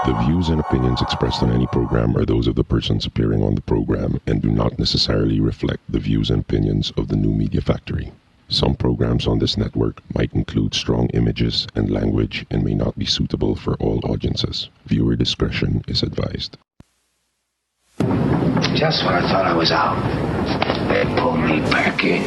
The views and opinions expressed on any program are those of the persons appearing on the program and do not necessarily reflect the views and opinions of the New Media Factory. Some programs on this network might include strong images and language and may not be suitable for all audiences. Viewer discretion is advised. Just when I thought I was out, they pulled me back in.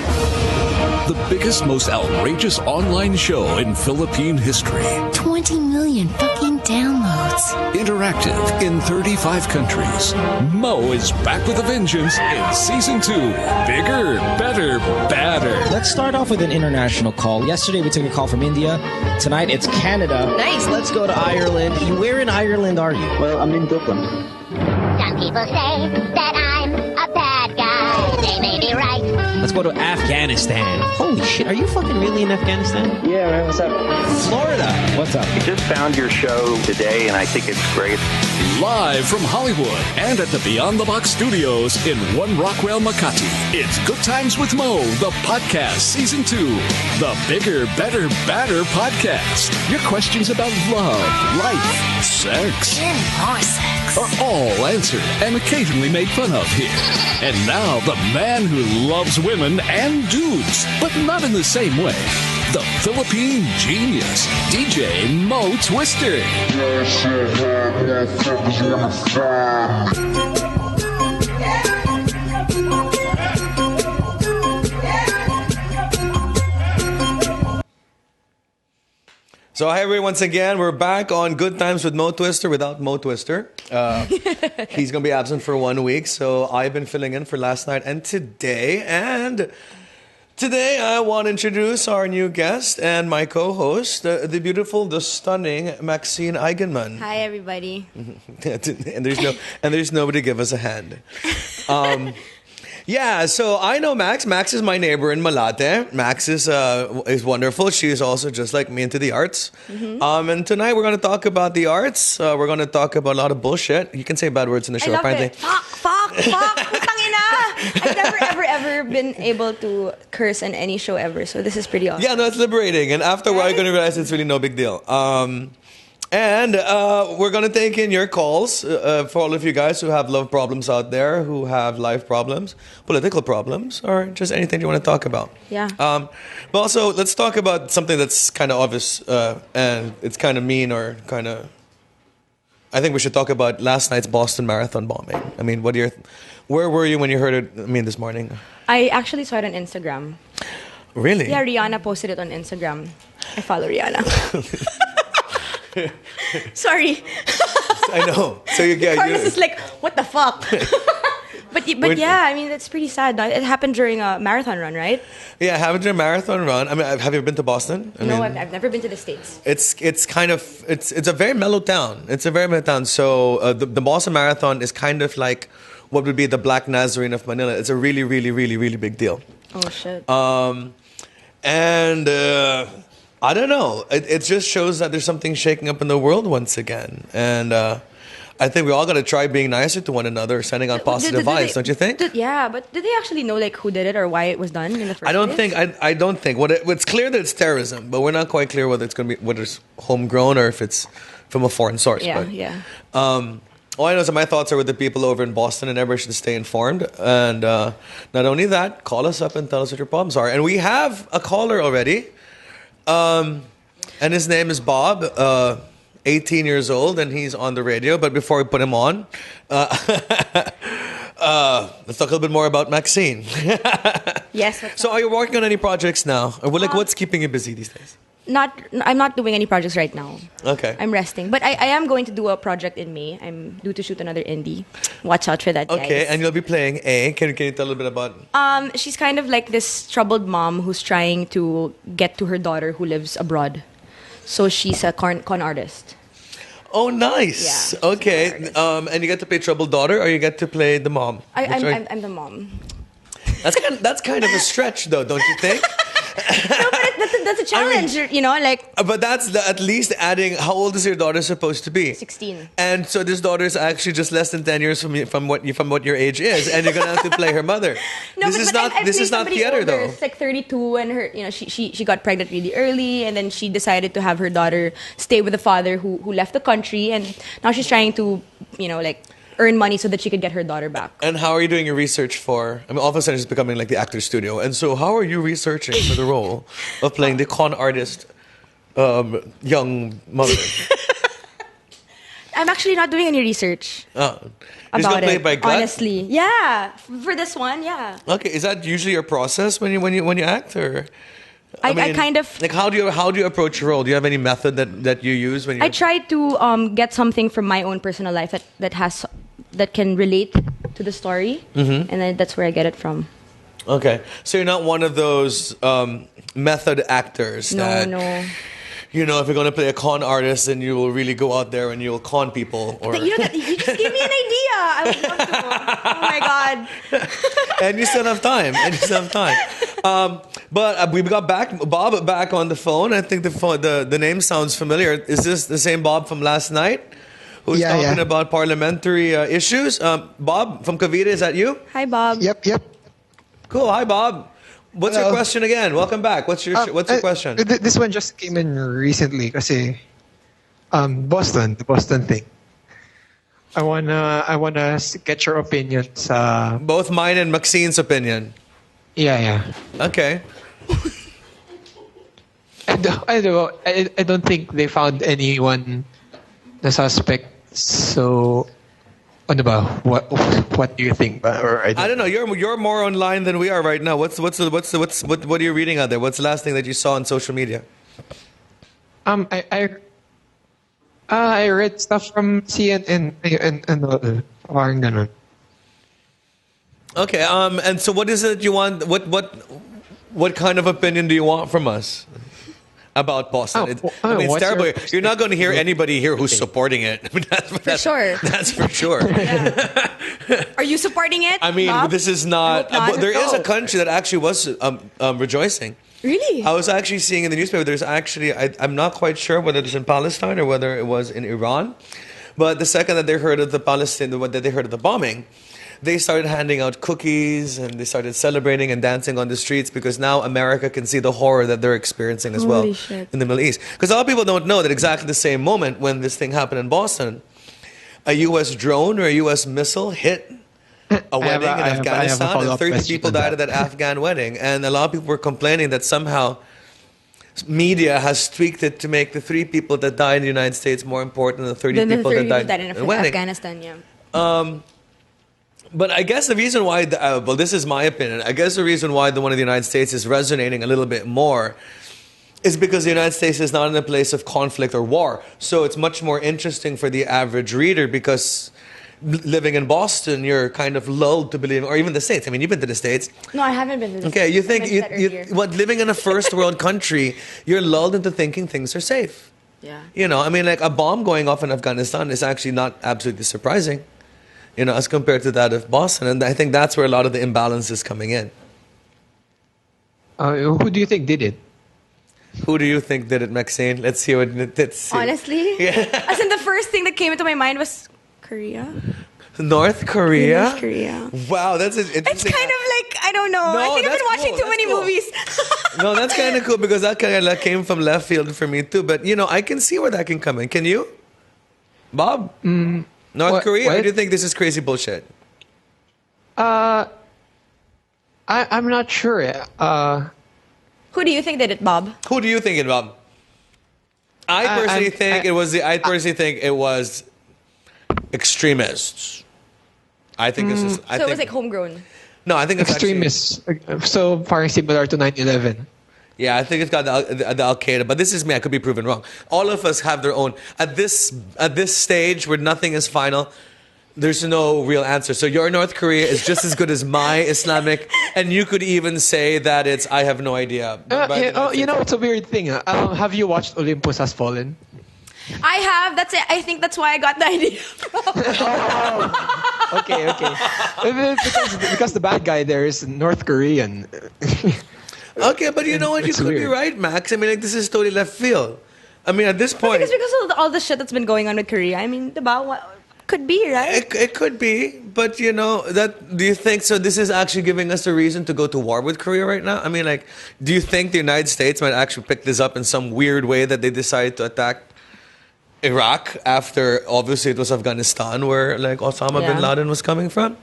The biggest, most outrageous online show in Philippine history. 20 million fucking downloads. Interactive in 35 countries. Mo is back with a vengeance in Season 2. Bigger, better, badder. Let's start off with an international call. Yesterday we took a call from India. Tonight it's Canada. Nice. Let's go to Ireland. Where in Ireland are you? Well, I'm in Dublin. Some people say that I'm a bad guy. They may be right. Let's go to Afghanistan. Holy shit, are you fucking really in Afghanistan? Yeah, man, what's up? Florida. What's up? I just found your show today, and I think it's great. Live from Hollywood and at the Beyond the Box studios in One Rockwell, Makati. It's Good Times with Mo, the podcast, Season 2. The Bigger, Better, Badder podcast. Your questions about love, life, sex, And more sex. are all answered and occasionally made fun of here. And now, the man who loves women and dudes, but not in the same way. The Philippine genius, DJ Mo Twister. So hi everyone, once again, we're back on Good Times with Mo Twister without Mo Twister. He's going to be absent for 1 week, so I've been filling in for last night and today. And today I want to introduce our new guest and my co-host, the beautiful, the stunning Maxine Eigenmann. Hi, everybody. and there's nobody to give us a hand. Yeah, so I know Max. Max is my neighbor in Malate. Max is wonderful. She is also just like me into the arts. Mm-hmm. And tonight we're going to talk about the arts. We're going to talk about a lot of bullshit. You can say bad words in the show, I love apparently. it. Fuck. Putangina. I've never been able to curse in any show ever. So this is pretty awesome. Yeah, no, it's liberating. And after a while, you're going to realize it's really no big deal. And we're going to take in your calls for all of you guys who have love problems out there, who have life problems, political problems, or just anything you want to talk about. Yeah. But also, let's talk about something that's kind of obvious and it's kind of mean or kind of... I think we should talk about last night's Boston Marathon bombing. I mean, where were you when you heard it, this morning? I actually saw it on Instagram. Really? Yeah, Rihanna posted it on Instagram. I follow Rihanna. Sorry. I know. So Carlos is like, what the fuck? But yeah, I mean, that's pretty sad. It happened during a marathon run, right? Yeah, it happened during a marathon run. I mean, have you been to Boston? No, I've never been to the States. It's kind of it's a very mellow town. It's a very mellow town. So the Boston Marathon is kind of like what would be the Black Nazarene of Manila. It's a really, really, really, really big deal. Oh shit. I don't know. It just shows that there's something shaking up in the world once again. And I think we all got to try being nicer to one another, sending out positive vibes, don't you think? Yeah, but did they actually know like who did it or why it was done in the first I don't place? think. I don't think. It's clear that it's terrorism, but we're not quite clear whether it's homegrown or if it's from a foreign source. Yeah, but, yeah. All I know is that my thoughts are with the people over in Boston, and everybody should stay informed. And not only that, call us up and tell us what your problems are. And we have a caller already. And his name is Bob, 18 years old, and he's on the radio. But before we put him on, let's talk a little bit more about Maxine. Yes. So are you working on any projects now? Or what's keeping you busy these days? I'm not doing any projects right now. Okay. I'm resting. But I am going to do a project in May. I'm due to shoot another indie. Watch out for that, guys. Okay, and you'll be playing A. Can you tell a little bit about... She's kind of like this troubled mom who's trying to get to her daughter who lives abroad. So she's a con artist. Oh, nice. Yeah, okay. And you get to play troubled daughter or you get to play the mom? I'm the mom. That's kind of a stretch, though, don't you think? No, but that's a challenge, like But that's at least adding. How old is your daughter supposed to be? 16. And so this daughter is actually just less than 10 years from what your age is, and you're gonna have to play her mother. No, this is not I've this played is not somebody theater older. though. It's like 32, and her, she got pregnant really early, and then she decided to have her daughter stay with the father who left the country, and now she's trying to, like earn money so that she could get her daughter back. And how are you doing your research for? I mean, all of a sudden it's becoming like the actor's studio. And so, how are you researching for the role of playing the con artist, young mother? I'm actually not doing any research Just about gonna play it. it by gut? Honestly, yeah. For this one, yeah. Okay, is that usually your process when you act, or? I kind of like how do you approach your role? Do you have any method that you use when you? I try to get something from my own personal life that can relate to the story, and then that's where I get it from. Okay, so you're not one of those method actors. No. If you're going to play a con artist, then you will really go out there and you'll con people. Or You just gave me an idea. I would love to. Oh my god. and you still have time. But we got Bob back on the phone. I think the name sounds familiar. Is this the same Bob from last night? Who's talking about parliamentary issues? Bob from Cavite, is that you? Hi, Bob. Yep. Cool. Hi, Bob. What's your question again? Welcome back. What's your question? This one just came in recently kasi Boston, the Boston thing. I wanna get your opinions. Both mine and Maxine's opinion. Yeah. Okay. I don't think they found anyone, the suspect. So, ano ba? What do you think? I don't know. You're more online than we are right now. What are you reading out there? What's the last thing that you saw on social media? I read stuff from CNN and parang ganun. Okay. And so, what is it you want? What kind of opinion do you want from us about Boston? It's terrible. You're not going to hear anybody here who's supporting it. For sure. That's for sure. Yeah. Are you supporting it? I mean, Bob? this is not. There is a country that actually was rejoicing. Really? I was actually seeing in the newspaper. There's actually I'm not quite sure whether it was in Palestine or whether it was in Iran, but the second that they heard of the bombing, they started handing out cookies and they started celebrating and dancing on the streets because now America can see the horror that they're experiencing as well in the Middle East. Because a lot of people don't know that exactly the same moment when this thing happened in Boston, a U.S. drone or a U.S. missile hit a wedding in Afghanistan and 30 people died at that Afghan wedding. And a lot of people were complaining that somehow media has tweaked it to make the 3 people that died in the United States more important than the 30 people that died in the wedding. Afghanistan, yeah. But I guess the reason why, this is my opinion, I guess the reason why the one of the United States is resonating a little bit more is because the United States is not in a place of conflict or war. So it's much more interesting for the average reader because living in Boston, you're kind of lulled to believe, or even the States. I mean, you've been to the States. No, I haven't been to the States. Okay, you think, living in a first world country, you're lulled into thinking things are safe. Yeah. I mean, like a bomb going off in Afghanistan is actually not absolutely surprising. As compared to that of Boston. And I think that's where a lot of the imbalance is coming in. Who do you think did it? Who do you think did it, Maxine? Let's see. Honestly? Yeah. As in the first thing that came into my mind was Korea. North Korea? North Korea. Wow, that's interesting. It's kind of like, I don't know. I think I've been watching too many movies. No, that's kind of cool because that kind of came from left field for me too. But, I can see where that can come in. Can you? Bob? North Korea? Or do you think this is crazy bullshit? I'm not sure. Who do you think did it, Bob? Who do you think it, Bob? I personally think it was extremists. I think this is. So it was like homegrown. No, I think it's extremists. So far similar to 9/11. Yeah, I think it's got the Al Qaeda, but this is me. I could be proven wrong. All of us have their own. At this stage where nothing is final, there's no real answer. So your North Korea is just as good as my Islamic, and you could even say that it's I have no idea. It's a weird thing. Have you watched Olympus Has Fallen? I have. That's it. I think that's why I got the idea. Okay. Because the bad guy there is North Korean. Okay, but you know what? You could be right, Max. I mean, like, this is totally left field. I mean, at this point... Because of all the shit that's been going on with Korea. I mean, could be, right? It could be, but you know, do you think so? This is actually giving us a reason to go to war with Korea right now? I mean, like, do you think the United States might actually pick this up in some weird way that they decided to attack Iraq after, obviously, it was Afghanistan where, like, Osama bin Laden was coming from?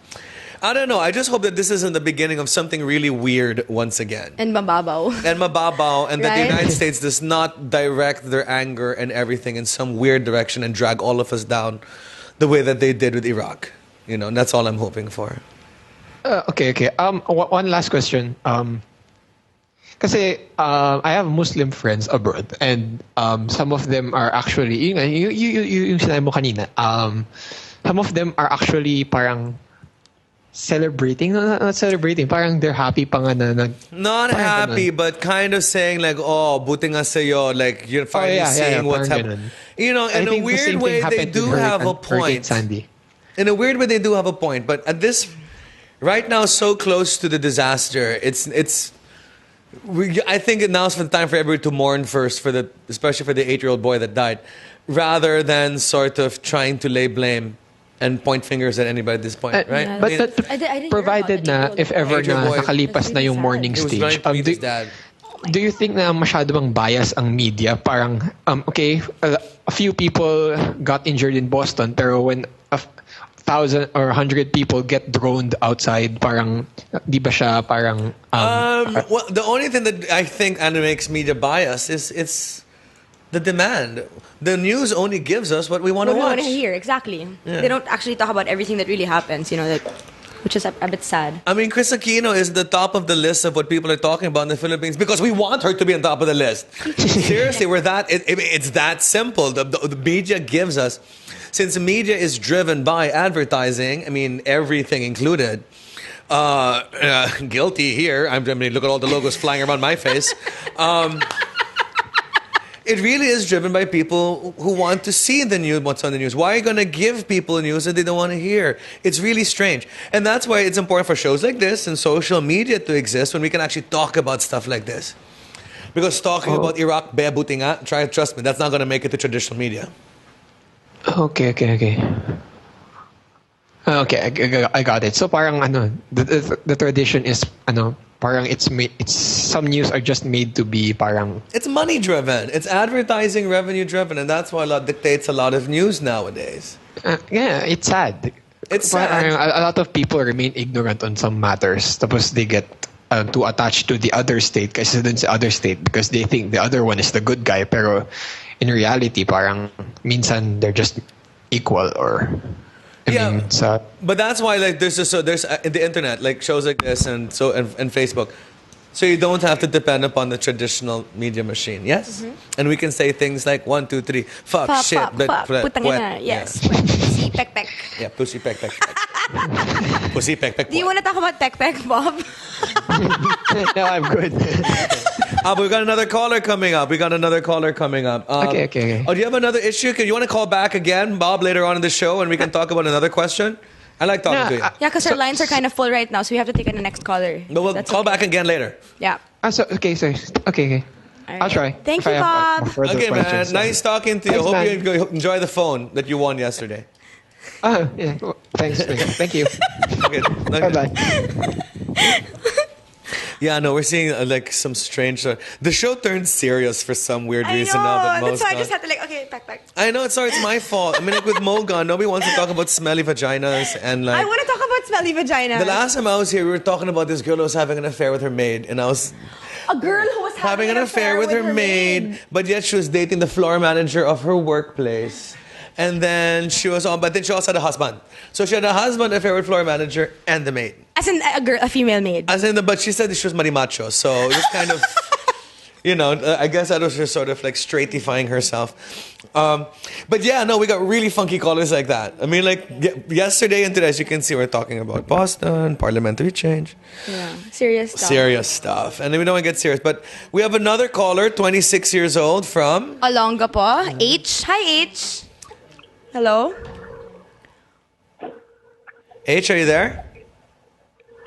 I don't know. I just hope that this isn't the beginning of something really weird once again. And mababaw. And that the United States does not direct their anger and everything in some weird direction and drag all of us down the way that they did with Iraq. You know, and that's all I'm hoping for. Okay. One last question. Kasi I have Muslim friends abroad, and some of them are actually yung sinabi mo kanina. Some of them are actually parang celebrating, not celebrating. Parang they're happy pa nga na not happy, but kind of saying like, oh, buti nga sa'yo, like you're finally seeing what's happening. You know, in a weird way, they do have a point. In a weird way, they do have a point. But at this, right now, so close to the disaster, I think now's the time for everybody to mourn first, especially for the 8-year-old boy that died, rather than sort of trying to lay blame and point fingers at anybody at this point, right? But provided na, if ever na nakalipas na yung mourning stage, do you think na masyado bang bias ang media? Parang, okay, a few people got injured in Boston, pero when 1,000 or 100 people get droned outside, parang, di ba siya parang... well, the only thing that I think makes media bias is it's the demand. The news only gives us what we want to watch. What we want to hear, exactly. Yeah. They don't actually talk about everything that really happens, you know, which is a bit sad. I mean, Chris Aquino is the top of the list of what people are talking about in the Philippines because we want her to be on top of the list. Seriously, it's that simple. The media gives us, since media is driven by advertising, I mean, everything included. Guilty here. I mean, look at all the logos flying around my face. It really is driven by people who want to see the news, what's on the news. Why are you going to give people news that they don't want to hear? It's really strange. And that's why it's important for shows like this and social media to exist when we can actually talk about stuff like this. Because talking about Iraq, buti nga, trust me, that's not going to make it to traditional media. Okay, I got it. So parang the tradition is parang it's some news are just made to be parang... It's money driven. It's advertising revenue driven, and that's why dictates a lot of news nowadays. Yeah, it's sad. It's sad. A lot of people remain ignorant on some matters. Tapos they get too attached to the other state kasi dun sa other state because they think the other one is the good guy. Pero in reality, parang minsan they're just equal or... but that's why there's in the internet like shows like this and Facebook, so you don't have to depend upon the traditional media machine. Yes, and we can say things like 1, 2, 3, fuck, shit, yes, pussy, peck, peck. Yeah, pussy, peck, peck. Pussy, peck, peck. Do you want to talk about peck, peck, Bob? No, I'm good. We got another caller coming up. Okay. Oh, do you have another issue? You want to call back again, Bob, later on in the show, and we can talk about another question? I like talking to you. Yeah, because our lines are kind of full right now, so we have to take in the next caller. But we'll call back again later. Yeah. Okay. Right. I'll try. Thank you, Bob. Okay, man. Nice talking to you. Hope you enjoy the phone that you won yesterday. Yeah. Thanks. Thank you. Okay. Bye-bye. Yeah, no, we're seeing some strange... the show turned serious for some weird reason now. That's why I just had to back. I know, it's my fault. I mean, with Mogan, nobody wants to talk about smelly vaginas and I want to talk about smelly vaginas. The last time I was here, we were talking about this girl who was having an affair with her maid, and I was... A girl who was having an affair with her maid, but yet she was dating the floor manager of her workplace. And then she also had a husband. So she had a husband, affair with floor manager, and the maid. As in a female maid. But she said she was marimacho. So it was kind of, I guess that was just sort of straightifying herself. But yeah, no, we got really funky callers like that. I mean, yesterday and today, as you can see, we're talking about Boston, parliamentary change. Yeah, serious stuff. And then we don't want to get serious. But we have another caller, 26 years old, from... Olongapo. H. Hi, H. Hello? H, are you there?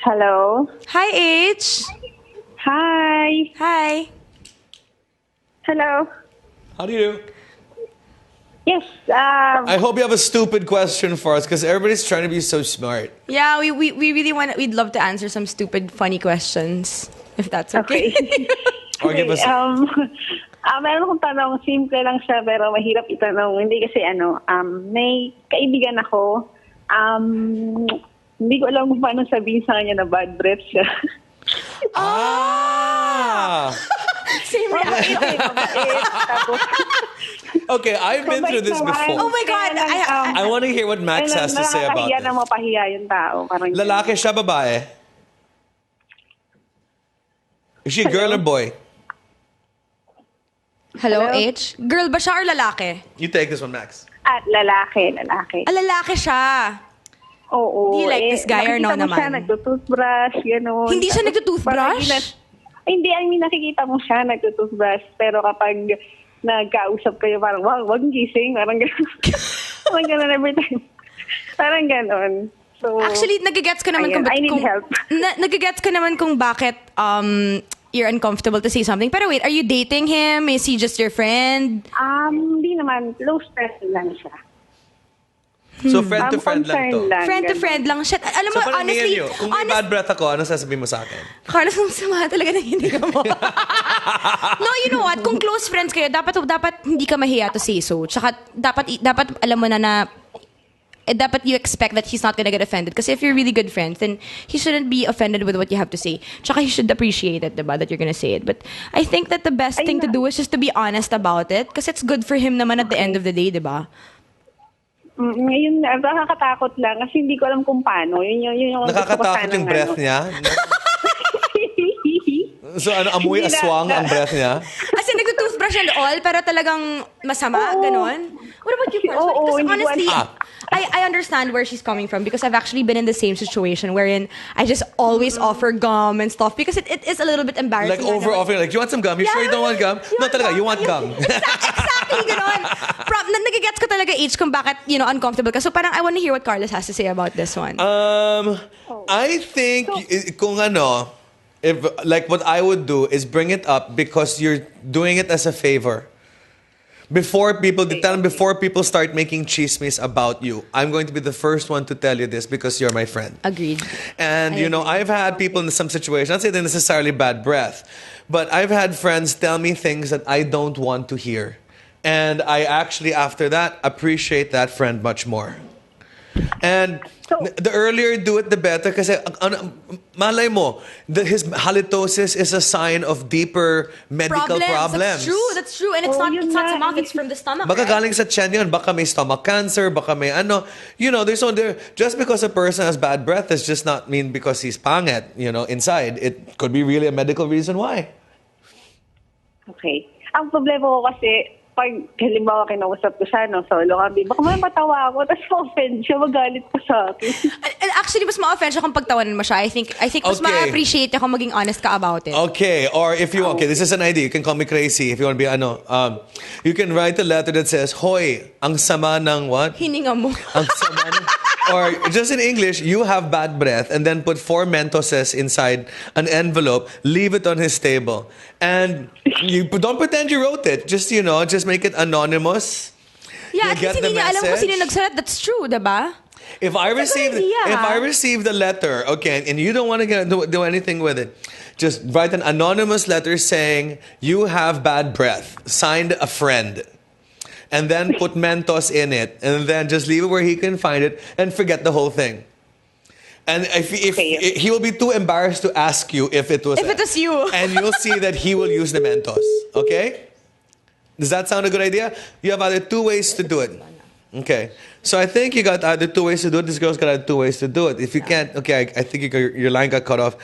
Hello. Hi, H. Hi. Hi. Hello. How do you do? Yes. I hope you have a stupid question for us because everybody's trying to be so smart. Yeah, we really we'd love to answer some stupid, funny questions, if that's okay. Or give us... meron akong tanong, simple lang siya, pero mahirap itanong. Hindi kasi may kaibigan ako, hindi ko alam kung paano sabihin sa kanya na bad breath siya. Same reaction. Okay, I've been through this before. Oh my God! I want to hear what Max has to say about this. Nakakahiya na mapahiya yung tao. Parang Lalaki siya, babae? Is she a girl or boy? Hello, H? Girl ba siya or lalaki? You take this one, Max. Lalaki. Lalaki siya. Oo. Do you like this guy or no naman? Nakikita mo siya, nagtutoothbrush, gano'n. Hindi siya nagtutoothbrush? Hindi, nakikita mo siya, nagtutoothbrush. Pero kapag nagkausap kayo, parang, wow, wag gising. Parang gano'n. Parang gano'n every time. Parang gano'n. So, actually, nagigets ko naman I need help. Nagigets ko naman kung bakit you're uncomfortable to say something. Pero wait, are you dating him? Is he just your friend? Hindi naman. Close friend lang siya. So, friend to friend lang to. Friend to friend lang siya. Alam mo, so, honestly... Kung may bad breath ako, ano sasabihin mo sa akin? Carlos, ang sama talaga na hindi ka mo. No, you know what? Kung close friends kayo, dapat hindi ka mahiya to say so. Tsaka, dapat alam mo na dapat you expect that he's not gonna get offended. Because if you're really good friends, then he shouldn't be offended with what you have to say. Tsaka he should appreciate it, diba, that you're gonna say it. But I think that the best thing to do is just to be honest about it. Because it's good for him naman at the end of the day, diba? Ngayon, nakakatakot lang kasi hindi ko alam kung paano. Yun yung nakakatakot yung breath niya? So, amoy aswang ang breath niya? As in, nagtutoothbrush and all, pero talagang masama, ganon? What about you, Carlos? Because honestly, I understand where she's coming from because I've actually been in the same situation wherein I just always offer gum and stuff because it is a little bit embarrassing. Like offering, like, you want some gum? You sure you don't want gum? No, talaga, you want gum. Exactly, ganon. Nagigets ko talaga each kung bakit, uncomfortable ka. So parang I want to hear what Carlos has to say about this one. I think kung if like what I would do is bring it up because you're doing it as a favor. Before people start making chismes about you, I'm going to be the first one to tell you this because you're my friend. Agreed. And I've had people in some situations, not saying they're necessarily bad breath, but I've had friends tell me things that I don't want to hear. And I actually, after that, appreciate that friend much more. And the earlier you do it, the better. Kasi malay mo, his halitosis is a sign of deeper medical problems. That's true. And it's not sa mouth, it's from the stomach. Baka galing sa tiyan yun. Baka may stomach cancer. Baka may there's just because a person has bad breath does just not mean because he's pangit, inside. It could be really a medical reason why. Okay. Ang problema ko kasi, pag halimbawa kinausap ko siya, solo kami, baka may matawa ako, tapos ma-offend siya, magalit pa sa akin. And actually, mas ma-offend siya kung pagtawanan mo siya. I think mas ma-appreciate niya kung maging honest ka about it. Okay, or if you, this is an idea, you can call me crazy if you want to be, you can write a letter that says, Hoy, ang sama ng what? Hininga mo. Ang sama ng... Or just in English, you have bad breath, and then put 4 Mentoses inside an envelope, leave it on his table. And you don't pretend you wrote it. Just, just make it anonymous. Yeah, at least hindi niya alam kung sino nagsulat. That's true, diba? If I receive the letter, okay, and you don't want to do anything with it, just write an anonymous letter saying, you have bad breath, signed a friend. And then put Mentos in it. And then just leave it where he can find it and forget the whole thing. And if he will be too embarrassed to ask you if it was you. And you'll see that he will use the Mentos. Okay? Does that sound a good idea? You have either 2 ways to do it. Okay. So I think you got either 2 ways to do it. This girl's got either 2 ways to do it. If you can't, okay, I think your line got cut off.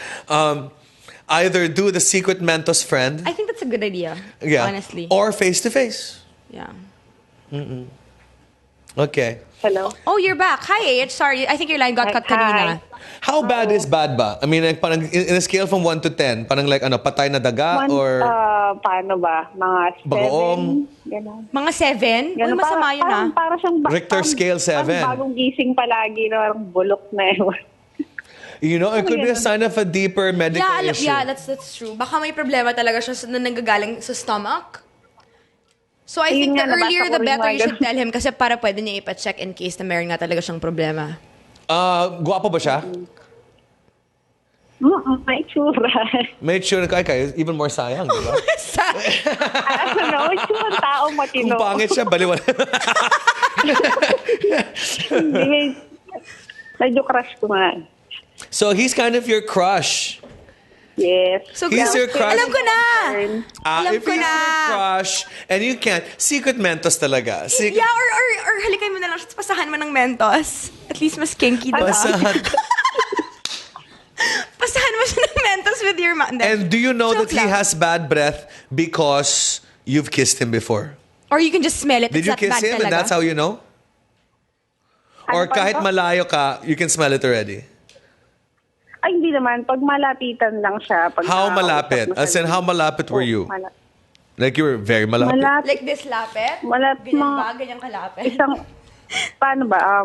Either do the secret Mentos friend. I think that's a good idea. Yeah. Honestly. Or face-to-face. Yeah. Okay. Hello? Oh, you're back. Hi, H. Sorry, I think your line got cut kanina. How bad is bad ba? I mean, like, parang in a scale from 1 to 10, parang like patay na daga or... Paano ba? Mga 7? Bagoong? Mga 7? Uy, masama yun ah. Para siyang... Richter scale 7. Parang bagong gising palagi na parang bulok na ewan. You know, it could be a sign of a deeper medical issue. Yeah, that's true. Baka may problema talaga siya na nanggagaling sa stomach. So I think the earlier the better you should tell him kasi para pwede niya ipa-check in case na meron nga talaga siyang problema. Guwapo ba siya? May tsura. May tsura kaya even more sayang, di ba? Tsura tao matino. Kung pangit siya, baliwala. Medyo crush ko nga. So he's kind of your crush. Yes. So he's your crush. Alam ko na. If he's your crush and you can't, secret Mentos talaga. Yeah, or halikay mo na lang, pasahan mo ng Mentos. At least mas kinky diba? Pasahan mo siya ng Mentos with your man. And do you know that he has bad breath because you've kissed him before? Or you can just smell it. Did you kiss him and that's how you know? Or kahit malayo ka, you can smell it already? Ay, hindi naman. Pag malapitan lang siya. How malapit? As in, how malapit were you? Like you were very malapit? Like this lapit? Malapit. Ganyan ba? Ganyan kalapit? Paano ba?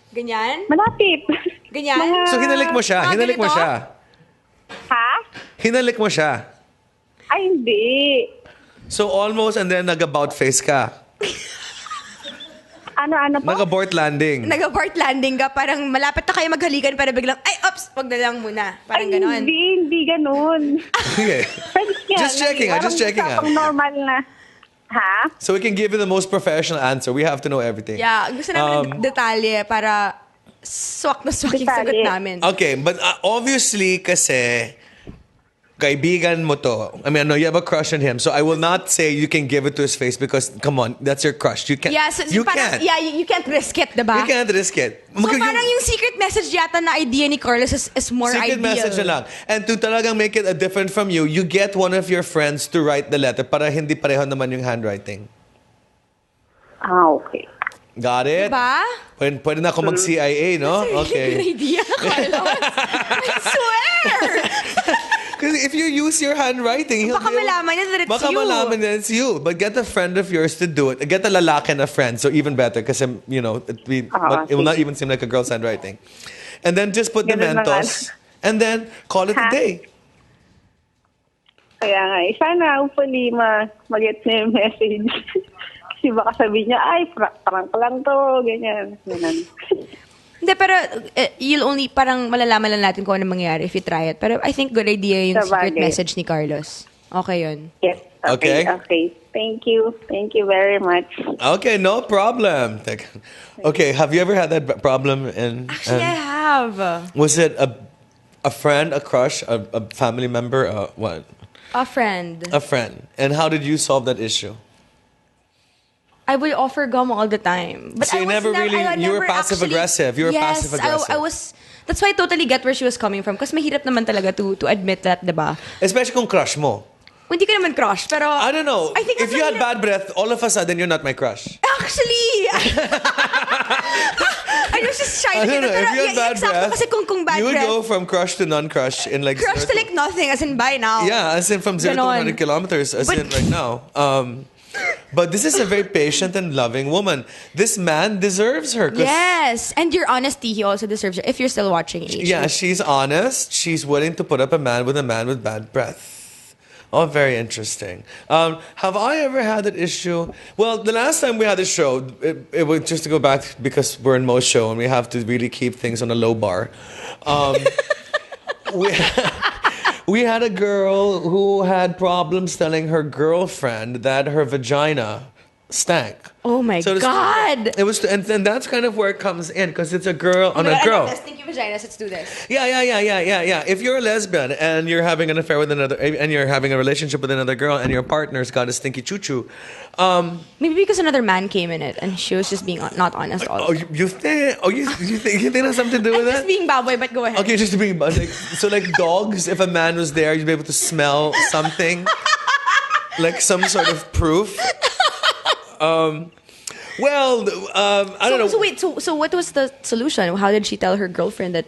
Ganyan? Malapit. Ganyan? So hinalik mo siya? Hinalik mo siya? Ha? Hinalik mo siya? Ay, hindi. So almost and then nag-about face ka? Ano po? Nag-abort landing. Nag-abort landing ka, parang malapit na kayo maghalikan para biglang, ay, oops, wag na lang muna. Parang ganon. Hindi ganon. Okay. Just checking. Normal na. Ha? So we can give you the most professional answer. We have to know everything. Yeah, gusto namin ng detalye para swak na swak yung sagot namin. Okay, but obviously kasi kaibigan mo to. I mean, I know you have a crush on him, so I will not say you can give it to his face because, come on, that's your crush. You can't. Yeah, so you parang, can't. Yeah, you can't risk it, diba? You can't risk it. So parang yung secret message yata na idea ni Carlos is more secret ideal. Secret message na lang. And to talagang make it different from you, you get one of your friends to write the letter para hindi pareho naman yung handwriting. Okay. Got it? Diba? Pwede na ako mag-CIA, no? Okay. Good idea, Carlos. I swear! Because if you use your handwriting, baka malaman niya that it's baka you. Malaman niya it's you. But get a friend of yours to do it. Get a lalaki na friend, so even better. Because, you know, it will not even seem like a girl's handwriting. And then just put the Mentos. And then call it a day. Kaya nga, sana hopefully mag-get niya yung message. Kasi baka sabihin niya, ay, parang lang to, ganyan. Hindi, pero you'll only, parang malalaman lang natin kung ano mangyayari if you try it. Pero I think good idea yung secret message ni Carlos. Okay yun. Yes. Okay. Thank you. Thank you very much. Okay, no problem. Okay, have you ever had that problem? Actually, I have. Was it a friend, a crush, a family member, what? A friend. A friend. And how did you solve that issue? I would offer gum all the time. But so you you were passive aggressive. You were passive aggressive. I was. That's why I totally get where she was coming from. Because mahirap naman talaga to admit that, diba? Especially kung crush mo. Hindi ko naman crush, pero I don't know. I think if you had bad breath, all of a sudden you're not my crush. Actually, I was just shy. I don't know. If you had bad breath, kasi kung bad you would breath, go from crush to non-crush in like crush to like nothing, as in bye now. Yeah, as in from 0 to 100 kilometers, as in right now. But this is a very patient and loving woman. This man deserves her. Yes, and your honesty, he also deserves her. If you're still watching, yeah, she's honest. She's willing to put up a man with bad breath. Oh, very interesting. Have I ever had that issue? Well, the last time we had the show, it was just to go back because we're in Mo's show and we have to really keep things on a low bar. We had a girl who had problems telling her girlfriend that her vagina stank. Oh my God! It was, and that's kind of where it comes in because it's a girl on a girl. Stinky vaginas. Let's do this. Yeah. If you're a lesbian and you're having an affair with another, and you're having a relationship with another girl, and your partner's got a stinky choo-choo, maybe because another man came in it and she was just being not honest. You think? You think that's something to do with that? Just being baboy, but go ahead. Okay, just being like dogs. If a man was there, you'd be able to smell something, like some sort of proof. I don't know. So wait, so what was the solution? How did she tell her girlfriend that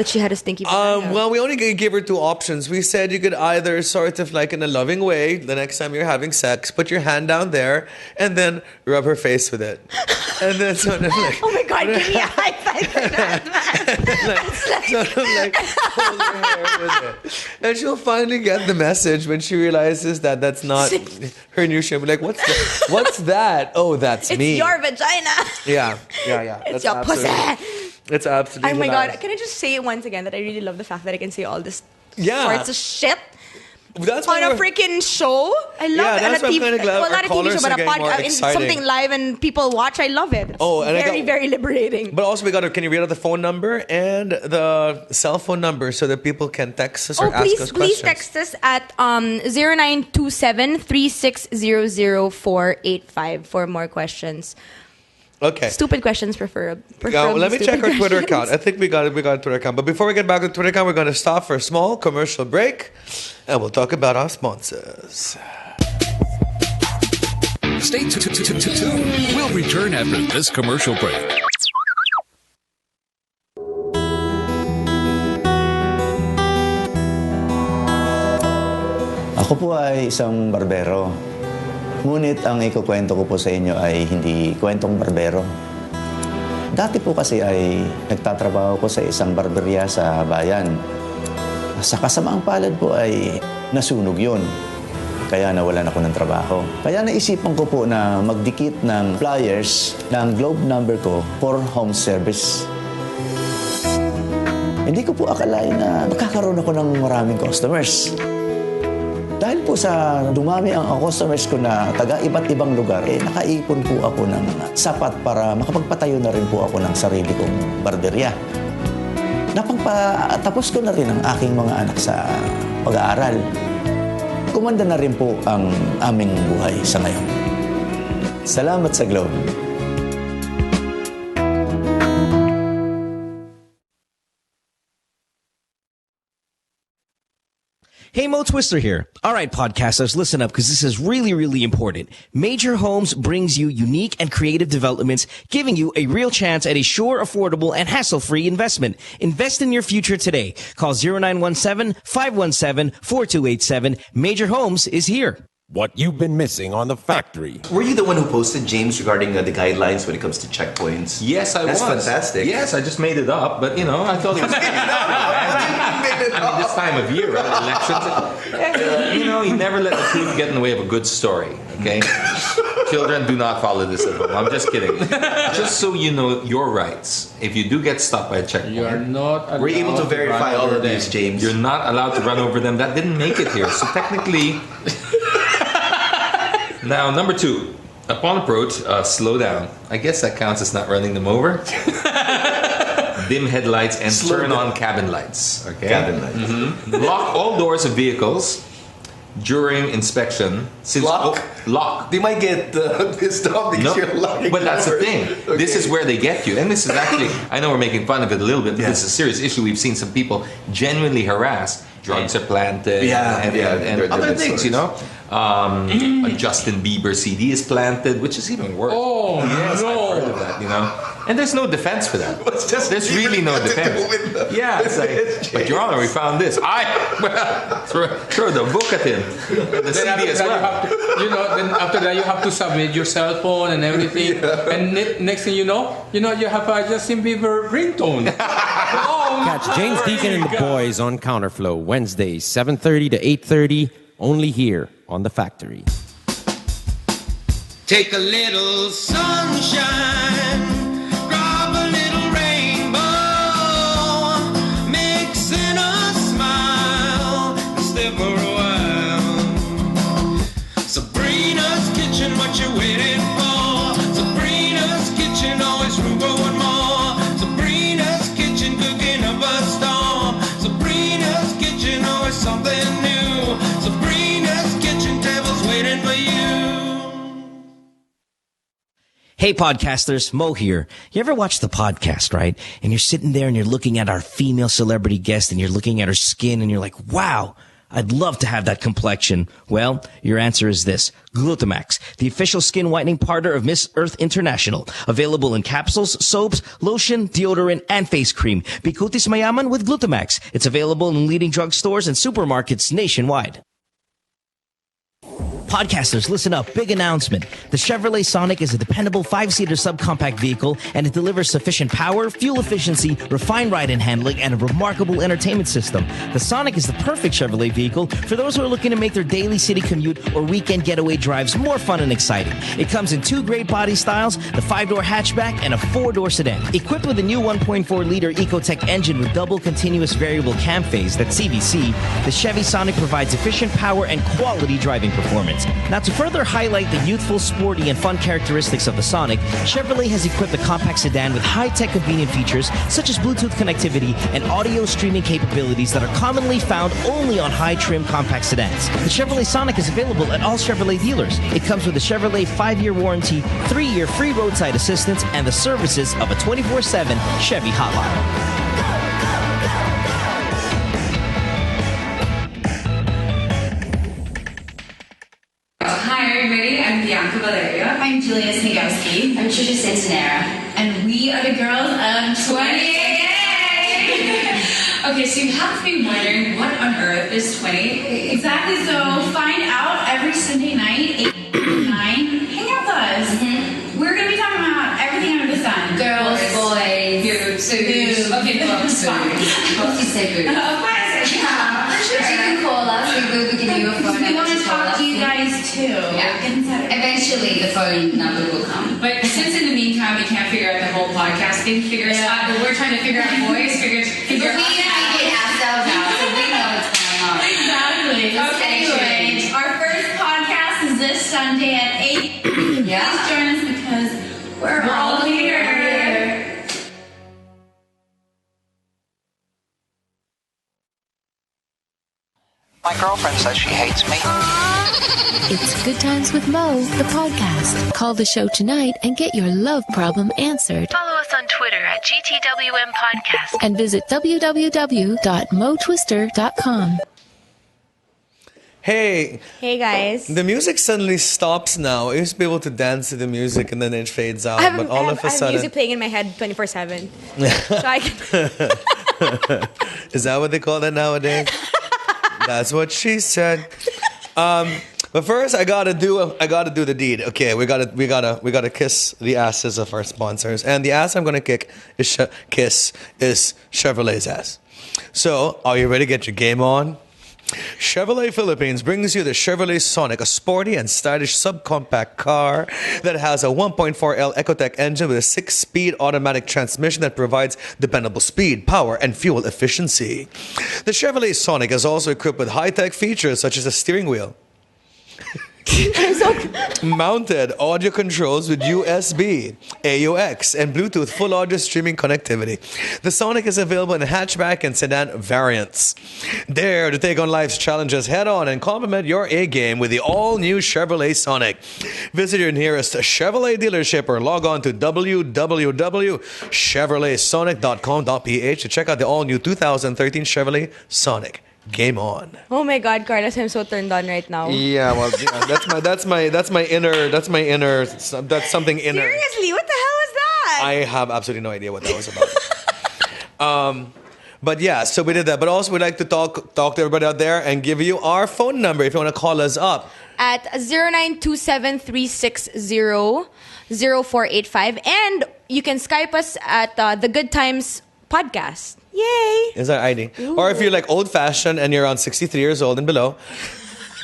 she had a stinky vagina? Well, we only gave her two options. We said you could either sort of like in a loving way, the next time you're having sex, put your hand down there and then rub her face with it. And then sort of like... Oh my God, give me a high five hold her hair with it. And she'll finally get the message when she realizes that that's not her new shampoo. Like, what's that? Oh, that's me. It's your vagina. Yeah. It's your pussy. It's absolutely Oh my hilarious. God. Can I just say it once again that I really love the fact that I can say all this Yeah. sorts of shit That's on a freaking show. I love it. that's why I'm kind of glad well, not our a TV show, callers but are a getting more podcast, exciting. something live and people watch. I love it. It's very liberating. But also, can you read out the phone number and the cell phone number so that people can text us or ask us questions? Please text us at 0927-3600-485 for more questions. Okay. Stupid questions preferably. Let me check our Twitter account. I think we got a Twitter account. But before we get back to the Twitter account, we're going to stop for a small commercial break, and we'll talk about our sponsors. Stay tuned. We'll return after this commercial break. Ako po ay isang barbero. Ngunit ang ikukwento ko po sa inyo ay hindi kwentong barbero. Dati po kasi ay nagtatrabaho ko sa isang barberya sa bayan. Sa kasamaang palad po ay nasunog yun. Kaya nawalan ako ng trabaho. Kaya naisipan ko po na magdikit ng flyers ng globe number ko for home service. Hindi ko po akalain na magkakaroon ako ng maraming customers. Dahil po sa dumami ang customers ko na taga iba't ibang lugar, nakaipon po ako ng sapat para makapagpatayo na rin po ako ng sarili kong barberya. Tapos ko na rin ang aking mga anak sa pag-aaral. Kumanda na rin po ang aming buhay sa ngayon. Salamat sa Globe. Hey, Mo Twister here. All right, podcasters, listen up because this is really, really important. Major Homes brings you unique and creative developments, giving you a real chance at a sure, affordable, and hassle-free investment. Invest in your future today. Call 0917-517-4287. Major Homes is here. What you've been missing on The Factory. Were you the one who posted, James, regarding the guidelines when it comes to checkpoints? Yes, I was. That's fantastic. Yes, I just made it up, but I thought it was this time of year, right? Elections. You never let the truth get in the way of a good story, okay? Children, do not follow this at home. I'm just kidding. Just so you know your rights. If you do get stopped by a checkpoint, you are not allowed. We're able to verify all of these, James. You're not allowed to run over them. That didn't make it here. So technically... Now, number 2. Upon approach, slow down. I guess that counts as not running them over. Dim headlights and turn on cabin lights. Okay. Cabin lights. Mm-hmm. Lock all doors of vehicles during inspection. Since lock. They might get pissed off because you're locking. But that's the thing. Okay. This is where they get you. And this is actually, I know we're making fun of it a little bit, but this is a serious issue. We've seen some people genuinely harassed. Drugs are planted and other things, A Justin Bieber CD is planted, which is even worse. Oh, yes, no. I've heard of that, And there's no defense for that. There's really no defense. It's like, but Your Honor, we found this. Throw the book at him. The CD as well. Then after that, you have to submit your cell phone and everything. Yeah. And next thing you know, you have a Justin Bieber ringtone. Catch James Deacon and the boys on Counterflow Wednesdays, 7:30 to 8:30, only here on The Factory. Take a little sunshine, grab a little rainbow, mix in a smile, stay for a while. Sabrina's kitchen, what you waiting for? Sabrina's kitchen, always room for one more. Sabrina's kitchen, cooking up a storm. Sabrina's kitchen, always something new. Sabrina's kitchen, tables waiting for you. Hey, podcasters, Mo here. You ever watch the podcast, right? And you're sitting there and you're looking at our female celebrity guest and you're looking at her skin and you're like, wow, I'd love to have that complexion. Well, your answer is this. Glutamax, the official skin whitening partner of Miss Earth International. Available in capsules, soaps, lotion, deodorant, and face cream. Bikutis Mayaman with Glutamax. It's available in leading drugstores and supermarkets nationwide. Podcasters, listen up. Big announcement. The Chevrolet Sonic is a dependable 5-seater subcompact vehicle, and it delivers sufficient power, fuel efficiency, refined ride and handling, and a remarkable entertainment system. The Sonic is the perfect Chevrolet vehicle for those who are looking to make their daily city commute or weekend getaway drives more fun and exciting. It comes in 2 great body styles, the 5-door hatchback and a 4-door sedan. Equipped with a new 1.4-liter Ecotec engine with double continuous variable cam phase, that's CVC, the Chevy Sonic provides efficient power and quality driving performance. Now, to further highlight the youthful, sporty, and fun characteristics of the Sonic, Chevrolet has equipped the compact sedan with high-tech convenient features such as Bluetooth connectivity and audio streaming capabilities that are commonly found only on high-trim compact sedans. The Chevrolet Sonic is available at all Chevrolet dealers. It comes with a Chevrolet 5-year warranty, 3-year free roadside assistance, and the services of a 24/7 Chevy hotline. I'm Julia Snigowski. I'm Trisha Santanera. And we are the girls of 20. Okay, so you have to be wondering, what on earth is 20? Exactly, so find out every Sunday night, 8 to 9. Hang out with us. Mm-hmm. We're going to be talking about everything under the sun. Girls, boys, boobs. Okay, boobs. Boobs, you say boobs. Of course, yeah. For sure. You can call us. We will give you a phone number. We want to talk to you guys too. Yeah. Eventually, the phone number will come. But since in the meantime we can't figure out the whole podcast thing, but we're trying to figure out voice, figure out. We figure ourselves out, so we know what's going on. Exactly. Okay, anyway, our first podcast is this Sunday at 8. Yeah. Please join us because we're all here. My girlfriend says she hates me. It's Good Times with Mo, the podcast. Call the show tonight and get your love problem answered. Follow us on Twitter at GTWM Podcast and visit www.motwister.com. Hey. Hey, guys. The music suddenly stops now. I used to be able to dance to the music and then it fades out. But all of a sudden... I have music playing in my head 24/7. So I can... Is that what they call that nowadays? That's what she said. But first, I gotta do the deed. Okay, we gotta kiss the asses of our sponsors, and the ass I'm gonna kiss is Chevrolet's ass. So, are you ready to get your game on? Chevrolet Philippines brings you the Chevrolet Sonic, a sporty and stylish subcompact car that has a 1.4L Ecotec engine with a 6-speed automatic transmission that provides dependable speed, power, and fuel efficiency. The Chevrolet Sonic is also equipped with high-tech features such as a steering wheel, mounted audio controls with USB, AUX, and Bluetooth full audio streaming connectivity. The Sonic is available in hatchback and sedan variants. Dare to take on life's challenges head on and complement your A-game with the all-new Chevrolet Sonic. Visit your nearest Chevrolet dealership or log on to www.chevroletsonic.com.ph to check out the all-new 2013 Chevrolet Sonic. Game on. Oh my God, Carlos, I'm so turned on right now. Yeah, well, that's my inner. That's something inner. Seriously, what the hell is that? I have absolutely no idea what that was about. But yeah, so we did that. But also, we'd like to talk to everybody out there and give you our phone number if you want to call us up at 0927-360-0485, and you can Skype us at the Good Times Podcast. Yay! Is our ID. Ooh. Or if you're like old-fashioned and you're around 63 years old and below,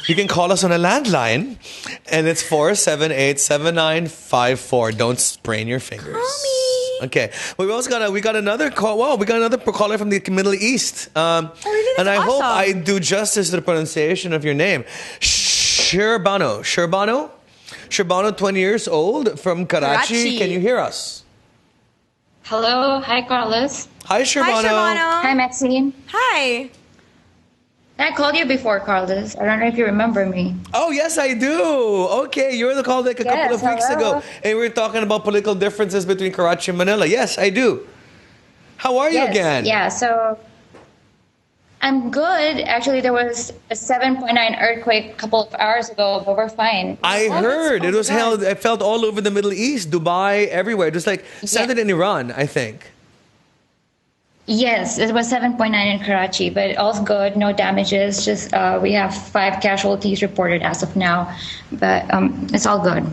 you can call us on a landline, and it's 478-7954. Don't sprain your fingers. Call me. Okay. But we also got another call. Wow, we got another caller from the Middle East. Really? That's and I awesome. hope I do justice to the pronunciation of your name. Sherbano, 20 years old from Karachi. Can you hear us? Hello. Hi, Carlos. Hi, Sherbano. Hi, Maxine. Hi. I called you before, Carlos. I don't know if you remember me. Oh, yes, I do. Okay, you were the call like a couple of weeks ago. And we were talking about political differences between Karachi and Manila. Yes, I do. How are you again? Yeah, so I'm good. Actually, there was a 7.9 earthquake a couple of hours ago, but we're fine. I heard. It was held, I felt all over the Middle East, Dubai, everywhere. It was like centered in Iran, I think. Yes, it was 7.9 in Karachi, but all's good, no damages. Just we have 5 casualties reported as of now, but it's all good.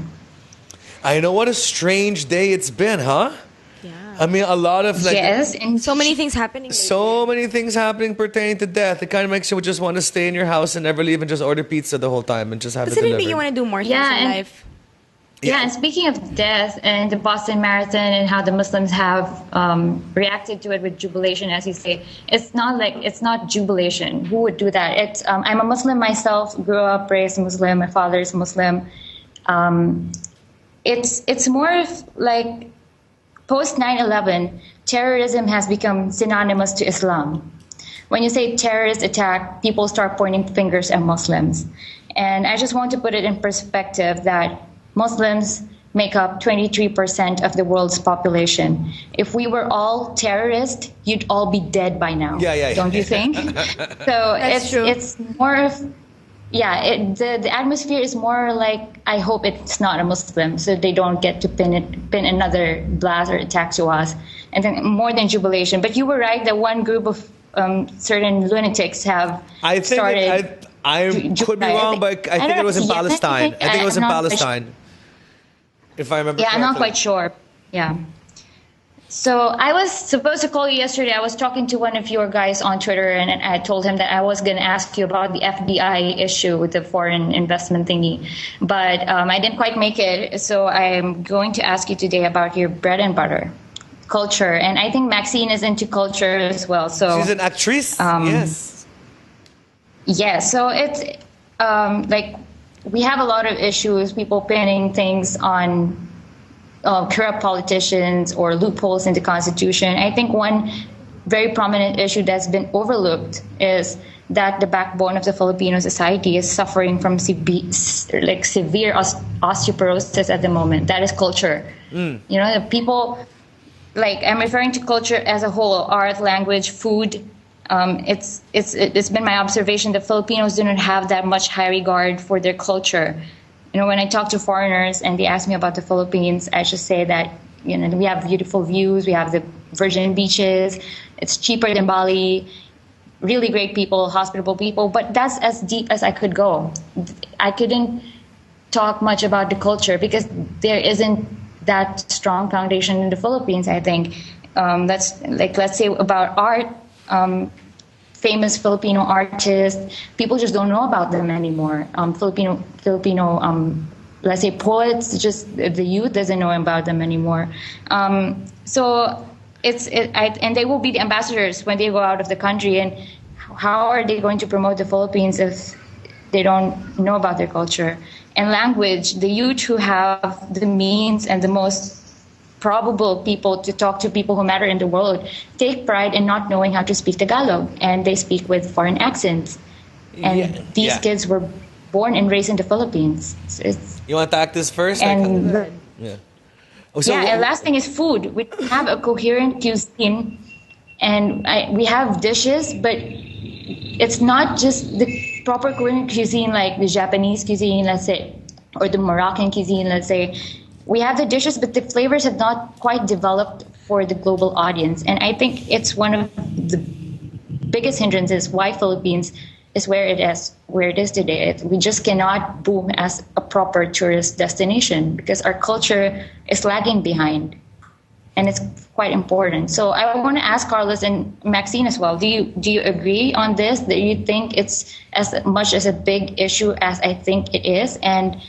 I know, what a strange day it's been, huh? Yeah. I mean, a lot of and so many things happening. So many things happening pertaining to death. It kind of makes you just want to stay in your house and never leave and just order pizza the whole time and just have it delivered. Doesn't it make you want to do more things in life? Yeah, and speaking of death and the Boston Marathon and how the Muslims have reacted to it with jubilation, as you say, it's not jubilation. Who would do that? It's I'm a Muslim myself, grew up, raised Muslim. My father is Muslim. It's more of like post 9/11, terrorism has become synonymous to Islam. When you say terrorist attack, people start pointing fingers at Muslims, and I just want to put it in perspective that Muslims make up 23% of the world's population. If we were all terrorists, you'd all be dead by now. Yeah. Don't you think? So it's more of, the atmosphere is more like, I hope it's not a Muslim, so they don't get to pin another blast or attack to us. And then more than jubilation. But you were right that one group of certain lunatics have started. I could be wrong, but I think it was in Palestine. I think it was in Palestine. If I remember correctly. I'm not quite sure. Yeah. So I was supposed to call you yesterday. I was talking to one of your guys on Twitter, and I told him that I was going to ask you about the FBI issue with the foreign investment thingy. But I didn't quite make it. So I'm going to ask you today about your bread and butter culture. And I think Maxine is into culture as well. So she's an actress? Yes. Yeah, so it's like we have a lot of issues, people pinning things on corrupt politicians or loopholes in the Constitution. I think one very prominent issue that's been overlooked is that the backbone of the Filipino society is suffering from severe osteoporosis at the moment. That is culture. You know, the people, like I'm referring to culture as a whole, art, language, food. It's been my observation that Filipinos do not have that much high regard for their culture. You know, when I talk to foreigners and they ask me about the Philippines, I just say that, you know, we have beautiful views, we have the virgin beaches, it's cheaper than Bali, really great people, hospitable people, but that's as deep as I could go. I couldn't talk much about the culture because there isn't that strong foundation in the Philippines, I think. Let's say about art, famous Filipino artists, people just don't know about them anymore. Filipino, let's say poets, just the youth doesn't know about them anymore. So and they will be the ambassadors when they go out of the country. And how are they going to promote the Philippines if they don't know about their culture? And language, the youth who have the means and the most probable people to talk to people who matter in the world take pride in not knowing how to speak Tagalog, and they speak with foreign accents. And these kids were born and raised in the Philippines. You want to act this first? And and last thing is food. We have a coherent cuisine, and we have dishes, but it's not just the proper coherent cuisine like the Japanese cuisine, let's say, or the Moroccan cuisine, let's say. We have the dishes, but the flavors have not quite developed for the global audience. And I think it's one of the biggest hindrances why Philippines is where it is today. We just cannot boom as a proper tourist destination because our culture is lagging behind. And it's quite important. So I want to ask Carlos and Maxine as well. Do you agree on this? Do you think it's as much as a big issue as I think it is? And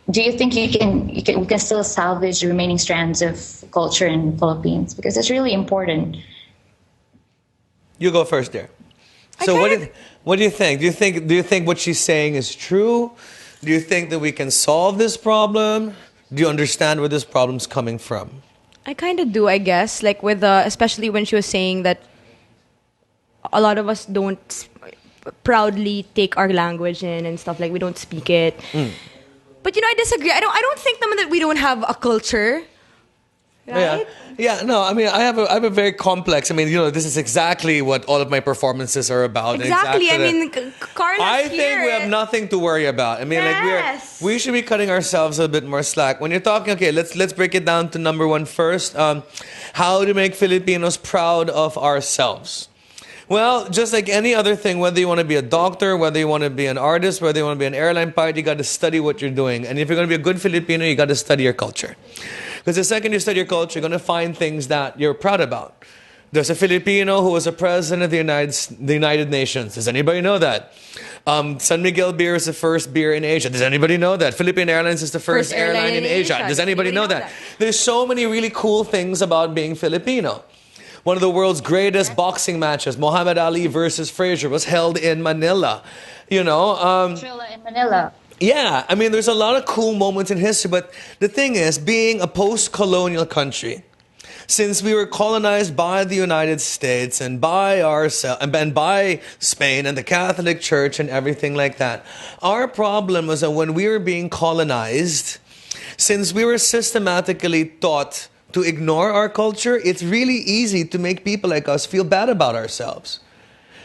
do you think we can still salvage the remaining strands of culture in the Philippines? Because it's really important. You go first there. So what do you think? Do you think what she's saying is true? Do you think that we can solve this problem? Do you understand where this problem's coming from? I kind of do, I guess. Like with especially when she was saying that a lot of us don't proudly take our language in and stuff, like we don't speak it. But you know, I disagree. I don't think that we don't have a culture. Right? Yeah, no, I mean, I have a very complex, I mean, this is exactly what all of my performances are about. Exactly. I mean, Carla's I think we have nothing to worry about. I mean, we should be cutting ourselves a bit more slack. When you're talking, okay, let's break it down to number one first. How to make Filipinos proud of ourselves. Well, just like any other thing, whether you want to be a doctor, whether you want to be an artist, whether you want to be an airline pilot, you got to study what you're doing. And if you're going to be a good Filipino, you got to study your culture. Because the second you study your culture, you're going to find things that you're proud about. There's a Filipino who was a president of the United Nations. Does anybody know that? San Miguel beer is the first beer in Asia. Does anybody know that? Philippine Airlines is the first airline in Asia. Does anybody know that? There's so many really cool things about being Filipino. One of the world's greatest boxing matches, Muhammad Ali versus Frazier, was held in Manila. In Manila. Yeah, I mean, there's a lot of cool moments in history, but the thing is, being a post-colonial country, since we were colonized by the United States and by and by Spain and the Catholic Church and everything like that, our problem was that when we were being colonized, since we were systematically taught to ignore our culture, it's really easy to make people like us feel bad about ourselves.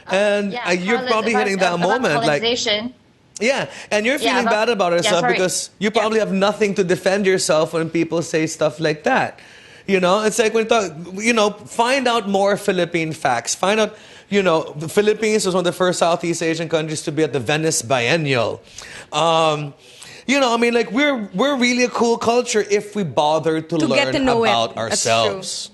And you're probably hitting that moment. Yeah, and you're feeling bad about yourself because you probably have nothing to defend yourself when people say stuff like that. It's like find out more Philippine facts. Find out, the Philippines was one of the first Southeast Asian countries to be at the Venice Biennial. I mean, like we're really a cool culture if we bother to learn about ourselves.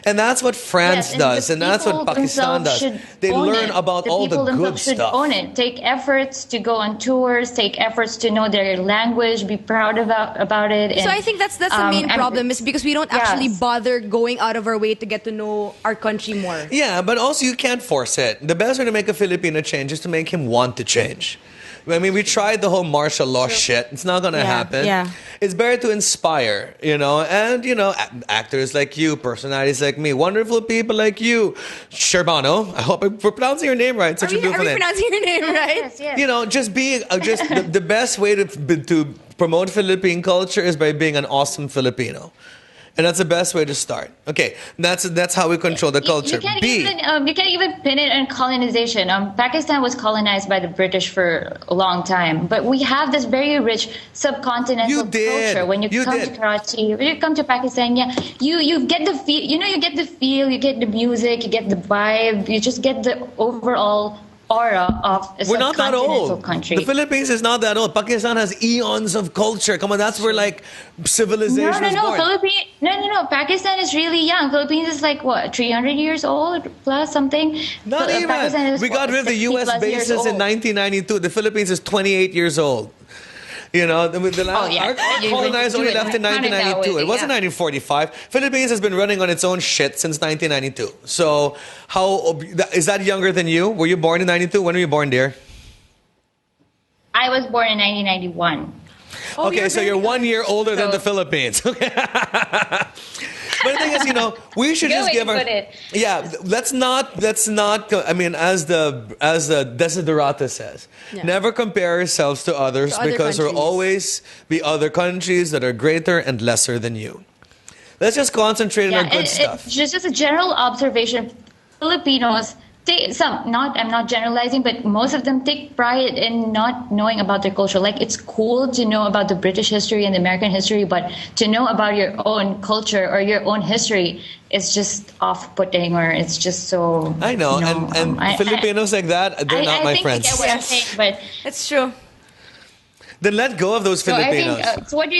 And that's what France does, and that's what Pakistan does. They learn about all the good should stuff. Own it. Take efforts to go on tours. Take efforts to know their language. Be proud about it. So I think that's the main problem is because we don't actually bother going out of our way to get to know our country more. Yeah, but also you can't force it. The best way to make a Filipino change is to make him want to change. I mean, we tried the whole martial law shit. It's not going to happen. Yeah. It's better to inspire, and, actors like you, personalities like me, wonderful people like you. Sherbano, I hope I'm pronouncing your name right. Such a beautiful name. Are we pronouncing your name right? Yes. Just being, the best way to promote Philippine culture is by being an awesome Filipino. And that's the best way to start. Okay, that's how we control the culture. You can't even pin it on colonization. Pakistan was colonized by the British for a long time, but we have this very rich subcontinental culture. When you come to Karachi, when you come to Pakistan, you get the feel. You get the feel. You get the music. You get the vibe. You just get the overall aura of a We're not that old. Country. The Philippines is not that old. Pakistan has eons of culture. Come on, that's where civilization is born. No. Pakistan is really young. Philippines is 300 years old plus something. Not even. We got rid of the U.S. bases in 1992. The Philippines is 28 years old. Our colonizers only left in 1992. It wasn't 1945. Philippines has been running on its own shit since 1992. So, is that younger than you? Were you born in 92? When were you born, dear? I was born in 1991. Okay, so you're 1 year older than the Philippines. Okay. But the thing is, we should just give our... Yeah, let's not, I mean, as the Desiderata says, never compare ourselves to others because there will always be other countries that are greater and lesser than you. Let's just concentrate on our good stuff. Just a general observation, Filipinos... I'm not generalizing, but most of them take pride in not knowing about their culture. It's cool to know about the British history and the American history, but to know about your own culture or your own history is just off-putting, or it's just so... I know, and Filipinos like that, they're not my friends. I think I get what I'm saying, but... It's true. Then let go of those Filipinos. So what do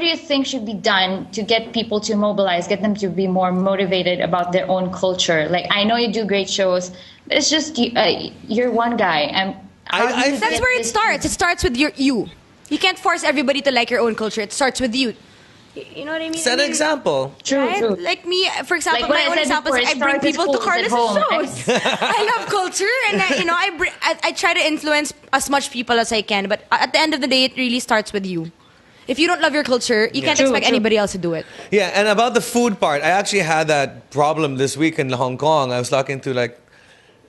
you think should be done to get people to mobilize, get them to be more motivated about their own culture? I know you do great shows, but it's just you're one guy. That's where it starts. It starts with you. You can't force everybody to like your own culture. It starts with you. You know what I mean? Set an example. True. Like me, for example, my own example is I bring people to Carlos' shows. I love culture, and I try to influence as much people as I can. But at the end of the day, it really starts with you. If you don't love your culture, you can't expect anybody else to do it. Yeah, and about the food part, I actually had that problem this week in Hong Kong. I was talking to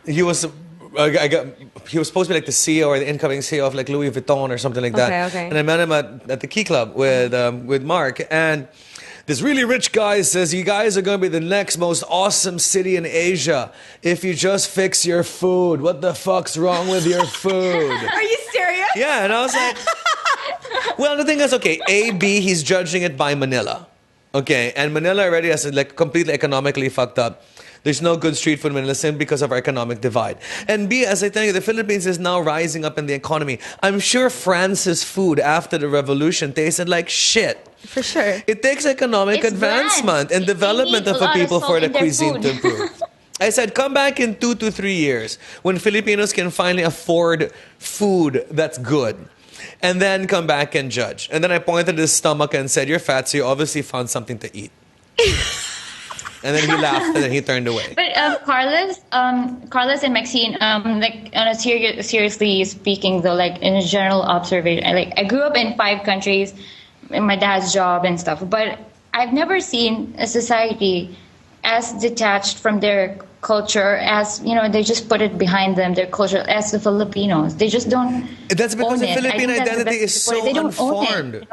he was supposed to be the CEO or the incoming CEO of Louis Vuitton or something like that. Okay. And I met him at the Key Club with Mark. And This really rich guy says, you guys are going to be the next most awesome city in Asia if you just fix your food. What the fuck's wrong with your food? Are you serious? Yeah, and I was like, well, the thing is, okay, A, B, he's judging it by Manila. Okay, and Manila already has like completely economically fucked up. There's no good street food in Manila simply because of our economic divide. And B, as I tell you, the Philippines is now rising up in the economy. I'm sure France's food after the revolution tasted like shit. For sure. It takes economic advancement and development of a people for the cuisine to improve. I said, come back in 2 to 3 years when Filipinos can finally afford food that's good. And then come back and judge. And then I pointed at his stomach and said, you're fat, so you obviously found something to eat. And then he laughed and then he turned away. But Carlos and Maxine, like on a seriously speaking though, like in a general observation, I grew up in 5 countries in my dad's job and stuff, but I've never seen a society as detached from their culture as, they just put it behind them, their culture, as the Filipinos. They just don't. That's because the Philippine identity is so unformed.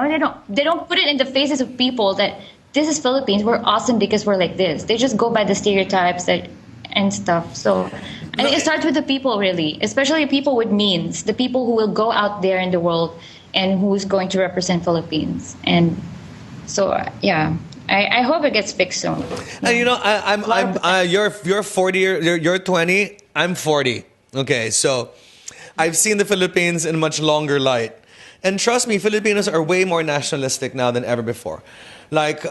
They don't put it in the faces of people that this is Philippines. We're awesome because we're like this. They just go by the stereotypes and stuff. So I think it starts with the people, really, especially people with means, the people who will go out there in the world and who's going to represent Philippines. And so, yeah. I hope it gets fixed soon. And you're 40, you're 20, I'm 40. Okay, so I've seen the Philippines in a much longer light. And trust me, Filipinos are way more nationalistic now than ever before. Like,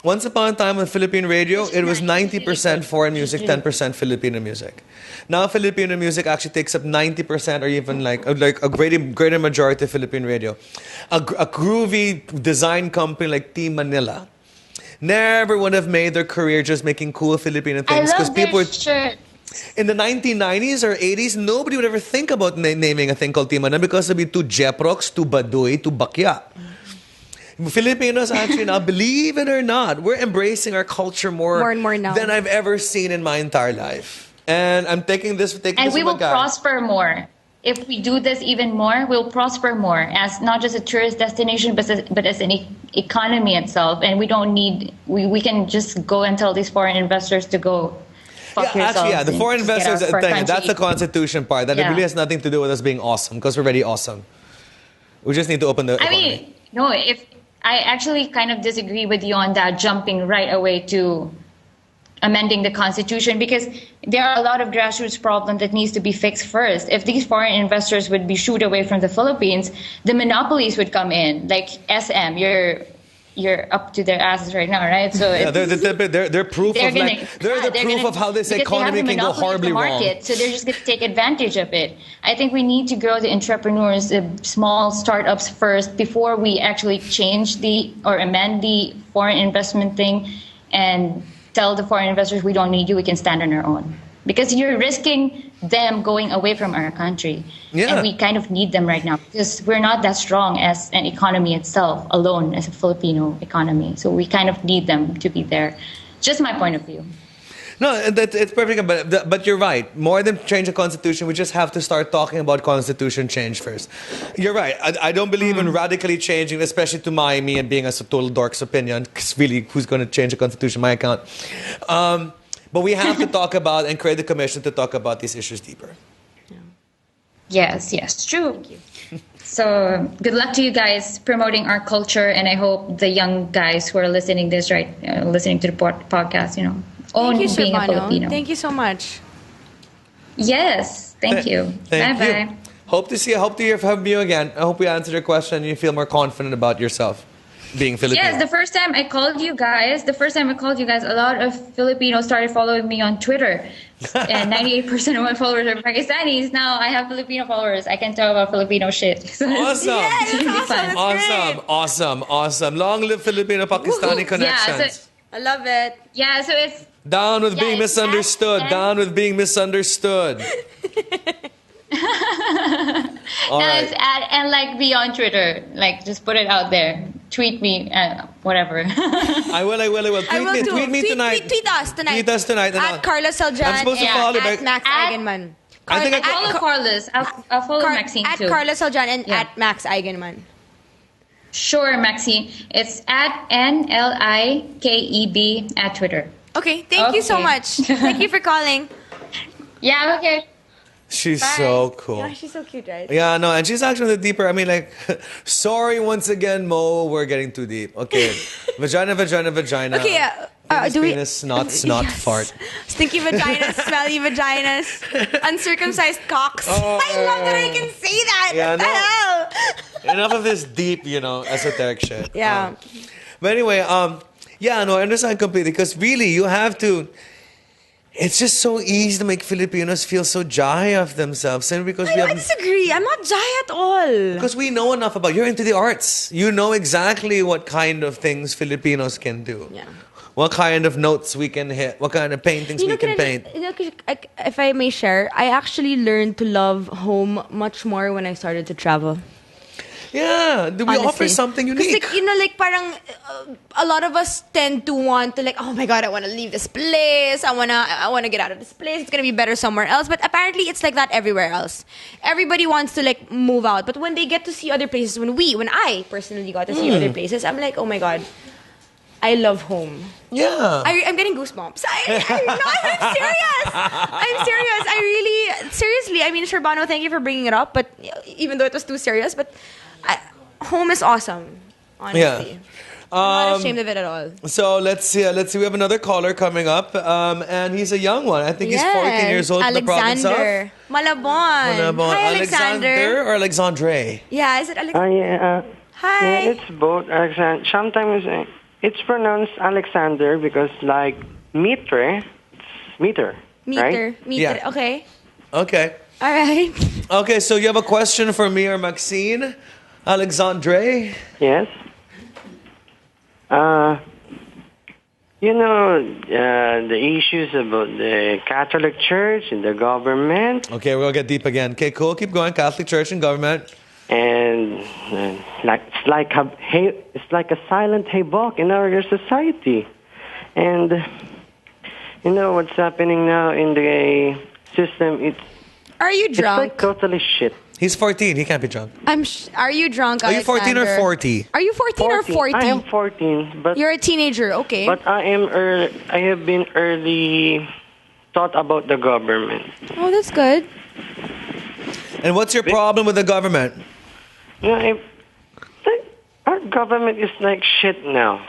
once upon a time on Philippine radio, it was 90% foreign music, 10% Filipino music. Now Filipino music actually takes up 90% or even like a greater majority of Philippine radio. A groovy design company like Team Manila never would have made their career just making cool Filipino things. I love their shirts. In the 1990s or 80s, nobody would ever think about naming a thing called Team Manila because it would be too Jeprox, too Baduy, too Bakya. Filipinos actually now, believe it or not, we're embracing our culture more and more now than I've ever seen in my entire life. And I'm taking this and we will prosper more. If we do this even more, we'll prosper more as not just a tourist destination, but as an economy itself. And we don't need, we can just go and tell these foreign investors to go fuck yourselves. The foreign investors thing, that's the constitution part. That it really has nothing to do with us being awesome, because we're already awesome. We just need to open the economy. If I actually kind of disagree with you on that, jumping right away to amending the constitution, because there are a lot of grassroots problems that needs to be fixed first. If these foreign investors would be shooed away from the Philippines, the monopolies would come in. Like SM, you're up to their asses right now, right? So they're proof of how this economy can go horribly wrong. So they're just going to take advantage of it. I think we need to grow the entrepreneurs, the small startups first before we actually change or amend the foreign investment thing and tell the foreign investors we don't need you, we can stand on our own. Because you're risking them going away from our country. Yeah. And we kind of need them right now because we're not that strong as an economy itself alone, as a Filipino economy. So we kind of need them to be there. Just my point of view. No, it's perfect, but you're right. More than change the constitution, we just have to start talking about constitution change first. You're right. I don't believe in radically changing, especially to me and being a total dork's opinion, because really, who's going to change the constitution? My account. But we have to talk about and create a commission to talk about these issues deeper. Yes, true. Thank you. So good luck to you guys promoting our culture, and I hope the young guys who are listening to the podcast, own Thank you, being Silvano. a Filipino. Thank you so much. Yes, thank you. Bye-bye. Hope to hear from you again. I hope we answered your question and you feel more confident about yourself being Filipino. Yes, the first time I called you guys, a lot of Filipinos started following me on Twitter. And 98% of my followers are Pakistanis. Now I have Filipino followers. I can talk about Filipino shit. So Awesome. Long live Filipino-Pakistani connections. Yeah, I love it. Yeah, so it's... Down with being misunderstood. Down with being misunderstood. All right. And be on Twitter. Just put it out there. Tweet me, whatever. I will. Tweet me tonight. Tweet us tonight. At Carlos Celdran. I'm supposed to follow at Max Eigenmann. I'll follow Carlos. I'll follow Maxine too. At Carlos Celdran and at Max Eigenmann. Sure, Maxine. It's at NLIKEB at Twitter. Okay, thank you so much. Thank you for calling. Yeah, okay. She's so cool. Yeah, she's so cute, right? Yeah, no, and she's actually the deeper. I mean, like, sorry once again, Mo, we're getting too deep. Okay, vagina. Okay, penis, snot, fart. Stinky vaginas, smelly vaginas, uncircumcised cocks. I love that I can say that. Yeah, what the hell? Enough of this deep, esoteric shit. Yeah. But anyway, yeah, no, I understand completely because really, you have to. It's just so easy to make Filipinos feel so jaya of themselves, and because I disagree. I'm not jaya at all. Because we know enough about. You're into the arts. You know exactly what kind of things Filipinos can do. Yeah. What kind of notes we can hit. What kind of paintings we can paint. If I may share, I actually learned to love home much more when I started to travel. Yeah, we offer something unique. Like, parang a lot of us tend to want to oh my God, I want to leave this place. I wanna get out of this place. It's gonna be better somewhere else. But apparently, it's like that everywhere else. Everybody wants to move out. But when they get to see other places, when I personally got to see other places, I'm like, oh my God, I love home. Yeah. I'm getting goosebumps. I'm serious. I'm serious. Seriously. I mean, Sherbano, thank you for bringing it up. But even though it was too serious, but home is awesome. Honestly. Yeah. I'm not ashamed of it at all. So let's see. We have another caller coming up, and he's a young one. I think he's 14 years old. Alexander. Malabon. Hi, Alexander or Alexandre? Yeah, is it Alexander? Hi. Yeah, it's both. Alexander. Sometimes it's pronounced Alexander because meter, it's meter. Right? Meter. Yeah. Okay. All right. Okay, so you have a question for me or Maxine? Alexandre? Yes. The issues about the Catholic Church and the government. Okay, we're going to get deep again. Okay, cool. Keep going. Catholic Church and government. And it's like a silent havoc in our society. And what's happening now in the system, Are you drunk? It's totally shit. He's 14. He can't be drunk. Are you drunk, Alexander? Are you 14 or 40? Are you 14 or 40? I am 14, but you're a teenager. Okay. But I have been early taught about the government. Oh, that's good. And what's your problem with the government? Our government is like shit now.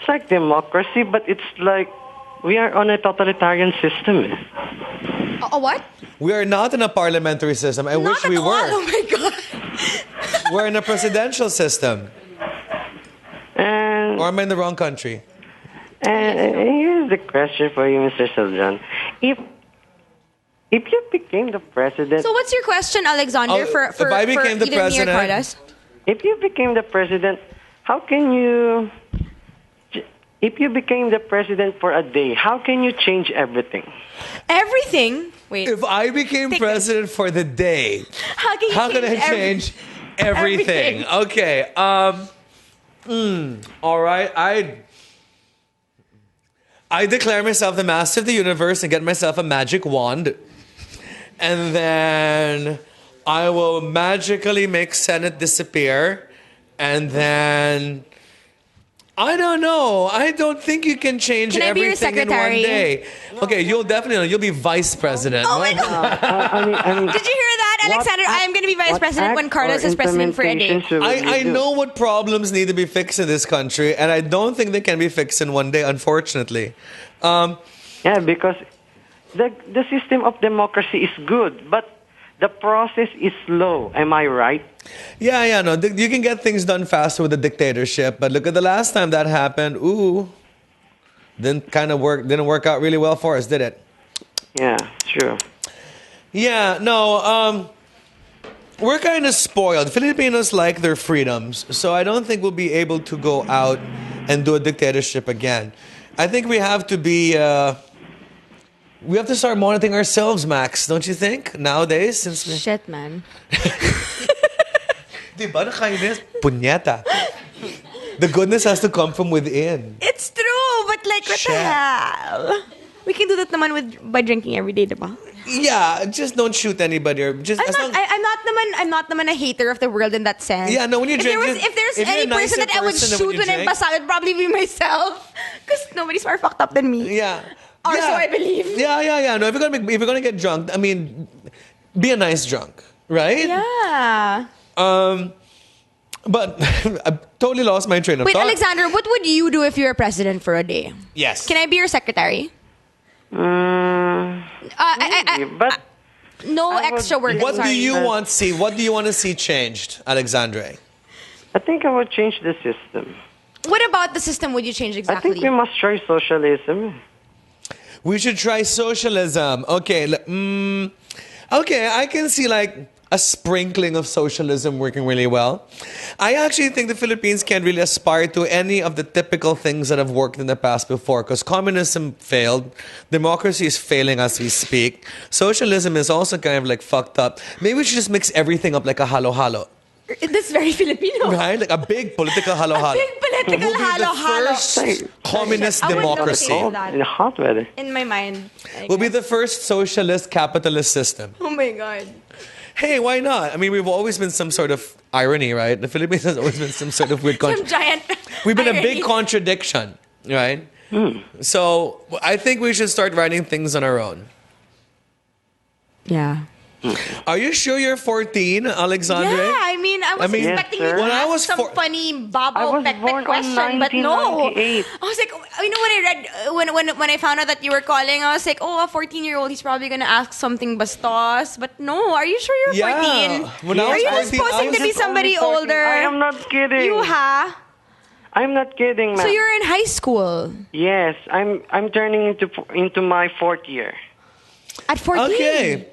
It's like democracy, but it's like we are on a totalitarian system. A what? We are not in a parliamentary system. I wish we were. Oh my God. We're in a presidential system. Or am I in the wrong country? And here's the question for you, Mr. Celdran. If you became the president... So what's your question, Alexander, for if I became the president, me or Carlos? If you became the president, how can you... If you became the president for a day, how can you change everything? Everything? Wait. If I became president for the day, how can I change everything? Okay. All right. I declare myself the master of the universe and get myself a magic wand. And then I will magically make Senate disappear. And then... I don't know. I don't think you can change everything in one day. Okay, you'll be vice president. Oh my God. Did you hear that, Alexander? I'm going to be vice president when Carlos is president for a day. I know what problems need to be fixed in this country, and I don't think they can be fixed in one day, unfortunately. Yeah, because the system of democracy is good, but the process is slow. Am I right? Yeah, no. You can get things done faster with a dictatorship, but look at the last time that happened. Didn't work out really well for us, did it? Yeah, true. Yeah, no. We're kind of spoiled. Filipinos like their freedoms, so I don't think we'll be able to go out and do a dictatorship again. I think we have to be. We have to start monitoring ourselves, Max, don't you think? Nowadays, Shit, man. Diba nakainis? Punyeta. The goodness has to come from within. It's true, but what the hell? We can do that naman by drinking every day, diba? Yeah, just don't shoot anybody. Or just I'm not naman a hater of the world in that sense. Yeah, no. When you drink, if there's any person that I would shoot when I'm basag, it'd probably be myself, because nobody's more fucked up than me. Yeah. Or so I believe. Yeah. No, if you're gonna get drunk, I mean, be a nice drunk, right? Yeah. But I totally lost my train of thought. Wait, Alexander, what would you do if you were president for a day? Yes. Can I be your secretary? But no extra work. What do you want to see? What do you want to see changed, Alexandre? I think I would change the system. What about the system would you change exactly? I think we must try socialism. We should try socialism. Okay. Okay, I can see like a sprinkling of socialism working really well. I actually think the Philippines can't really aspire to any of the typical things that have worked in the past before, because communism failed, democracy is failing as we speak, socialism is also kind of like fucked up. Maybe we should just mix everything up like a halo-halo. That's very Filipino. Right? Like a big political halo-halo. A big political halo-halo. First communist democracy. In hot weather. In my mind. We'll be the first socialist capitalist system. Oh my God. Hey, why not? I mean, we've always been some sort of irony, right? The Philippines has always been some sort of weird Some giant We've been irony. a big contradiction, right? So I think we should start writing things on our own. Yeah. Are you sure you're 14, Alexandre? Yeah, I mean, I was expecting you to when I ask was some funny babo pet born question, on but no. 1998. I was like, you know, when I read, when I found out that you were calling, I was like, oh, a 14-year-old, he's probably gonna ask something bastos. But no, are you sure you're 14? When I was are you 14, supposing to be somebody older? I am not kidding. You ha? I'm not kidding, ma'am. So you're in high school? Yes, I'm turning into my fourth year. At 14? Okay.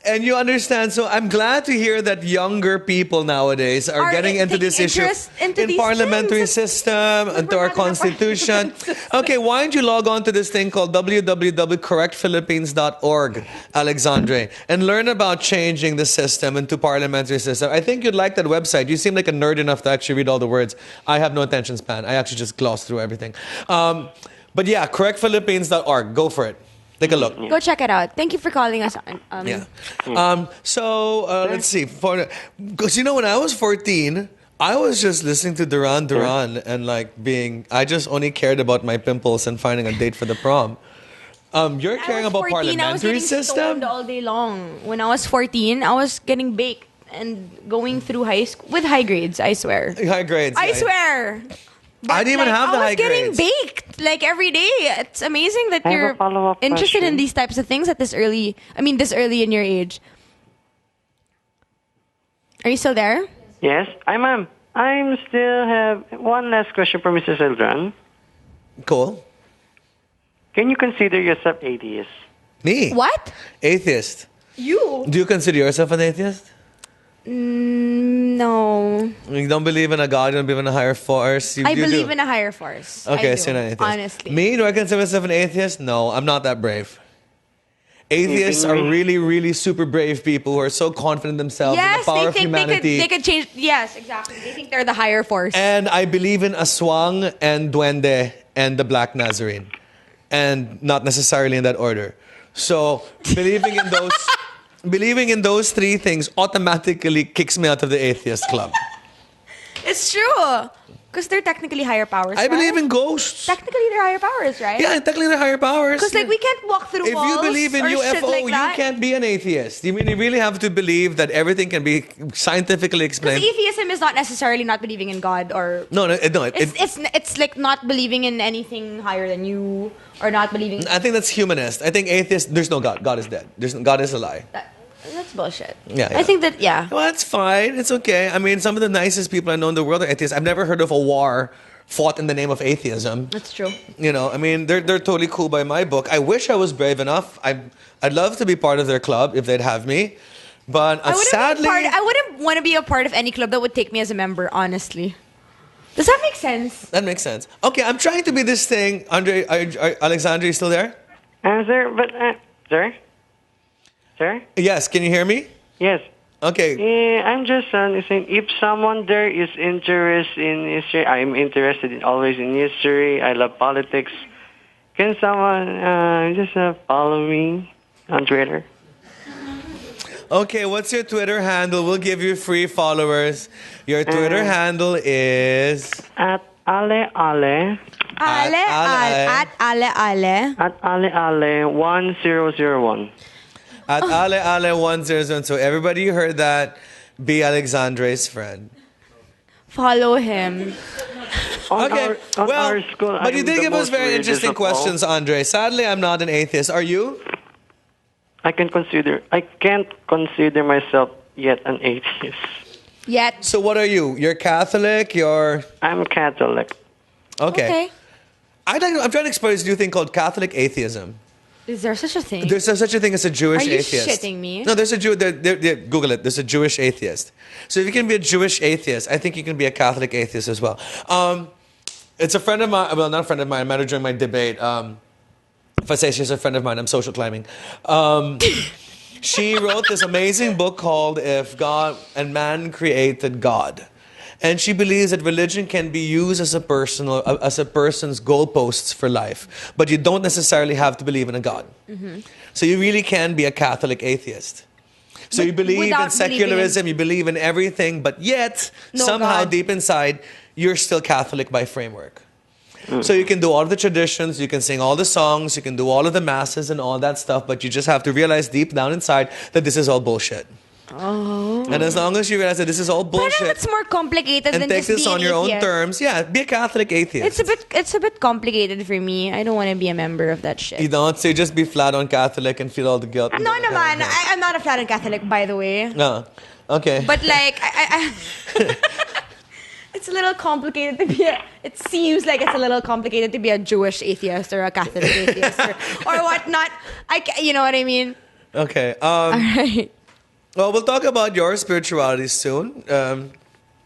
And you understand, so I'm glad to hear that younger people nowadays are getting into this issue in parliamentary system, into our constitution. Okay, why don't you log on to this thing called www.correctphilippines.org, Alexandre, and learn about changing the system into parliamentary system. I think you'd like that website. You seem like a nerd enough to actually read all the words. I have no attention span. I actually just gloss through everything. But yeah, correctphilippines.org. Go for it. Take a look. Go check it out. Thank you for calling us. Let's see. Because you know, when I was 14, I was just listening to Duran and like I just only cared about my pimples and finding a date for the prom. You're caring about 14, parliamentary I was getting system? stoned all day long. When I was 14, I was getting baked and going through high school with high grades, I swear. High grades. I swear. But I didn't even have the high grades. I was getting baked like every day. It's amazing that I have you're a follow-up interested question. in these types of things at this early in your age. Are you still there? Yes, I'm still have one last question for Mr. Celdran. Cool. Can you consider yourself atheist? Me? What? Atheist. You? Do you consider yourself an atheist? No. You don't believe in a God, you don't believe in a higher force? I believe in a higher force. Okay, I so you're not an atheist. honestly. Me, do I consider myself an atheist? No, I'm not that brave. Atheists are really, really super brave people who are so confident in themselves in the power of humanity. They could change. Yes, exactly. They think they're the higher force. And I believe in aswang and duende and the black Nazarene. And not necessarily in that order. So, believing in those three things automatically kicks me out of the atheist club. It's true. Because they're technically higher powers, I believe in ghosts. Technically, they're higher powers, right? Yeah, technically they're higher powers. Because we can't walk through walls. If you believe in or UFO, shit like that. you can't be an atheist. You really have to believe that everything can be scientifically explained. Because atheism is not necessarily not believing in God or... No. It's like not believing in anything higher than you or not believing... I think that's humanist. I think atheist, there's no God. God is dead. God is a lie. That's bullshit. Yeah. I think that, yeah. Well, that's fine. It's okay. I mean, some of the nicest people I know in the world are atheists. I've never heard of a war fought in the name of atheism. That's true. You know, I mean, they're totally cool by my book. I wish I was brave enough. I'd love to be part of their club if they'd have me. But sadly... I wouldn't want to be a part of any club that would take me as a member, honestly. Does that make sense? That makes sense. Okay, I'm trying to be this thing. Andre, Alexandre, you still there? Sir, but... sir? Sir? Yes, can you hear me? Yes. Okay. I'm just saying, if someone there is interested in history, I'm interested always in history. I love politics. Can someone just follow me on Twitter? Okay, what's your Twitter handle? We'll give you free followers. Your Twitter handle is... At Ale Ale. At Ale 1001. At Ale 1001. So everybody heard that. Be Alexandre's friend. Follow him. Okay, well, but you did give us very interesting questions, Andre. Sadly, I'm not an atheist. Are you? I can't consider myself yet an atheist. Yet. So what are you? You're Catholic? I'm Catholic. Okay. I'm trying to expose a new thing called Catholic atheism. Is there such a thing? There's such a thing as a Jewish atheist. Are you shitting me? No, there's a Jew. Google it. There's a Jewish atheist. So if you can be a Jewish atheist, I think you can be a Catholic atheist as well. It's a friend of mine. Well, not a friend of mine. I met her during my debate. If I say she's a friend of mine, I'm social climbing. She wrote this amazing book called "If God and Man Created God." And she believes that religion can be used as a person's goalposts for life. But you don't necessarily have to believe in a God. Mm-hmm. So you really can be a Catholic atheist. So you believe in secularism, you believe in everything, but yet, somehow deep inside, you're still Catholic by framework. So you can do all of the traditions, you can sing all the songs, you can do all of the masses and all that stuff, but you just have to realize deep down inside that this is all bullshit. Oh. And as long as you realize that this is all bullshit, but it's more complicated and than take just this being on your atheist. own terms, be a Catholic atheist. It's a bit complicated for me. I don't want to be a member of that shit. You don't, so you just be flat on Catholic and feel all the guilt. No, naman. I'm not a flat on Catholic, by the way. No, okay. But like, it's a little complicated to be it seems like it's a little complicated to be a Jewish atheist or a Catholic atheist or whatnot. You know what I mean? Okay. All right. Well, we'll talk about your spirituality soon.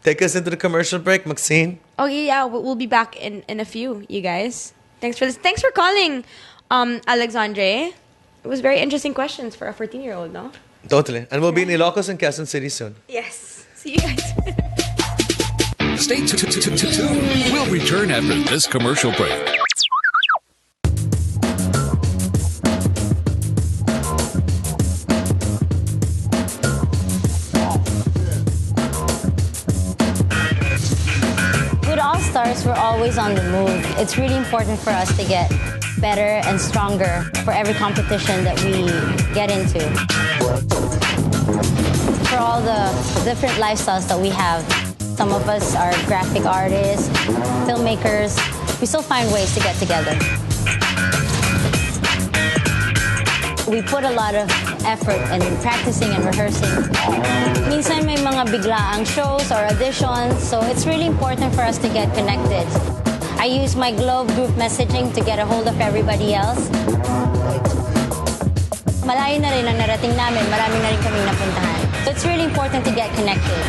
Take us into the commercial break, Maxine. Okay, yeah, we'll be back in a few, you guys. Thanks for this. Thanks for calling, Alexandre. It was very interesting questions for a 14-year-old, no? Totally. And we'll be in Ilocos and Quezon City soon. Yes. See you guys. Stay tuned. We'll return after this commercial break. Stars, we're always on the move. It's really important for us to get better and stronger for every competition that we get into. For all the different lifestyles that we have, some of us are graphic artists, filmmakers. We still find ways to get together. We put a lot of effort in practicing and rehearsing. Minsan may mga biglaang shows or auditions, so it's really important for us to get connected. I use my Globe group messaging to get a hold of everybody else. Malayo na rin ang narating namin, marami na rin kaming napuntahan. So it's really important to get connected.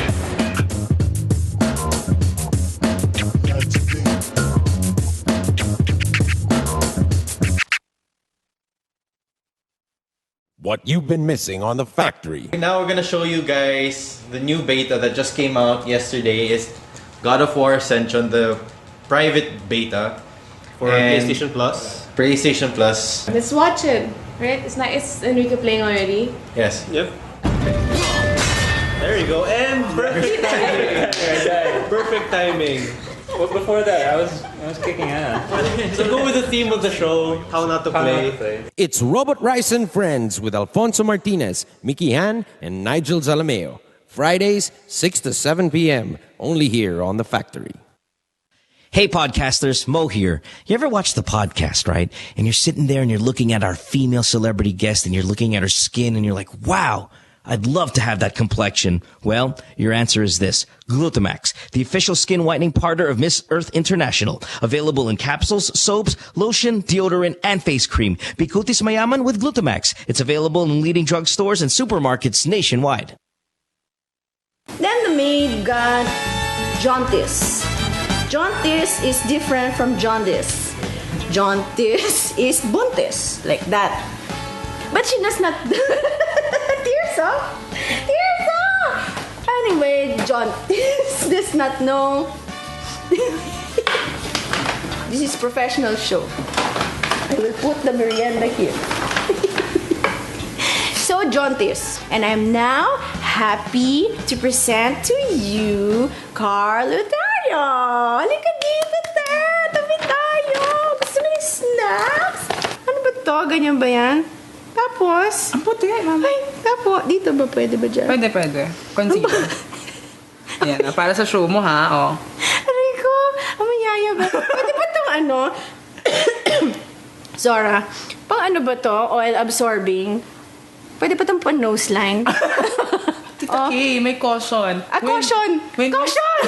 What you've been missing on The Factory. Now we're going to show you guys the new beta that just came out yesterday. Is God of War Ascension, the private beta for PlayStation Plus. PlayStation Plus. Let's watch it, right? It's Enrique playing already. Yes. Yep. There you go. And perfect timing. Perfect timing. Well, before that, I was kicking ass. So go with the theme of the show, how not to play. It's Robot Rice and Friends with Alfonso Martinez, Mickey Han, and Nigel Zalameo. Fridays, 6 to 7 p.m. Only here on The Factory. Hey, podcasters, Mo here. You ever watch the podcast, right? And you're sitting there and you're looking at our female celebrity guest and you're looking at her skin and you're like, wow, I'd love to have that complexion. Well, your answer is this. Glutamax, the official skin whitening partner of Miss Earth International. Available in capsules, soaps, lotion, deodorant, and face cream. Bikutis Mayaman with Glutamax. It's available in leading drugstores and supermarkets nationwide. Then the maid got jaundice. Jaundice is different from jaundice. Jaundice is buntis, like that. But she does not... Tears up! Tears up! Anyway, jaundice does not know. This is professional show. I will put the merienda here. So so jaundice. And I'm now happy to present to you Carl Lutario. Halika dito, te. Tabi tayo. Gusto mo ng snacks? Ano ba to? Ganyan ba yan? Tapos? Ang puti, mama. Ay, tapos. Dito ba? Pwede ba dyan? Pwede. Concealer. Yan, para sa show mo, ha? Oh. Aray ko. Amayaya ba? Pwede ba itong ano? Zora, pang ano ba to? Oil absorbing? Pwede ba itong pang nose line? Tita Kay, may caution. Caution! Caution!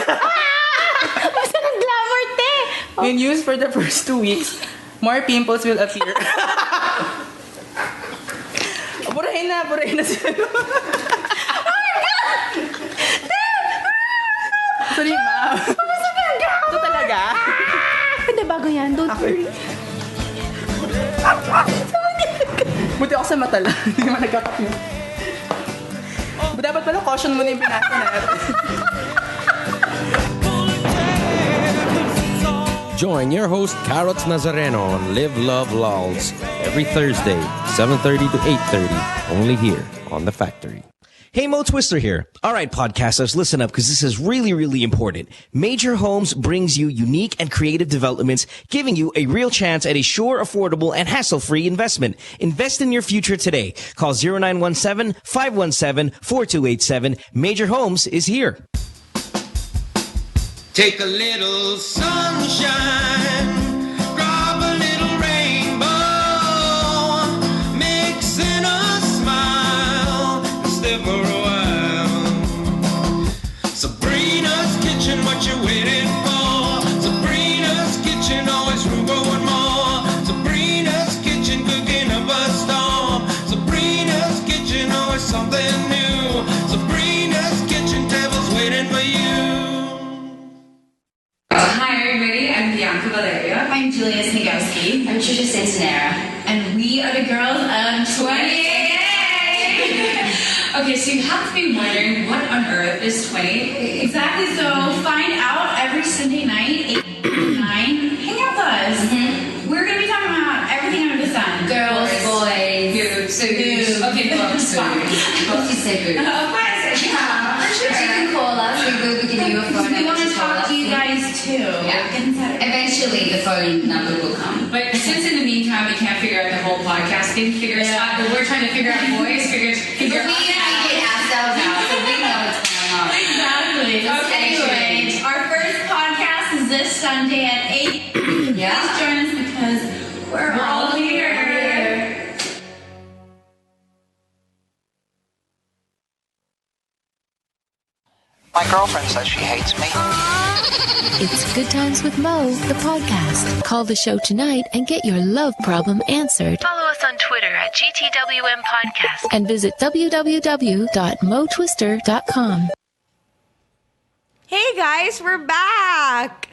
Basta ng glamour, te! When used for the first 2 weeks, more pimples will appear. Burahin na sila. Oh my God! Sorry, ma'am. Ito talaga? Hindi, bago yan. Don't worry. Buti ako sa mata lang. Hindi naman nagkakapyo. Dapat pala caution mo na yung pinasa natin. Join your host Carrots Nazareno on Live Love Lols every Thursday, 7:30 to 8:30, only here on The Factory. Hey, Mo Twister here. All right, podcasters, listen up because this is really, really important. Major Homes brings you unique and creative developments, giving you a real chance at a sure, affordable, and hassle-free investment. Invest in your future today. Call 0917-517-4287. Major Homes is here. Take a little sunshine, grab a little rainbow, mix in a smile, stay for a while. Sabrina's kitchen, what you waiting for? Sabrina's kitchen, always room for one more. Sabrina's kitchen, cooking up a storm. Sabrina's kitchen, always something new. Sabrina's kitchen, tables waiting for you. Hi everybody, I'm Bianca Valeria. I'm Julia Snigowski. I'm Trisha Santanera. And we are the girls of 28. Okay, so you have to be wondering what on earth is 28? Exactly, so find out every Sunday night, 8 to 9. Hang out with us. We're going to be talking about everything under the sun. Girls, boys, boobs. Okay, boobs. Boobs, you say boobs. Of course, yeah. For sure. You can call us. We will give you a phone. We want to talk to you guys too. Yeah. Eventually, the phone number will come. But since in the meantime we can't figure out the whole podcasting figure out, but we're trying to figure out voice, figure out. We figure it ourselves out, so we know what's going on. Exactly. Okay. Anyway, our first podcast is this Sunday at 8. Yeah. Please join us because we're all here. My girlfriend says she hates me. It's Good Times with Mo, the podcast. Call the show tonight and get your love problem answered. Follow us on Twitter at GTWM Podcast and visit www.motwister.com. Hey guys, we're back.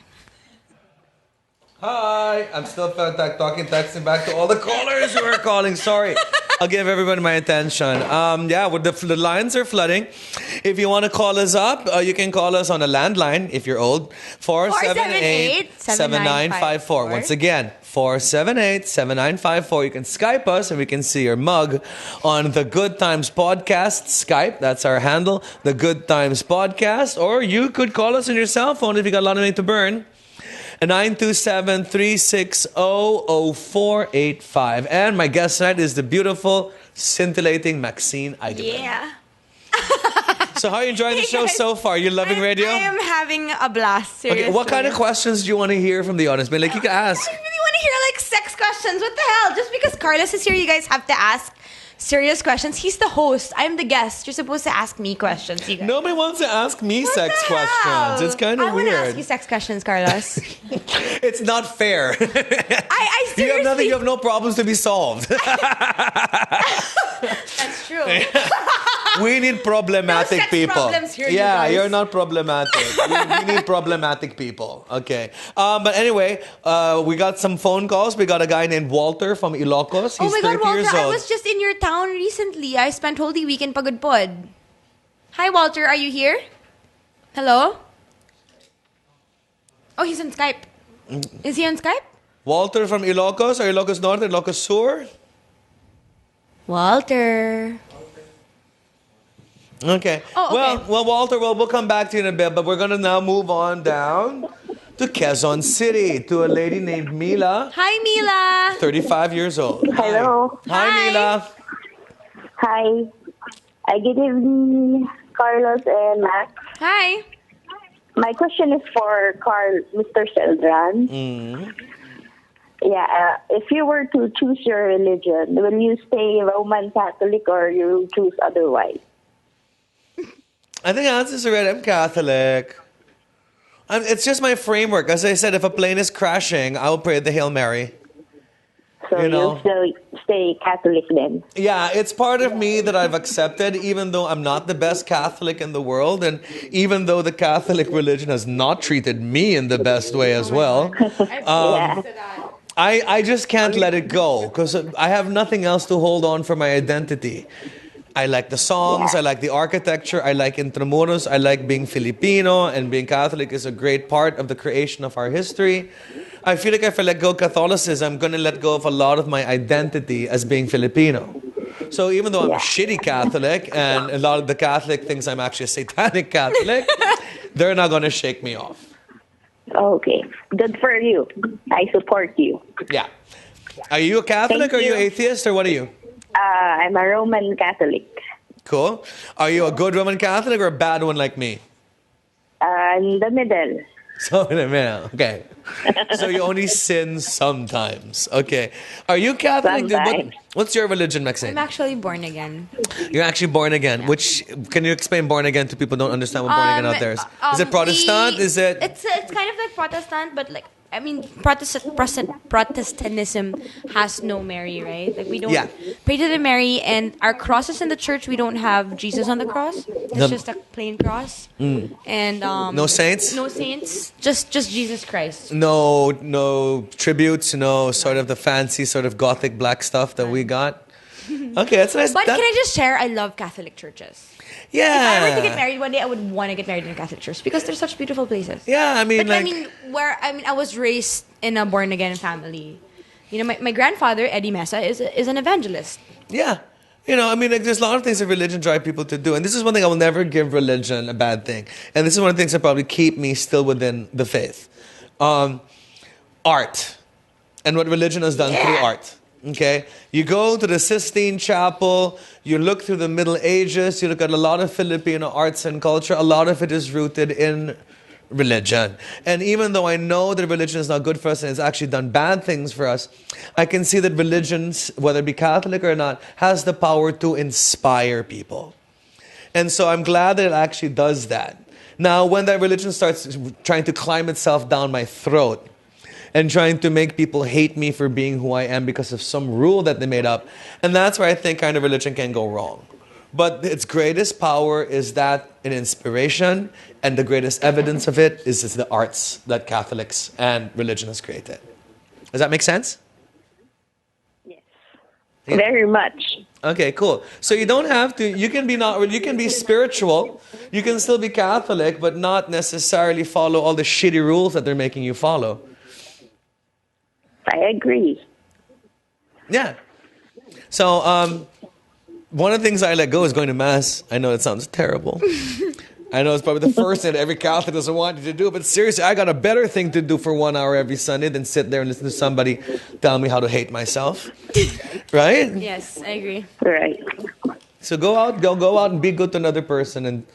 Hi, I'm still texting back to all the callers who are calling. Sorry, I'll give everybody my attention. The lines are flooding. If you want to call us up, you can call us on a landline if you're old. 478-7954. Once again, 478-7954. You can Skype us and we can see your mug on the Good Times Podcast Skype. That's our handle, the Good Times Podcast. Or you could call us on your cell phone if you got a lot of money to burn. 927-360-0485. And my guest tonight is the beautiful, scintillating Maxine Eigenmann. Yeah. So how are you enjoying the show so far? You're loving radio? I am having a blast, seriously. Okay, what kind of questions do you want to hear from the audience? You can ask. I really want to hear sex questions. What the hell? Just because Carlos is here, you guys have to ask serious questions. He's the host. I'm the guest. You're supposed to ask me questions. You guys. Nobody wants to ask me sex questions. It's kind of weird. I want to ask you sex questions, Carlos. It's not fair. I seriously... You have no problems to be solved. That's true. We need problematic no sex people. Problems here, yeah, you you're not problematic. we need problematic people. Okay. But anyway, we got some phone calls. We got a guy named Walter from Ilocos. He's 30 Walter, years old. I was just in your town recently. I spent Holy Week in Pagod Pod. Hi, Walter. Are you here? Hello? Oh, he's on Skype. Is he on Skype? Walter from Ilocos or Ilocos Norte, Ilocos Sur? Walter. Okay. Oh, okay. Well, Walter, we'll come back to you in a bit, but we're going to now move on down to Quezon City to a lady named Mila. Hi, Mila. 35 years old. Hello. Hi, Mila. Hi. Good evening, Carlos and Max. Hi. My question is for Mr. Celdran. Yeah, if you were to choose your religion, will you stay Roman Catholic or you choose otherwise? I think the answer is already, I'm Catholic. It's just my framework. As I said, if a plane is crashing, I will pray the Hail Mary. So you'll still stay Catholic then? Yeah, it's part of me that I've accepted, even though I'm not the best Catholic in the world, and even though the Catholic religion has not treated me in the best way as well. I just can't let it go because I have nothing else to hold on for my identity. I like the songs, I like the architecture, I like Intramuros, I like being Filipino, and being Catholic is a great part of the creation of our history. I feel like if I let go of Catholicism, I'm going to let go of a lot of my identity as being Filipino. So even though I'm a shitty Catholic, and a lot of the Catholic thinks I'm actually a satanic Catholic, they're not going to shake me off. Okay, good for you. I support you. Yeah. Are you a Catholic or are you atheist or what are you? I'm a Roman Catholic. Cool. Are you a good Roman Catholic or a bad one like me? In the middle. So in the middle. Okay. So you only sin sometimes. Okay. Are you Catholic? What's your religion, Maxine? I'm actually born again. You're actually born again. Which can you explain born again to people who don't understand what born again out there is? Is it Protestant? Is it? It's kind of like Protestant, but like Protestantism has no Mary, right? Like we don't pray to the Mary, and our crosses in the church we don't have Jesus on the cross. It's just a plain cross, and no saints. No saints. Just Jesus Christ. No tributes. No sort of the fancy sort of gothic black stuff that we got. Okay, that's nice. But can I just share? I love Catholic churches. Yeah. If I were to get married one day, I would want to get married in a Catholic church because they're such beautiful places. Yeah, I mean, I was raised in a born again family. You know, my grandfather Eddie Mesa is an evangelist. Yeah. You know, I mean, like, there's a lot of things that religion drive people to do. And this is one thing I will never give religion a bad thing. And this is one of the things that probably keep me still within the faith. Art. And what religion has done through art. Okay? You go to the Sistine Chapel, you look through the Middle Ages, you look at a lot of Filipino arts and culture, a lot of it is rooted in religion. And even though I know that religion is not good for us and it's actually done bad things for us, I can see that religions, whether it be Catholic or not, has the power to inspire people. And so I'm glad that it actually does that. Now, when that religion starts trying to climb itself down my throat and trying to make people hate me for being who I am because of some rule that they made up, and that's where I think kind of religion can go wrong. But its greatest power is that in inspiration, and the greatest evidence of it is the arts that Catholics and religion has created. Does that make sense? Yes. Yeah. Very much. Okay, cool. So you don't have to, you can be spiritual, you can still be Catholic, but not necessarily follow all the shitty rules that they're making you follow. I agree. Yeah. So, one of the things I let go is going to Mass. I know it sounds terrible. I know it's probably the first thing that every Catholic doesn't want you to do, but seriously, I got a better thing to do for 1 hour every Sunday than sit there and listen to somebody tell me how to hate myself. Right? Yes, I agree. Right. So go out and be good to another person and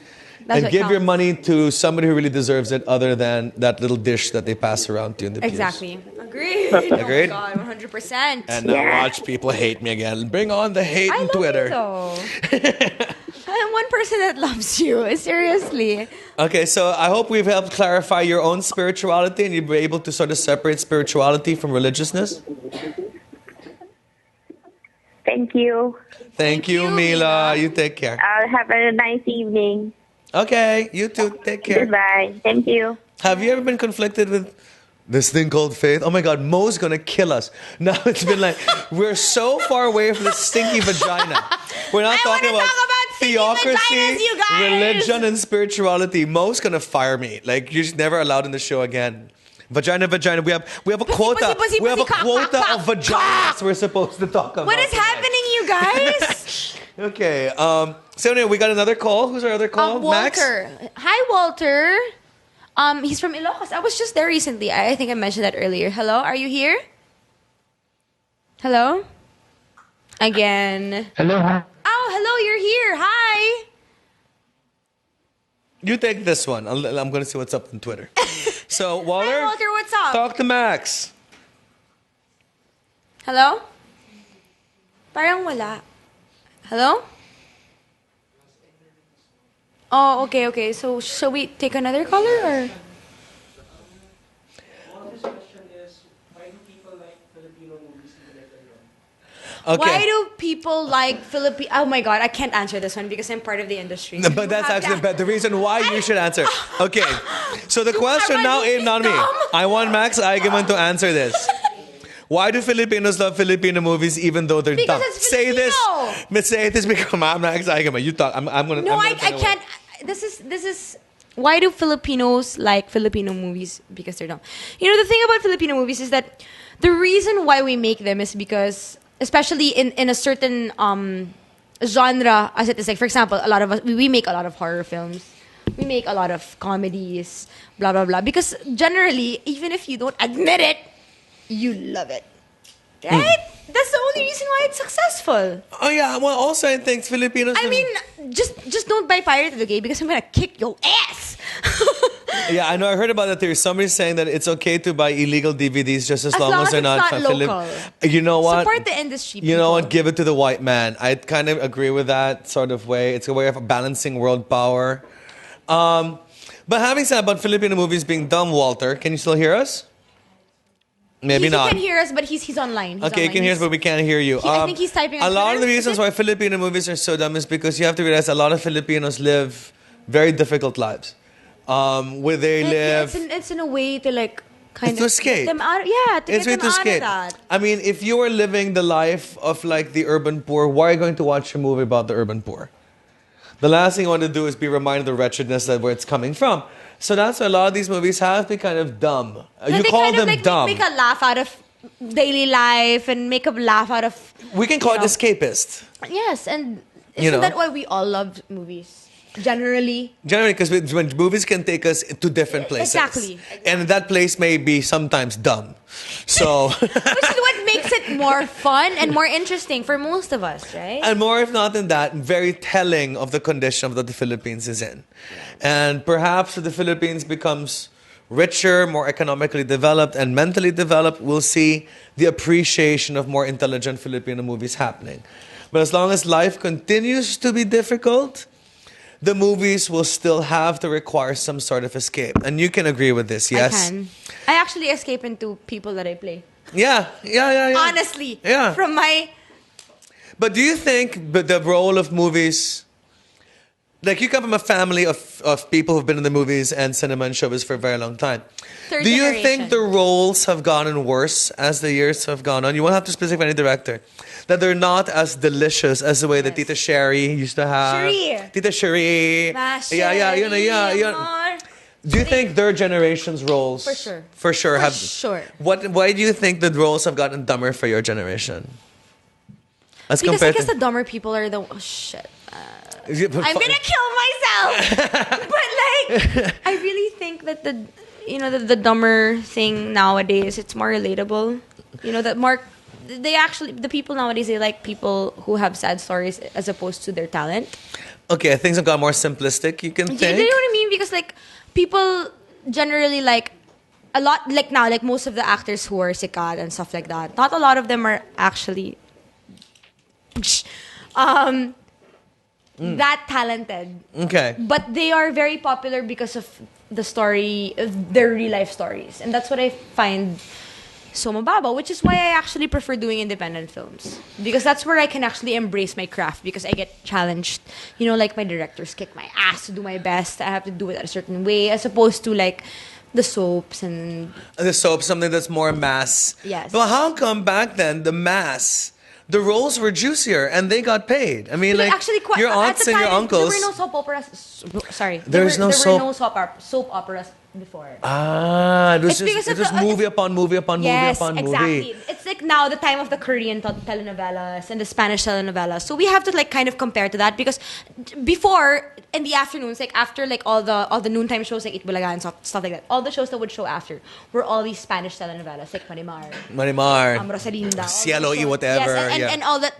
give your money to somebody who really deserves it other than that little dish that they pass around to you in the pews. Exactly. Agreed. Agreed? Oh my God, 100%. And now watch people hate me again. Bring on the hate on Twitter. I'm one person that loves you. Seriously. Okay, so I hope we've helped clarify your own spirituality and you'll be able to sort of separate spirituality from religiousness. Thank you. Thank you, Mila. You take care. I'll have a nice evening. Okay, you too. Take care. Goodbye. Thank you. Have you ever been conflicted with this thing called faith? Oh my God, Mo's gonna kill us. Now it's been like, we're so far away from the stinky vagina. We're not talking about theocracy, religion, and spirituality. Mo's gonna fire me. Like, you're just never allowed in the show again. Vagina. We have a quota. We have a quota of vaginas we're supposed to talk about. What is happening, you guys? Okay. So anyway, we got another call. Who's our other call? Max? Walter. Hi, Walter. He's from Ilocos. I was just there recently. I think I mentioned that earlier. Hello, are you here? Hello? Again. Hello. Oh, hello, you're here. Hi. You take this one. I'm going to see what's up on Twitter. So, Walter. Hi, Walter, what's up? Talk to Max. Hello? Parang wala. Hello? Oh, okay. So, shall we take another caller or? Okay. Why do people like Filipino? Oh my God, I can't answer this one because I'm part of the industry. No, but that's actually the reason why you should answer. Okay. So the question now aimed on me. I want Max Eigenmann to answer this. Why do Filipinos love Filipino movies even though they're dumb? Say this. Say this because I'm Max Eigenmann. You talk. I'm gonna. No, I can't. This is. Why do Filipinos like Filipino movies? Because they're dumb. You know, the thing about Filipino movies is that the reason why we make them is because, especially in a certain genre, as it is, like, for example, a lot of us, we make a lot of horror films. We make a lot of comedies, blah, blah, blah. Because generally, even if you don't admit it, you love it. Right? That's the only reason why it's successful. Oh yeah, well also I think Filipinos... I mean, just don't buy pirated, okay? Because I'm gonna kick your ass. Yeah, I know. I heard about that. There's somebody saying that it's okay to buy illegal DVDs just as long as they're not local. You know what? Support the industry. You know what? Give it to the white man. I kind of agree with that sort of way. It's a way of balancing world power. But having said about Filipino movies being dumb, Walter, can you still hear us? Maybe not. He can hear us, but he's online. Okay, you can hear us, but we can't hear you. I think he's typing on a lot Twitter. of the reasons why Filipino movies are so dumb is because you have to realize a lot of Filipinos live very difficult lives. Where they live... It's in a way to like kind to escape. Get them out. Yeah, to it's get them to out escape. of that. I mean, if you are living the life of like the urban poor, why are you going to watch a movie about the urban poor? The last thing you want to do is be reminded of the wretchedness that where it's coming from. So that's why a lot of these movies have to be kind of dumb. You call them like dumb. Make a laugh out of daily life and make a laugh out of... We can call it escapist. Yes, and isn't that why we all love movies? Generally, because when movies can take us to different places. Exactly. And that place may be sometimes dumb. So... Which is what makes it more fun and more interesting for most of us, right? And more, if not than that, very telling of the condition that the Philippines is in. And perhaps if the Philippines becomes richer, more economically developed, and mentally developed, we'll see the appreciation of more intelligent Filipino movies happening. But as long as life continues to be difficult, the movies will still have to require some sort of escape. And you can agree with this, yes? I can. I actually escape into people that I play. Yeah. Honestly. Yeah. From my... But do you think the role of movies... Like, you come from a family of people who've been in the movies and cinema and showbiz for a very long time. Third Do you generation. think the roles have gotten worse as the years have gone on? You won't have to specify any director. That they're not as delicious as the way that Tita Sherry used to have. Sherry. Tita Sherry. Yeah. Do you think their generation's roles... For sure. For sure. For sure. Why do you think the roles have gotten dumber for your generation? As Because I compared guess to... the dumber people are the... Oh, shit. I'm gonna kill myself. But like, I really think that the dumber thing nowadays, it's more relatable. You know, that more... the people nowadays, they like people who have sad stories as opposed to their talent. Okay, things have got more simplistic, you can think. Do you know what I mean? Because like, people generally like a lot, like now, like most of the actors who are sikat and stuff like that, not a lot of them are actually that talented. Okay. But they are very popular because of the story, of their real life stories. And that's what I find so mababaw, which is why I actually prefer doing independent films. Because that's where I can actually embrace my craft, because I get challenged. You know, like my directors kick my ass to do my best. I have to do it a certain way, as opposed to like the soaps and... The soap, something that's more mass. Yes. But how come back then, the mass... The roles were juicier and they got paid. I mean, But like, actually, your aunts and your uncles... There were no soap operas. Sorry. There were no soap soap operas before. It was It's because of just the- movie upon movie upon movie upon exactly. movie. It's like now the time of the Korean telenovelas and the Spanish telenovelas. So we have to like kind of compare to that because before in the afternoons, like after like all the noontime shows like Itbulaga and stuff like that, all the shows that would show after were all these Spanish telenovelas like Marimar, Rosalinda, Cielo y whatever. yes, and all that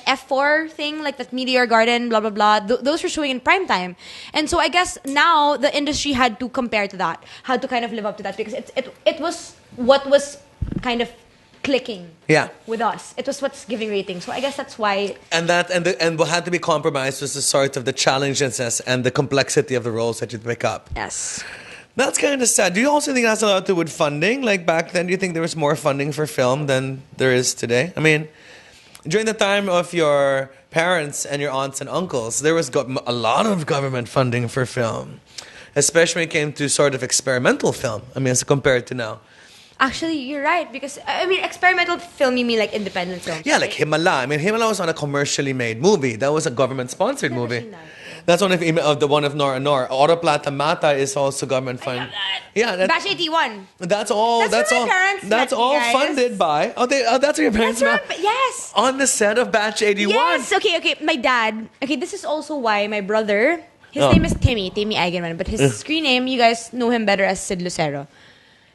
F4 thing, like that Meteor Garden, blah blah blah. Those were showing in prime time, and so I guess now the industry had to compare to that, had to kind of live up to that because it was what was kind of clicking with us. It was what's giving ratings. So I guess that's why. And what had to be compromised was the sort of the challenges and the complexity of the roles that you'd pick up. Yes. That's kind of sad. Do you also think that's a lot to do with funding? Like back then, do you think there was more funding for film than there is today? I mean, during the time of your parents and your aunts and uncles, there was a lot of government funding for film, especially when it came to sort of experimental film. I mean, as compared to now. Actually, you're right because I mean, experimental film. You mean like independent film? Yeah, like Himala. I mean, Himala was not a commercially made movie. That was a government-sponsored movie. That's one of the one of Nora Nor. Oro Plata Mata is also government funded. Yeah, Batch 81. That's all. That's where all. my parents That's met all me, guys. funded by. That's where your parents met. Yes. On the set of Batch 81. Yes. Okay. My dad. Okay, this is also why my brother. His Oh. name is Timmy Eigenmann, but his screen name you guys know him better as Sid Lucero.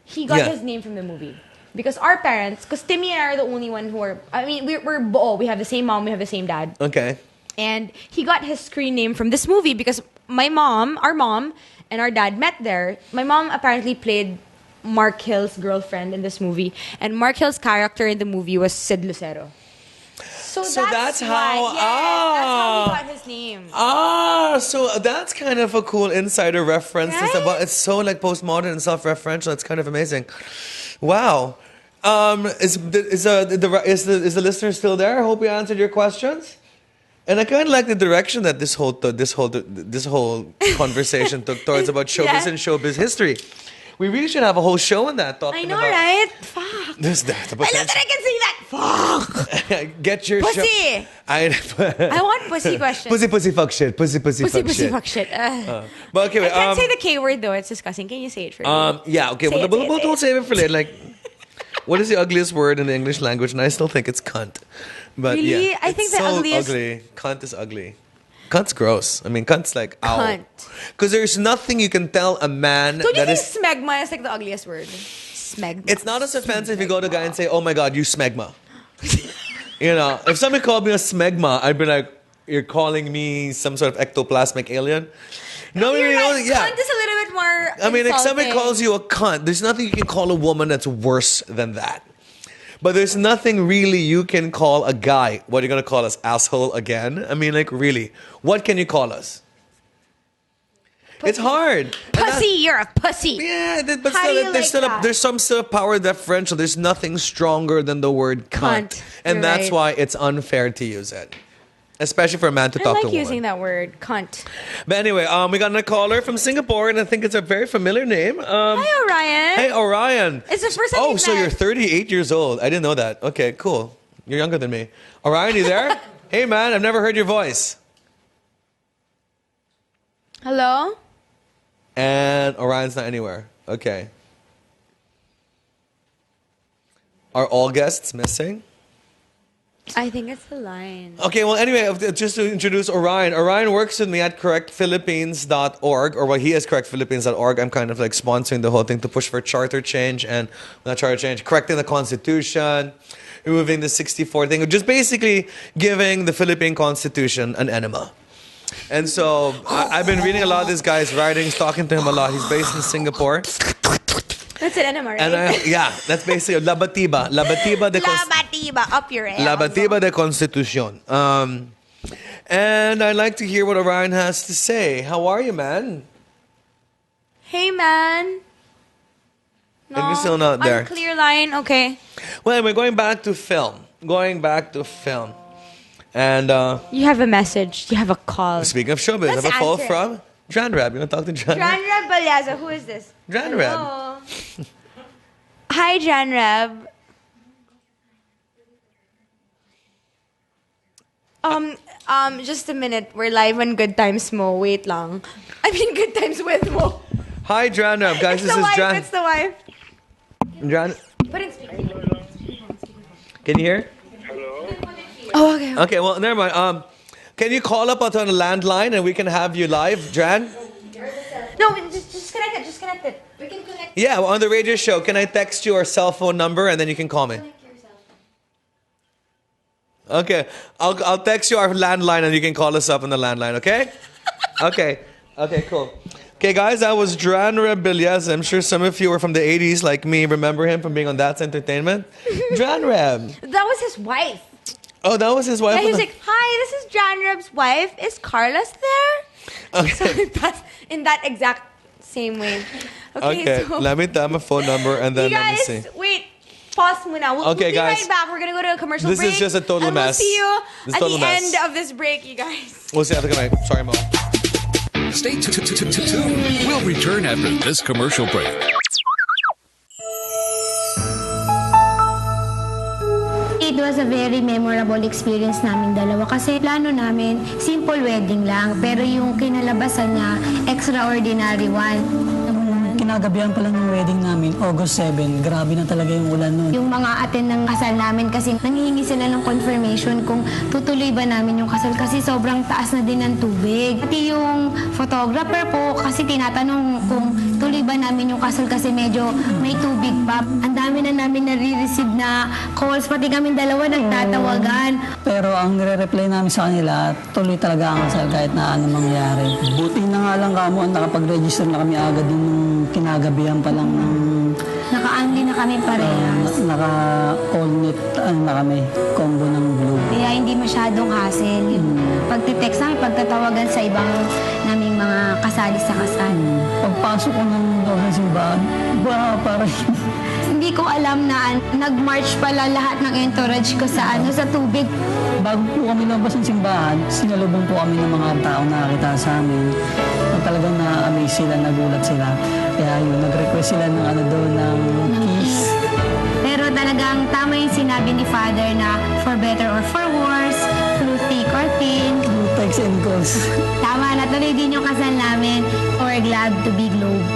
He got his name from the movie. Because our parents, because Timmy and I are the only one who are, I mean, we're we have the same mom, we have the same dad. Okay. And he got his screen name from this movie because our mom, and our dad met there. My mom apparently played Mark Hill's girlfriend in this movie. And Mark Hill's character in the movie was Sid Lucero. So that's how. why, that's how he got his name. So that's kind of a cool insider reference. Right? It's so like postmodern and self-referential. It's kind of amazing. Wow. Is the listener still there? I hope we answered your questions. And I kind of like the direction that this whole conversation took towards about showbiz and showbiz history. We really should have a whole show on that. I know, right? Fuck. There's that. I love that I can say that. Fuck. Get your pussy. show. I want pussy questions. Pussy fuck shit. Pussy fuck shit. But okay, I can't say the K word though. It's disgusting. Can you say it for me? Yeah. Okay. We'll save it for later. Like, what is the ugliest word in the English language? And I still think it's cunt. But really? yeah, I think it's the so ugliest. Ugly. Cunt is ugly. Cunt's gross. I mean, cunt's like ow. Cunt. Because there's nothing you can tell a man Don't you that think is. smegma is like the ugliest word? Smegma. It's not as offensive if you go to a guy and say, "Oh my God, you smegma." You know, if somebody called me a smegma, I'd be like, "You're calling me some sort of ectoplasmic alien." No, You're right. yeah. Cunt is a little bit more. I mean, if somebody insulting. calls you a cunt, there's nothing you can call a woman that's worse than that. But there's nothing really you can call a guy. What are you going to call us? Asshole again? I mean, like, really. What can you call us? Pussy. It's hard. Pussy, you're a pussy. Yeah, but How do you still, like that? there's some sort of power differential. There's nothing stronger than the word cunt. And You're that's right. why it's unfair to use it. Especially for a man to I talk like to a woman. using that word, cunt. But anyway, we got a caller from Singapore, and I think it's a very familiar name. Hi, Orion. Hey, Orion. It's the first time Oh, we've so met. you're 38 years old. I didn't know that. Okay, cool. You're younger than me. Orion, you there? Hey, man, I've never heard your voice. Hello? And Orion's not anywhere. Okay. Are all guests missing? I think it's the line. Okay, well, anyway, just to introduce Orion. Orion works with me at correctphilippines.org, or well, he is correctphilippines.org. I'm kind of like sponsoring the whole thing to push for charter change and, not charter change, correcting the constitution, removing the 64 thing, just basically giving the Philippine constitution an enema. And so I've been reading a lot of this guy's writings, talking to him a lot. He's based in Singapore. That's an enema, right? And that's basically Labatiba. Labatiba de Labatiba, up your ass. Labatiba de Constitucion. And I'd like to hear what Orion has to say. How are you, man? Hey, man. No, And you're still not there. Unclear line, okay. Well, we're going back to film. And You have a message. You have a call. speaking of showbiz, I have a Let's call answer. from Janrab. You want to talk to Janrab? Janrab Balyaza, who is this? Janrab. Hello. Hi, Janrab. Just a minute. We're live on Good Times Mo. Wait lang. I mean, Good Times with Mo. Hi, Dran Reb. Guys, this is Dran. It's the wife. Dran. Put in speaker. Can you hear? Oh, okay. Okay, well, never mind. Can you call up onto a landline and we can have you live, Dran? No, just connect it. Just connect it. We can connect. Yeah, well, on the radio show. Can I text you our cell phone number and then you can call me? Okay, I'll text you our landline and you can call us up on the landline. Okay? Okay, cool. Okay, guys, that was Dran Reb Villas. I'm sure some of you were from the 80s, like me, remember him from being on That's Entertainment. Dran Reb. That was his wife. Oh, that was his wife? Yeah, he was like, hi, this is Dran Reb's wife. Is Carlos there? Okay. So he passed in that exact same way. Okay, so let me tell my phone number and then you let me guys, see. wait. Pause muna. We'll be guys. right back. We're going to go to a commercial break. This is just a total and mess. We'll see you This is at total the mess. end of this break, you guys. We'll see you after the night. Sorry, Mo. Stay tuned. We'll return after this commercial break. It was a very memorable experience namin dalawa kasi plano namin simple wedding lang pero yung kinalabasan niya extraordinary one. Kinagabihan pa lang ng wedding namin, August 7. Grabe na talaga yung ulan nun. Yung mga attend ng kasal namin kasi nanghihingi sila ng confirmation kung tutuloy ba namin yung kasal kasi sobrang taas na din ng tubig. Pati yung photographer po kasi tinatanong kung tuloy ba namin yung kasal kasi medyo may tubig pa. Ang dami na namin nare-receive na calls, pati kami dalawa nagtatawagan. Pero ang nire-reply namin sa kanila, tuloy talaga ang kasal kahit na ano mangyari. Buti na nga lang kamo, nakapag-register na kami agad yung kinagabihan pa lang ng... Naka-unli na kami parehas. Naka-all net na kami, combo ng blue. Kaya hindi masyadong hassle. Yung pagtitext namin, pagtatawagan sa ibang naming mga kasali sa kasal. Pagpasok ko ng loob ng simbahan, parang... Hindi ko alam na nag-march pala lahat ng entourage ko sa tubig. Bago po kami labas ng simbahan, sinalubong po kami ng mga tao na nakita sa amin. Talagang na-amaze sila, nagulat sila. Kaya yun, nag-request sila ng ng kiss. Pero talagang tama yung sinabi ni Father na for better or for worse, through thick or thin. Through texts and calls. Tama, natuloy din yung kasal namin. We're glad to be Globe.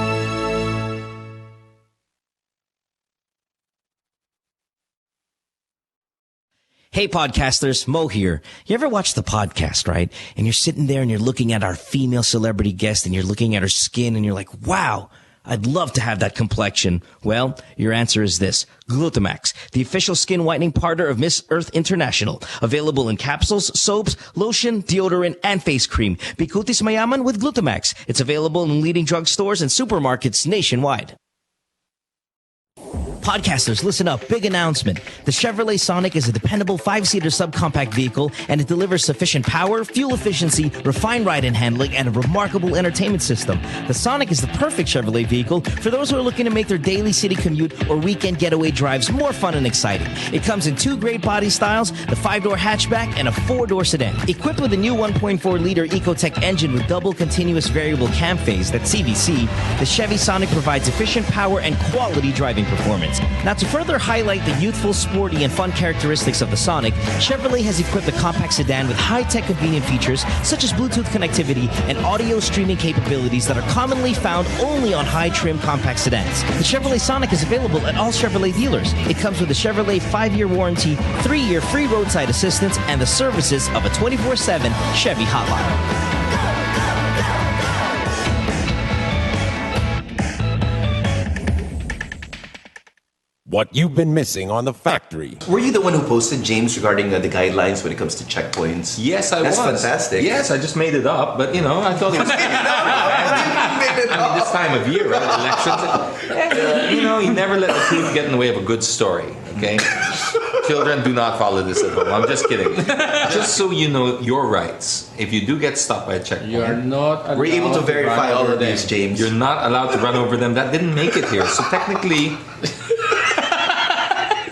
Hey podcasters, Mo here. You ever watch the podcast, right? And you're sitting there and you're looking at our female celebrity guest and you're looking at her skin and you're like, wow, I'd love to have that complexion. Well, your answer is this. Glutamax, the official skin whitening partner of Miss Earth International. Available in capsules, soaps, lotion, deodorant, and face cream. Bikutis mayaman with Glutamax. It's available in leading drugstores and supermarkets nationwide. Podcasters, listen up. Big announcement. The Chevrolet Sonic is a dependable 5-seater subcompact vehicle, and it delivers sufficient power, fuel efficiency, refined ride and handling, and a remarkable entertainment system. The Sonic is the perfect Chevrolet vehicle for those who are looking to make their daily city commute or weekend getaway drives more fun and exciting. It comes in 2 great body styles, the 5-door hatchback and a 4-door sedan. Equipped with a new 1.4-liter Ecotec engine with double continuous variable cam phase, that's CVC, the Chevy Sonic provides efficient power and quality driving performance. Now, to further highlight the youthful, sporty, and fun characteristics of the Sonic, Chevrolet has equipped the compact sedan with high-tech convenient features such as Bluetooth connectivity and audio streaming capabilities that are commonly found only on high-trim compact sedans. The Chevrolet Sonic is available at all Chevrolet dealers. It comes with a Chevrolet 5-year warranty, 3-year free roadside assistance, and the services of a 24/7 Chevy hotline. What you've been missing on The Factory. Were you the one who posted, James, regarding the guidelines when it comes to checkpoints? Yes, I was. That's fantastic. Yes, I just made it up, but I thought it was. This time of year, right? Elections. You never let the truth get in the way of a good story. Okay, children, do not follow this at home. I'm just kidding. Just so you know your rights. If you do get stopped by a checkpoint, you are not. We're able to verify all of these, James. You're not allowed to run over them. That didn't make it here, so technically.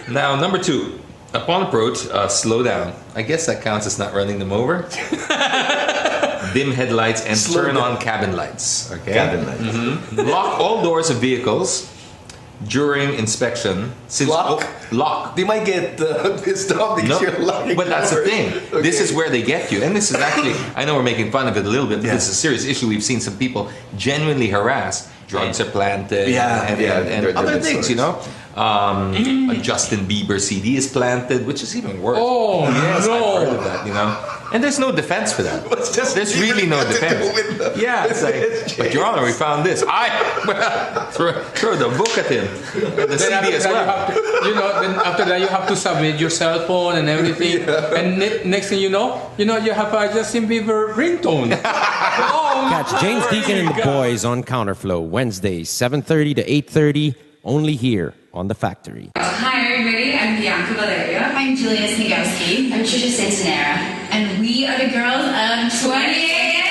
Now, number 2, upon approach, slow down. I guess that counts as not running them over. Dim headlights and turn on cabin lights. Okay. Cabin lights. Mm-hmm. Lock all doors of vehicles during inspection. Since lock. They might get pissed off because you're locking. But that's the thing. Okay. This is where they get you, and this is actually. I know we're making fun of it a little bit, but this is a serious issue. We've seen some people genuinely harass drugs are planted, Yeah, and they're other good things, stories. you know. A Justin Bieber CD is planted, which is even worse. Oh, yes, no. I've heard of that, you know. And there's no defense for that. There's really no defense. Yeah, it's like, but Your Honor, we found this. Throw the book at him. And the Then CD as after that, well. then after that you have to submit your cell phone and everything. And next thing you know, you have a Justin Bieber ringtone. Catch James Deacon and the boys on Counterflow Wednesdays 7:30 to 8:30 only here on The Factory. Hi everybody, I'm Bianca Valeria. I'm Julia Snigowski. I'm Trisha Santanera. And we are the girls of 28.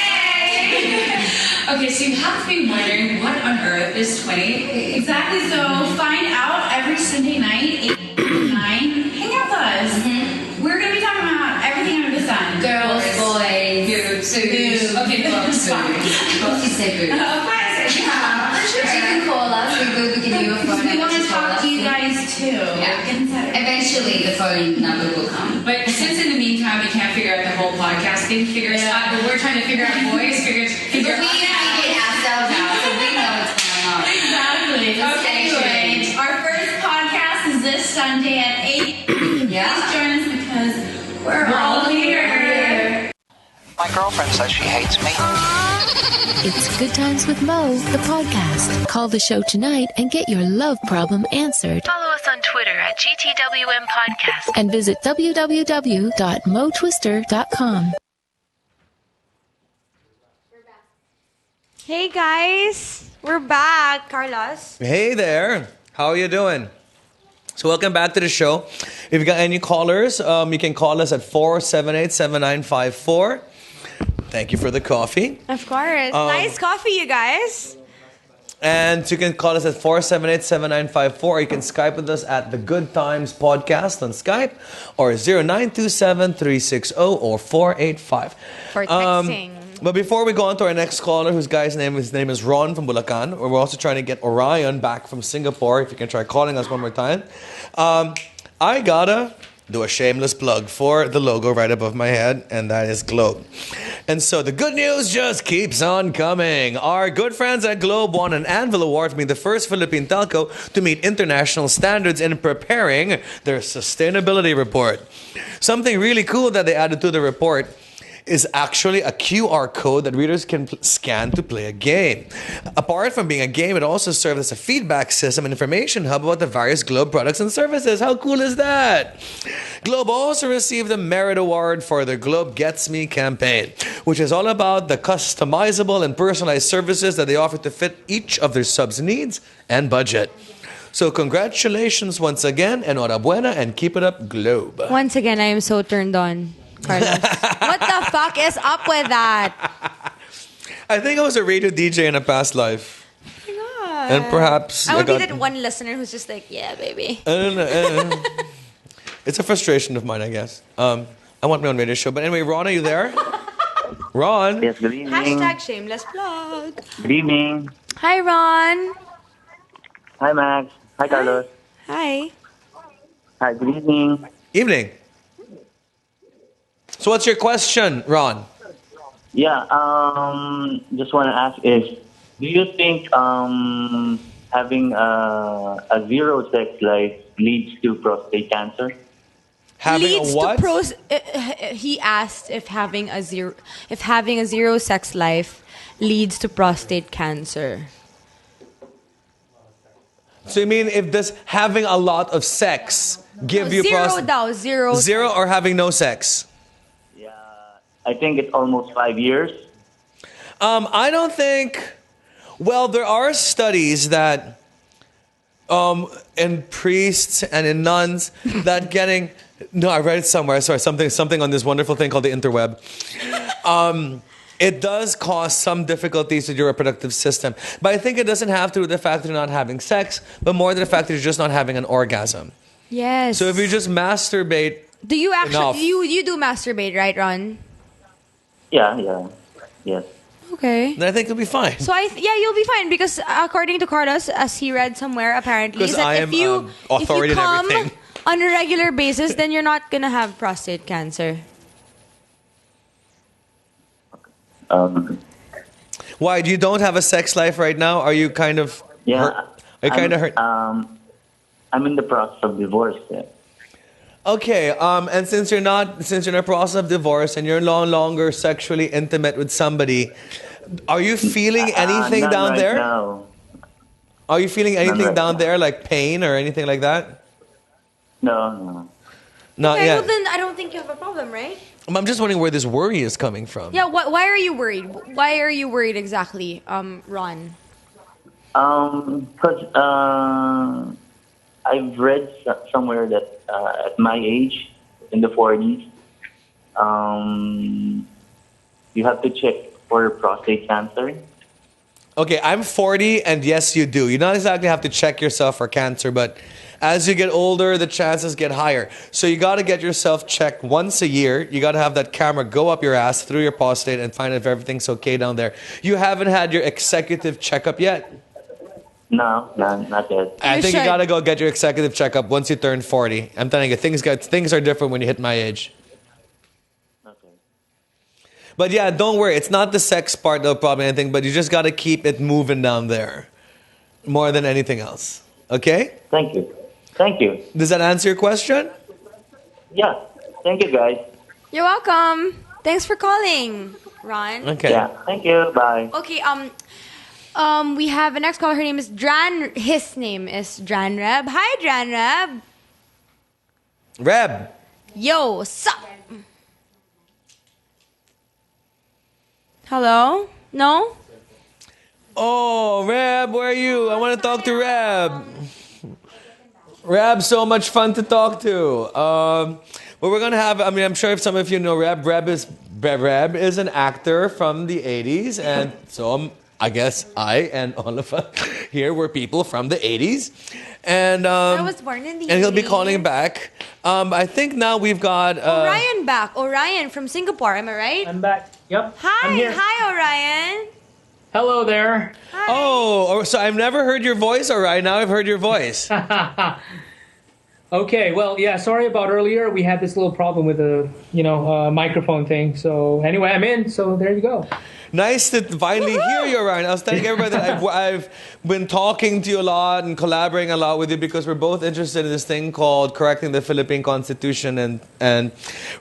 Okay, so you have to be wondering, what on earth is 20? Exactly, so find out every Sunday night, 8 to 9. Hang out with us. We're going to be talking about everything under the sun. Girls, boys, boobs. Okay, boobs. Boobs. You say boobs. Of course, yeah. Sure. You can call us. We will be giving you a phone number. We want to talk to you guys too. Yeah. Eventually, the phone number will come. But since in the meantime we can't figure out the whole podcast thing, we're trying to figure out boys. Figure out. We navigate ourselves out, so we know what's going on. Exactly. Okay. Anyway, our first podcast is this Sunday at 8. Yeah. Please join us because we're all here. My girlfriend says she hates me. It's Good Times with Mo, the podcast. Call the show tonight and get your love problem answered. Follow us on Twitter at GTWM Podcast and visit www.motwister.com. Hey guys, we're back. Carlos. Hey there. How are you doing? So welcome back to the show. If you got any callers, you can call us at 478-7954. Thank you for the coffee. Of course. Nice coffee, you guys. And you can call us at 478-7954. Or you can Skype with us at the Good Times Podcast on Skype or 0927-360-0485. For texting. But before we go on to our next caller, his name is Ron from Bulacan. We're also trying to get Orion back from Singapore. If you can try calling us one more time. I gotta do a shameless plug for the logo right above my head, and that is Globe. And so the good news just keeps on coming. Our good friends at Globe won an Anvil Award for being the first Philippine telco to meet international standards in preparing their sustainability report. Something really cool that they added to the report is actually a QR code that readers can scan to play a game. Apart from being a game, it also serves as a feedback system and information hub about the various Globe products and services. How cool is that? Globe also received the Merit Award for their Globe Gets Me campaign, which is all about the customizable and personalized services that they offer to fit each of their subs' needs and budget. So congratulations once again, enhorabuena, and keep it up, Globe. Once again, I am so turned on, Carlos. What the fuck is up with that? I think I was a radio DJ in a past life. Oh my God. And perhaps I would be that one listener who's just like, yeah, baby. It's a frustration of mine, I guess. I want my own radio show. But anyway, Ron, are you there? Ron? Yes, good evening. Hashtag shameless plug. Good evening. Hi, Ron. Hi, Max. Hi, Carlos. Hi. Hi, good evening. Evening. So what's your question, Ron? Yeah, just want to ask is, do you think having a zero sex life leads to prostate cancer? Having leads a what? He asked if having a zero sex life leads to prostate cancer. So you mean if this having a lot of sex give you zero or having no sex? I think it's almost 5 years. I don't think. Well, there are studies that in priests and in nuns that getting. No, I read it somewhere. Sorry, something on this wonderful thing called the interweb. It does cause some difficulties with your reproductive system, but I think it doesn't have to do with the fact that you're not having sex, but more the fact that you're just not having an orgasm. Yes. So if you just masturbate, do you actually enough, you do masturbate, right, Ron? Yeah, yes. Okay. then I think you'll be fine. So you'll be fine because according to Carlos, as he read somewhere, apparently, is Because that I if you am authority in come everything. on a regular basis, then you're not gonna have prostate cancer. Why? You don't have a sex life right now? Are you kind of hurt? Are you kind of hurt? I'm in the process of divorce. Yeah. Okay, and since you're in a process of divorce and you're no longer sexually intimate with somebody, are you feeling anything None down right there? now. Are you feeling anything right down there, like pain or anything like that? No. Not Okay, yet. well then I don't think you have a problem, right? I'm just wondering where this worry is coming from. Yeah, why are you worried? Why are you worried exactly, Ron? Because I've read somewhere that at my age, in the 40s, you have to check for prostate cancer. Okay, I'm 40, and yes, you do. You don't exactly have to check yourself for cancer, but as you get older, the chances get higher. So you got to get yourself checked once a year. You got to have that camera go up your ass through your prostate and find out if everything's okay down there. You haven't had your executive checkup yet? No, not yet. I think you got to go get your executive checkup once you turn 40. I'm telling you, things are different when you hit my age. But yeah, don't worry. It's not the sex part of the problem or anything, but you just got to keep it moving down there more than anything else. Okay? Thank you. Thank you. Does that answer your question? Yeah. Thank you, guys. You're welcome. Thanks for calling, Ron. Okay. Yeah. Thank you. Bye. Okay, we have a next caller. Her name is Dran. His name is Dran Reb. Hi, Dran Reb. Reb. Yo, sup? Hello? No? Oh, Reb, where are you? I want to talk to Reb. Reb's so much fun to talk to. But we're going to have, I'm sure if some of you know Reb, Reb is an actor from the 80s. And so I guess I and all of us here were people from the 80s. And I was born in the 80s. And he'll be calling back. I think now we've got... Orion back. Orion from Singapore, am I right? I'm back. Yep. Hi. I'm here. Hi, Orion. Hello there. Hi. Oh, so I've never heard your voice, all right. Now I've heard your voice. Okay, well, yeah, sorry about earlier. We had this little problem with the, microphone thing. So anyway, I'm in. So there you go. Nice to finally hear you, Ryan. I was telling everybody that I've been talking to you a lot and collaborating a lot with you because we're both interested in this thing called correcting the Philippine Constitution and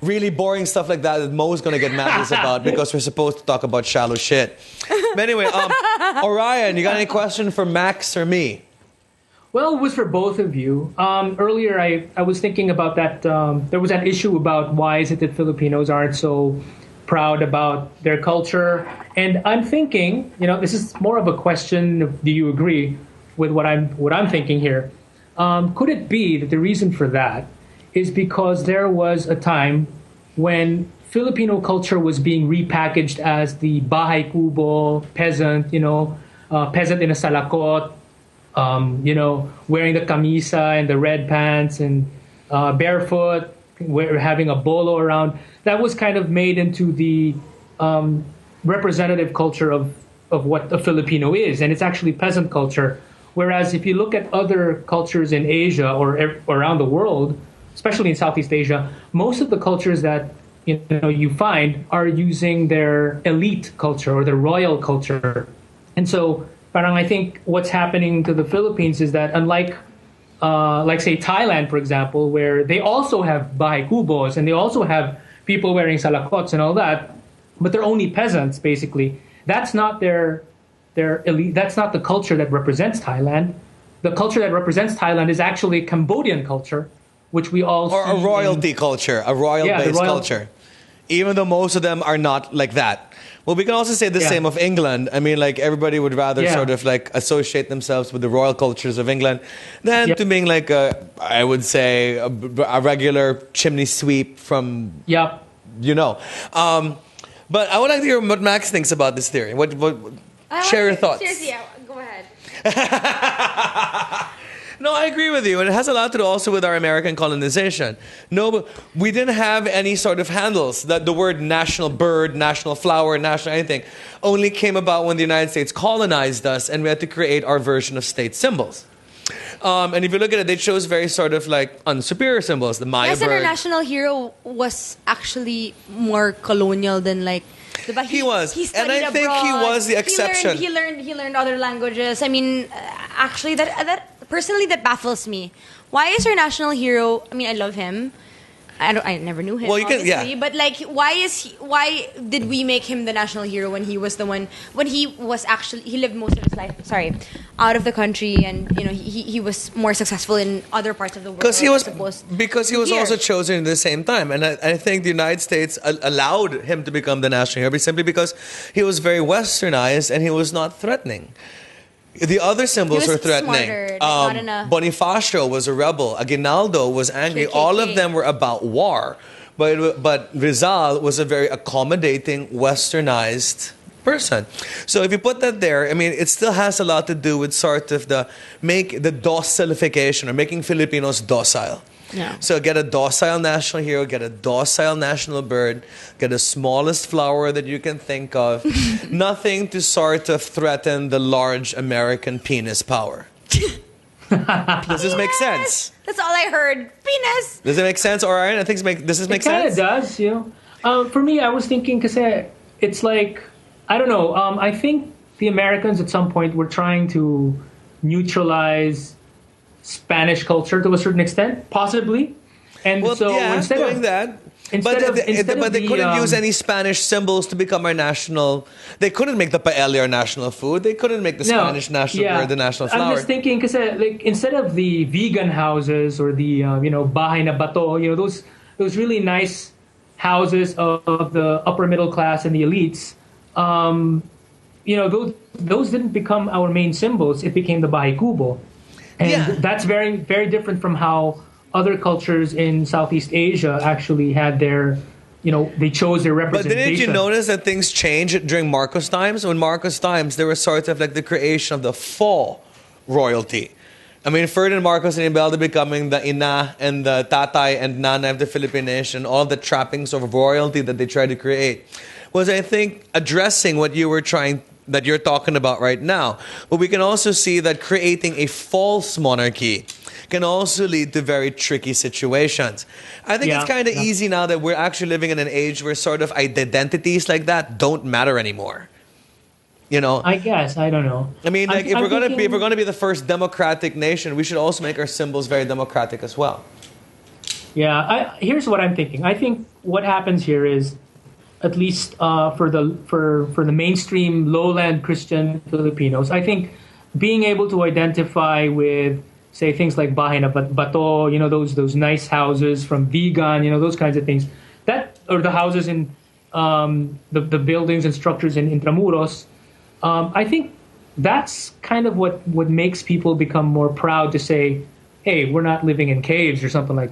really boring stuff like that Mo's going to get mad at us about because we're supposed to talk about shallow shit. But anyway, Orion, you got any question for Max or me? Well, it was for both of you. Earlier, I was thinking about that. There was that issue about why is it that Filipinos aren't so proud about their culture. And I'm thinking, this is more of a question of, do you agree with what I'm thinking here? Could it be that the reason for that is because there was a time when Filipino culture was being repackaged as the bahay kubo, peasant, peasant in a salakot, wearing the camisa and the red pants and barefoot, having a bolo around. That was kind of made into the representative culture of what a Filipino is, and it's actually peasant culture. Whereas if you look at other cultures in Asia or around the world, especially in Southeast Asia, most of the cultures that you find are using their elite culture or their royal culture. And so, parang I think what's happening to the Philippines is that unlike like say Thailand, for example, where they also have bahay kubos and they also have people wearing salakots and all that, but they're only peasants basically. That's not their elite. That's not the culture that represents Thailand. The culture that represents Thailand is actually Cambodian culture, which we all or see a royalty culture, a royal-based culture. Even though most of them are not like that. Well, we can also say the same of England. I mean, like everybody would rather sort of like associate themselves with the royal cultures of England than to being like I would say a regular chimney sweep from But I would like to hear what Max thinks about this theory. What share your thoughts. Seriously, go ahead. No, I agree with you. And it has a lot to do also with our American colonization. No, we didn't have any sort of handles. That the word national bird, national flower, national anything only came about when the United States colonized us and we had to create our version of state symbols. And if you look at it, they chose very sort of like unsuperior symbols. The Maya Yes, and our bird. national hero was actually more colonial than like. Diba? He was. He And I studied think he abroad. was the exception. He learned other languages. I mean, actually, that personally that baffles me. Why is our national hero? I mean, I love him. I never knew him. Well, you can- obviously, yeah. But like, why did we make him the national hero when he was the one when he was actually he lived most of his life out of the country, and you know he was more successful in other parts of the world. Because he was Here. also chosen at the same time, and I think the United States allowed him to become the national hero simply because he was very westernized and he was not threatening. The other symbols He was were threatening. smarter, not in a- Bonifacio was a rebel. Aguinaldo was angry. KKK. All of them were about war, but Rizal was a very accommodating, westernized person. So if you put that there, I mean, it still has a lot to do with sort of the docilification or making Filipinos docile. Yeah. So get a docile national hero, get a docile national bird, get the smallest flower that you can think of. Nothing to sort of threaten the large American penis power. Does this make sense? That's all I heard. Penis. Does it make sense, Orion? I think does this make It kind of sense? does, you know. For me, I was thinking because it's like I don't know. I think the Americans at some point were trying to neutralize Spanish culture to a certain extent, possibly. And Well, so yeah, instead doing of that. instead But of they couldn't use any Spanish symbols to become our national. They couldn't make the paella our national food. They couldn't make the Spanish national bird the national flower. I'm just thinking because like instead of the vegan houses or the bahay na bato, those really nice houses of the upper middle class and the elites, those didn't become our main symbols. It became the bahay kubo, and that's very very different from how other cultures in Southeast Asia actually had their. They chose their But representation. didn't you notice that things changed during Marcos times? When Marcos times, there was sort of like the creation of the fall royalty. I mean, Ferdinand Marcos and Imelda becoming the ina and the tatay and nana of the Philippine nation, all the trappings of royalty that they tried to create, was, I think, addressing what you're talking about right now. But we can also see that creating a false monarchy can also lead to very tricky situations. I think it's kind of easy now that we're actually living in an age where sort of identities like that don't matter anymore. I guess I don't know. I mean, like, if I'm we're thinking- gonna be the first democratic nation, we should also make our symbols very democratic as well. Yeah, here's what I'm thinking. I think what happens here is, at least for the mainstream lowland Christian Filipinos, I think being able to identify with, say, things like bahay na bato, those nice houses from vegan, those kinds of things, or the houses in the buildings and structures in Intramuros. I think that's kind of what makes people become more proud to say, "Hey, we're not living in caves" or something like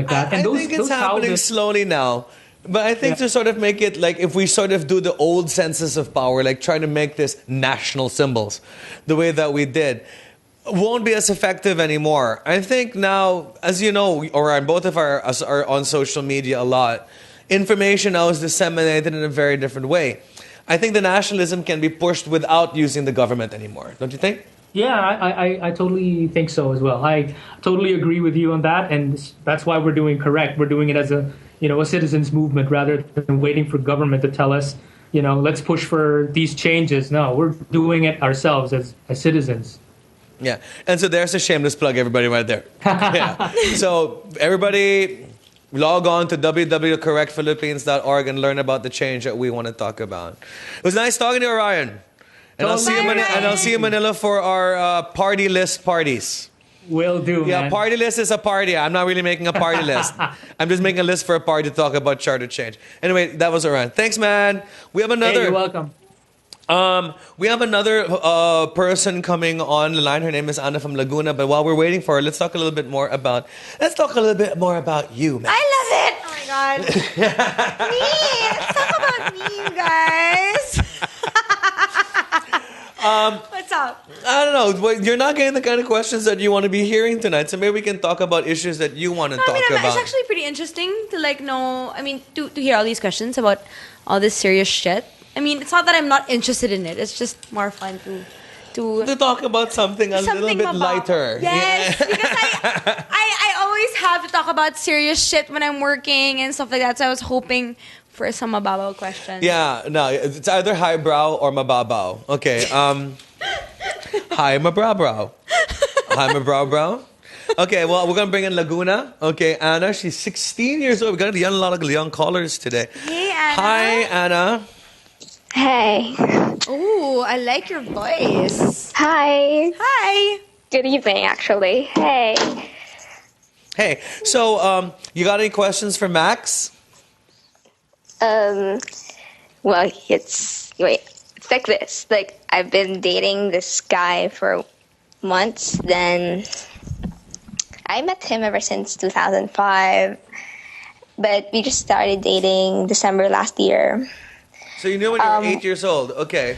that. I think it's happening slowly now. But I think to sort of make it like, if we sort of do the old census of power, like try to make this national symbols the way that we did, won't be as effective anymore. I think now, as you know, or both of us are on social media a lot, information now is disseminated in a very different way. I think the nationalism can be pushed without using the government anymore. Don't you think? Yeah, I totally think so as well. I totally agree with you on that, and that's why we're doing correct. We're doing it as a citizens movement rather than waiting for government to tell us, let's push for these changes. No, we're doing it ourselves as citizens. Yeah, and so there's a shameless plug, everybody, right there. Yeah. So everybody, log on to www.correctphilippines.org and learn about the change that we want to talk about. It was nice talking to you, Orion. And I'll see you in Manila for our party list parties. Will do, Yeah, man. party list is a party. I'm not really making a party list. I'm just making a list for a party to talk about charter change. Anyway, that was Orion. Thanks, man. We have another. Hey, you're welcome. We have another person coming on the line. Her name is Anna from Laguna. But while we're waiting for her, let's talk a little bit more about you, man. I love it. Oh my god. Me. Let's talk about me, you guys. What's up? I don't know. Well, you're not getting the kind of questions that you want to be hearing tonight. So maybe we can talk about issues that you want to talk about. It's actually pretty interesting to know. I mean, to hear all these questions about all this serious shit. I mean, it's not that I'm not interested in it. It's just more fun to to talk about something a little bit lighter. Yes, because I always have to talk about serious shit when I'm working and stuff like that. So I was hoping for some mababaw questions. Yeah, no, it's either highbrow or mababaw. Okay, hi mabrabrow. Hi mabrabrow. Okay, well, we're going to bring in Laguna. Okay, Anna, she's 16 years old. We got a lot of young callers today. Hey, Anna. Hi, Anna. Hey. Ooh, I like your voice. Hi. Hi. Good evening, actually. Hey. Hey, so you got any questions for Max? Well, it's like this. Like, I've been dating this guy for months. Then I met him ever since 2005, but we just started dating December last year. So you knew when you were 8 years old. Okay.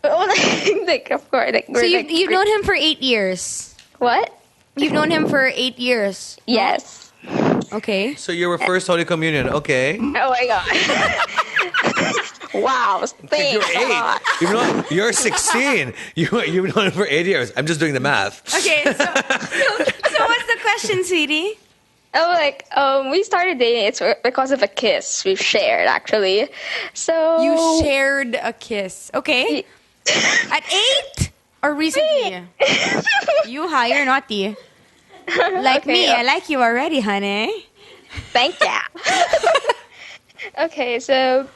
Like, of course. Like, So you've known him for 8 years. What? You've known him for 8 years. Yes. Okay. So you were first Holy Communion. Okay. Oh my god. Wow. Thanks. You're 8. You're 16. You've known him for 8 years. I'm just doing the math. Okay. So what's the question, sweetie? We started dating. It's because of a kiss we've shared, actually. So You shared a kiss. Okay. At 8 or recently? You high or naughty? Like Okay, me, I like you already, honey. Thank ya. Okay, so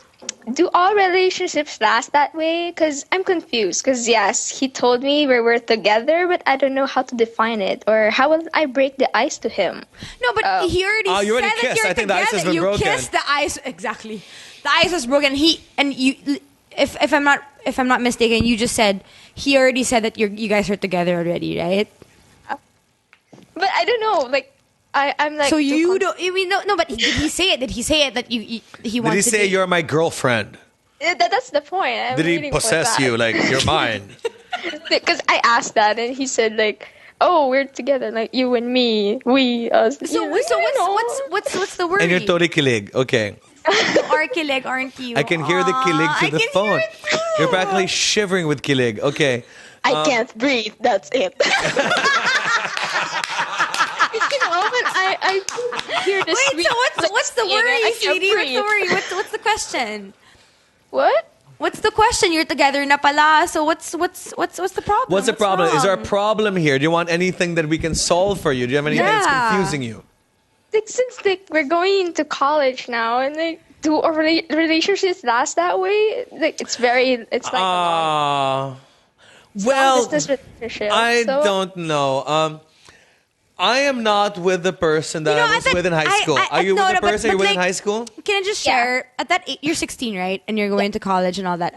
do all relationships last that way? Because I'm confused. Because yes, he told me we were together, but I don't know how to define it. Or how will I break the ice to him? No, but he already you said already that kissed. you're I think the ice has together. been broken. You kissed the ice. Exactly. The ice was broken. If I'm not mistaken, you just said he already said that you guys are together already, right? But I don't know. Like, I'm like. So you don't. I mean, no. But did he say it? Did he say it that he wants? Did he to say you're my girlfriend? That's the point. I'm Did he waiting for possess that. you like you're mine? Because I asked that, and he said like, "Oh, we're together, like you and me, we us." So what's the word? And you're totally kilig. Okay. You are kilig, aren't you? I can hear the kilig through the phone. You're practically shivering with kilig. Okay. I can't breathe. That's it. But I hear this. Wait, so what's the worry, sweetie? What's the worry? What's the question? What? What's the question? You're together na pala. So what's the problem? What's the problem? wrong? Is there a problem here? Do you want anything that we can solve for you? Do you have anything that's confusing you? Like, since we're going into college now, and like, do our relationships last that way? Like, it's like well, business relationship. I don't know. I am not with the person that I was with in high school. Are you with the person you're with in high school? Can I just share? At that age, you're 16, right? And you're going to college and all that.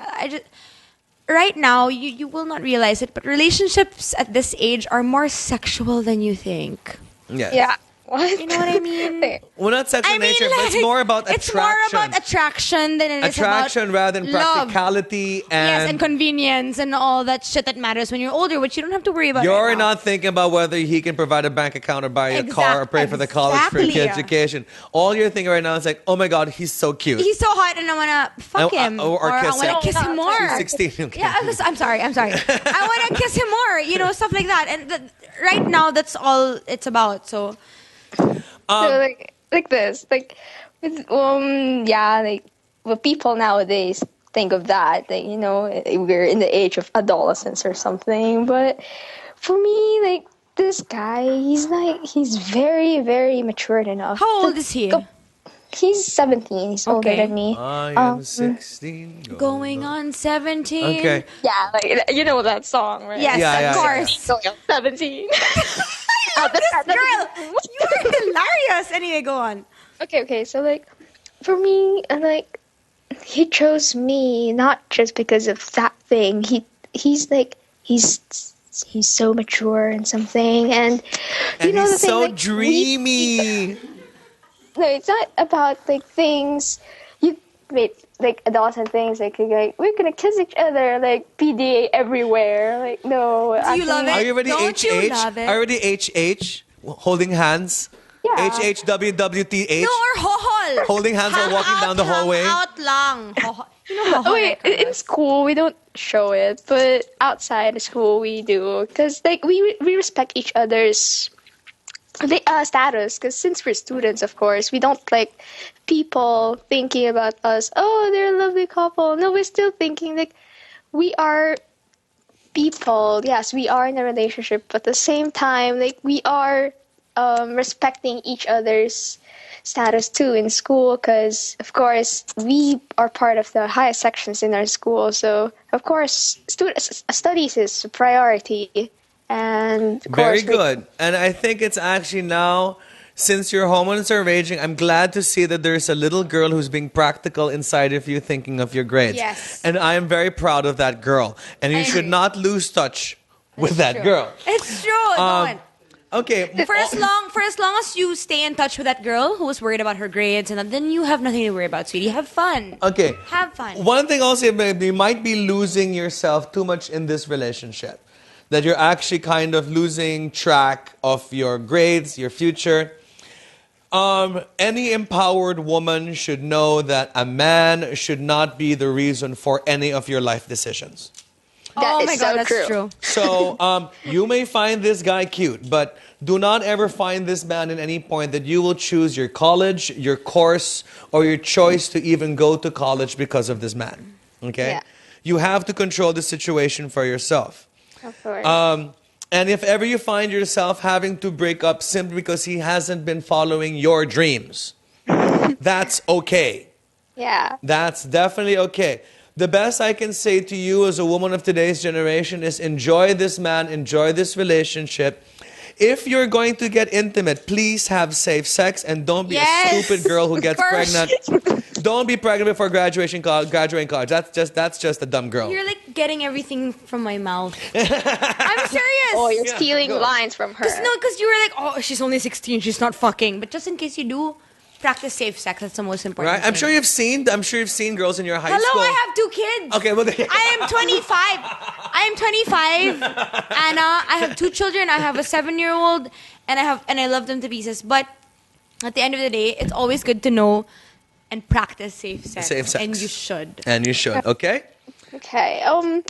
Right now, you will not realize it, but relationships at this age are more sexual than you think. Yes. Yeah. What? You know what I mean? Well, not sexual nature, but it's more about attraction. It's more about attraction than it is attraction about rather than love. practicality and convenience and all that shit that matters when you're older, which you don't have to worry about. You're right now. not thinking about whether he can provide a bank account or buy a car or pay for the college for your kid's education. All you're thinking right now is like, oh my God, he's so cute. He's so hot and I want to fuck him. Or I kiss want to him. kiss him more. She's 16. Okay. Yeah, I'm sorry. I want to kiss him more, stuff like that. And right now, that's all it's about. So like this, like with like what people nowadays think of that, like, we're in the age of adolescence or something. But for me, like, this guy, he's very, very mature enough. How old is he? He's 17. He's older than me. I am 16. Going on 17. Okay. Yeah, like, you know that song, right? Yes, of course. Going on 17. This girl, you are hilarious. Anyway, go on. Okay. So, like, for me, like, he chose me not just because of that thing. He's so mature and something, and you know, he's the thing, so like, dreamy. No, it's not about like things. Like adolescent things, like we're gonna kiss each other, like PDA everywhere. Like, no. Do you love it? Are you already Don't HH? you love it? Already HH? Holding hands? Yeah. HHWWTH. No, or hohol. Holding hands while walking down the hallway. Out lang. You know hohol. Wait, in school we don't show it, but outside of school we do, because like we respect each other's status. Because since we're students, of course, we don't like people thinking about us. Oh, they're a lovely couple. No, we're still thinking like we are people. Yes, we are in a relationship, but at the same time, like we are respecting each other's status too in school, because of course we are part of the highest sections in our school, so of course studies is a priority. And of Very course, good. And I think it's actually now, since your hormones are raging, I'm glad to see that there's a little girl who's being practical inside of you, thinking of your grades. Yes. And I am very proud of that girl, and you should not lose touch with that girl. It's true. Don't. Okay. For as long as you stay in touch with that girl who was worried about her grades, and then you have nothing to worry about, sweetie. Have fun. Okay. Have fun. One thing also, you might be losing yourself too much in this relationship. That you're actually kind of losing track of your grades, your future. Any empowered woman should know that a man should not be the reason for any of your life decisions. Oh my God, that's true. So you may find this guy cute, but do not ever find this man at any point that you will choose your college, your course, or your choice to even go to college because of this man. Okay? Yeah. You have to control the situation for yourself. Of course. And if ever you find yourself having to break up simply because he hasn't been following your dreams, that's okay. Yeah. That's definitely okay. The best I can say to you as a woman of today's generation is enjoy this man, enjoy this relationship. If you're going to get intimate, please have safe sex and don't be a stupid girl who gets pregnant. Don't be pregnant before graduating college. That's just a dumb girl. You're like getting everything from my mouth. I'm serious. Oh, you're stealing lines from her. Because you were like, oh, she's only 16, she's not fucking. But just in case you do, practice safe sex. That's the most important Right? I'm sure you've seen girls in your high school. Hello, I have 2 kids. Okay, well, I am 25. Anna, I have 2 children. I have a 7-year-old, and I love them to pieces. But at the end of the day, it's always good to know and practice safe sex. Safe sex. And you should. And you should, okay? Okay.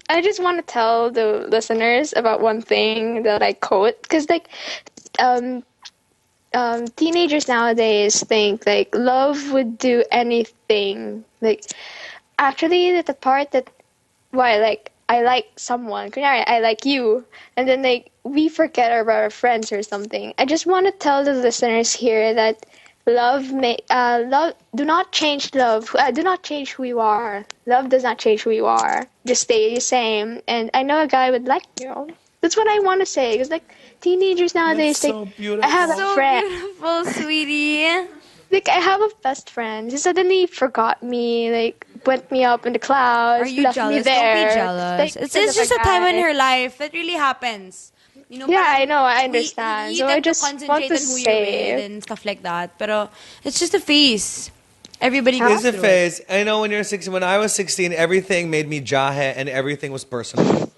I just want to tell the listeners about one thing that I quote, because like, teenagers nowadays think like love would do anything. Like, actually, the part that why like I like someone, I like you, and then like we forget about our friends or something. I just want to tell the listeners here that love do not change love. Do not change who you are. Love does not change who you are. Just stay the same. And I know a guy would like you. That's what I want to say. Because like teenagers nowadays, so like, beautiful. I have a friend. Beautiful, sweetie. Like, I have a best friend. He suddenly forgot me, like, went me up in the clouds. Are you left jealous? Me there. Don't be jealous. Like, It's just a time in her life that really happens. You know, yeah, I know. I understand. You so I just concentrate want to on who you're with and stuff like that. But it's just a phase. Everybody goes It's a through phase. I know when you're 16. When I was 16, everything made me jahe and everything was personal.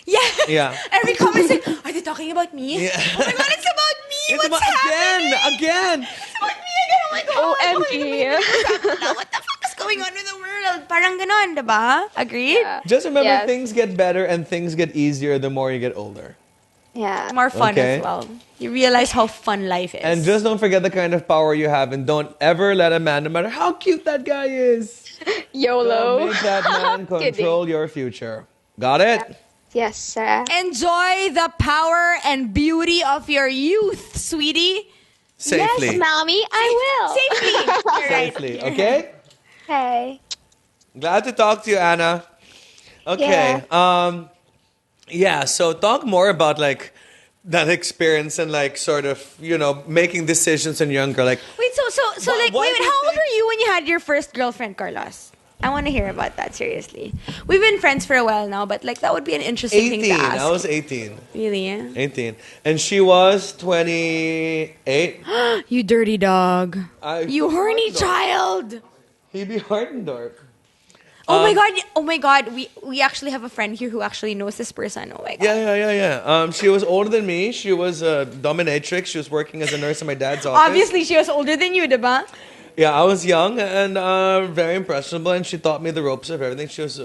Yeah. Yeah. Every comment like, are they talking about me? Yeah. Oh my God, it's about me. It's What's happening? Again. It's about me again. Oh my God. OMG. What the fuck is going on with the world? Parang ganon, diba? Agreed? Yeah. Just remember, Yes. things get better and things get easier the more you get older. Yeah. More fun Okay. as well. You realize how fun life is. And just don't forget the kind of power you have, and don't ever let a man, no matter how cute that guy is, YOLO. don't make that man control your future. Got it? Yes, sir. enjoy the power and beauty of your youth, sweetie. Safely. Yes, mommy, I will. Safely. You're right. Safely, okay? Hey. Glad to talk to you, Anna. Okay. Yeah, so talk more about like that experience and like sort of, making decisions when you're younger. Like, Wait, so like, wait, how old were you when you had your first girlfriend, Carlos? I want to hear about that, seriously. We've been friends for a while now, but like that would be an interesting 18. thing to ask. I was 18. Really, yeah? 18. And she was 28. You dirty dog. You horny Hartendorf. child. He'd be Hartendorf. Oh my god. We actually have a friend here who actually knows this person. Oh my god. Yeah. She was older than me. She was a dominatrix. She was working as a nurse in my dad's office. Obviously, she was older than you, diba? Yeah, I was young and very impressionable, and she taught me the ropes of everything. She was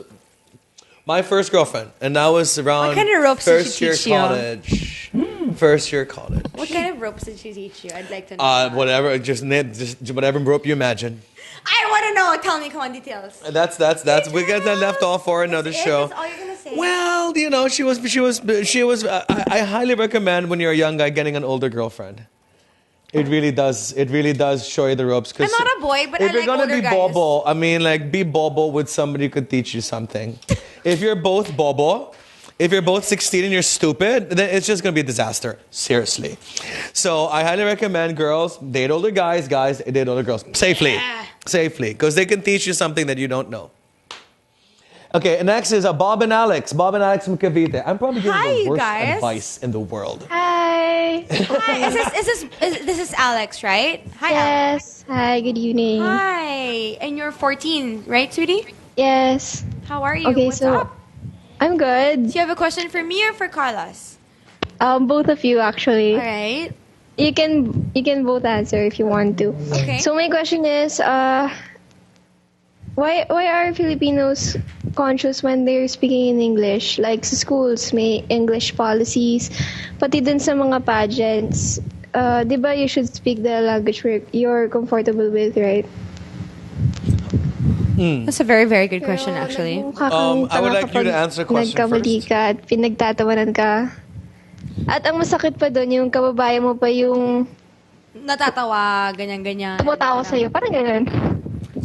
my first girlfriend, and that was around What kind of ropes did she teach you? First year college. What kind of ropes did she teach you? I'd like to know. Whatever, just whatever rope you imagine. I want to know. Tell me, come on, details. That's we get that left off for another show. That's all you're gonna say. Well, she was. I highly recommend when you're a young guy getting an older girlfriend. It really does show you the ropes. I'm not a boy, but I like older guys. If you're gonna be bobo, I mean, like, be bobo with somebody who could teach you something. If you're both bobo, if you're both 16 and you're stupid, then it's just gonna be a disaster. Seriously. So I highly recommend girls date older guys, guys date older girls safely, because they can teach you something that you don't know. Okay, next is Bob and Alex. Bob and Alex from Cavite. I'm probably giving the worst advice in the world. Hi. Hi. This is Alex, right? Hi, Yes. Alex. Hi, good evening. Hi. And you're 14, right, sweetie? Yes. How are you? Okay, What's so up? I'm good. Do you have a question for me or for Carlos? Both of you actually. All right. You can both answer if you want to. Okay. So my question is, why are Filipinos conscious when they're speaking in English? Like sa schools, may English policies. Pati dun sa mga pageants, di ba you should speak the language you're comfortable with, right? That's a very, very good question, actually. I would like you to answer the question nagkamali ka at pinagtatawanan ka. At ang masakit pa doon, yung kababayan mo pa yung natatawa, ganyan-ganyan. tumatawa sa'yo. Parang ganyan.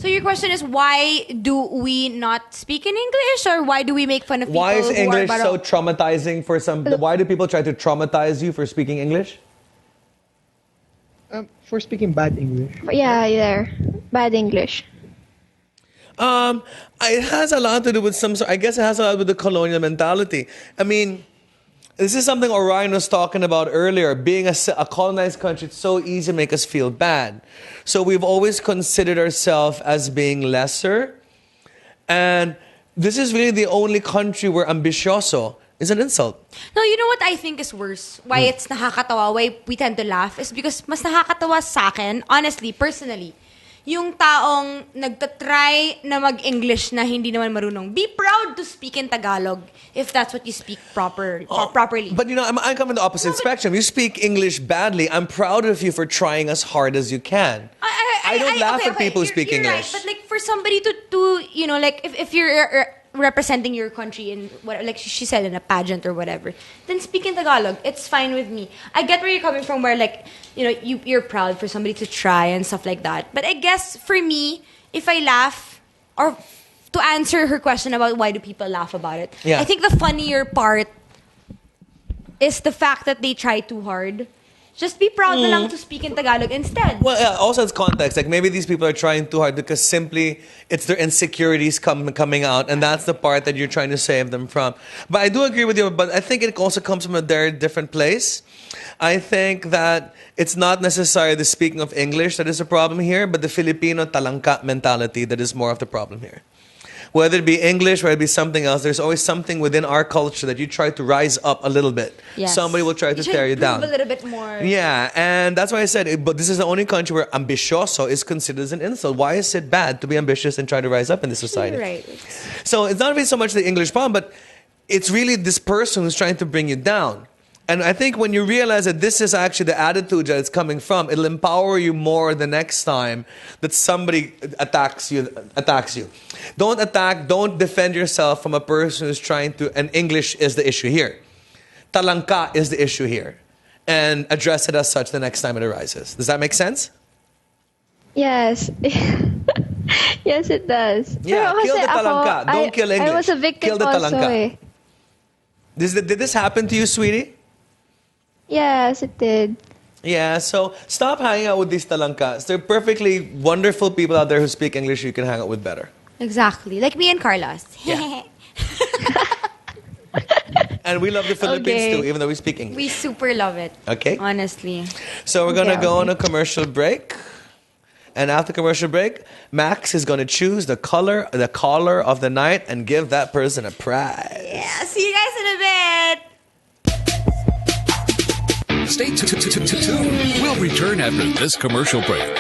So your question is, why do we not speak in English, or why do we make fun of people? Why is who English are so traumatizing for some? Why do people try to traumatize you for speaking English? For speaking bad English. Yeah, there. Bad English. It has a lot to do with I guess it has a lot with the colonial mentality. I mean, this is something Orion was talking about earlier. Being a colonized country, it's so easy to make us feel bad. So we've always considered ourselves as being lesser. And this is really the only country where ambisyoso is an insult. No, you know what I think is worse? Why it's nakakatawa, why we tend to laugh, is because mas nakakatawa sa akin, honestly, personally, yung taong nagtatry na mag-English na hindi naman marunong. Be proud to speak in Tagalog if that's what you speak properly. But you know, I'm coming the opposite spectrum. You speak English badly. I'm proud of you for trying as hard as you can. I don't laugh at people who speak English. Right, but like for somebody to you know, like if you're representing your country in what, like she said, in a pageant or whatever, then speak in Tagalog. It's fine with me. I get where you're coming from, where like, you know, you're proud for somebody to try and stuff like that. But I guess for me, if I laugh, or to answer her question about why do people laugh about it, yeah. I think the funnier part is the fact that they try too hard. Just be proud na lang to speak in Tagalog instead. Well, yeah, also it's context. Like maybe these people are trying too hard because simply it's their insecurities coming out, and that's the part that you're trying to save them from. But I do agree with you. But I think it also comes from a very different place. I think that it's not necessarily the speaking of English that is a problem here, but the Filipino talangka mentality that is more of the problem here. Whether it be English, whether it be something else, there's always something within our culture that you try to rise up a little bit. Yes. Somebody will try to tear you down. A little bit more. Yeah, and that's why I said, but this is the only country where ambisyoso is considered as an insult. Why is it bad to be ambitious and try to rise up in this society? Right. So it's not really so much the English problem, but it's really this person who's trying to bring you down. And I think when you realize that this is actually the attitude that it's coming from, it'll empower you more the next time that somebody attacks you. Don't defend yourself from a person who's trying to, and English is the issue here. Talangka is the issue here. And address it as such the next time it arises. Does that make sense? Yes. Yes, it does. Yeah, Pero kill the talangka. Don't kill English. I was a victim kill the also talangka. Did this happen to you, sweetie? Yes, it did. Yeah, so stop hanging out with these talangkas. They're perfectly wonderful people out there who speak English you can hang out with better. Exactly. Like me and Carlos. Yeah. And we love the Philippines too, even though we speak English. We super love it. Okay. Honestly. So we're going to go on a commercial break. And after commercial break, Max is going to choose the caller of the night and give that person a prize. Yeah, see you guys in a bit. Stay tuned. We'll return after this commercial break.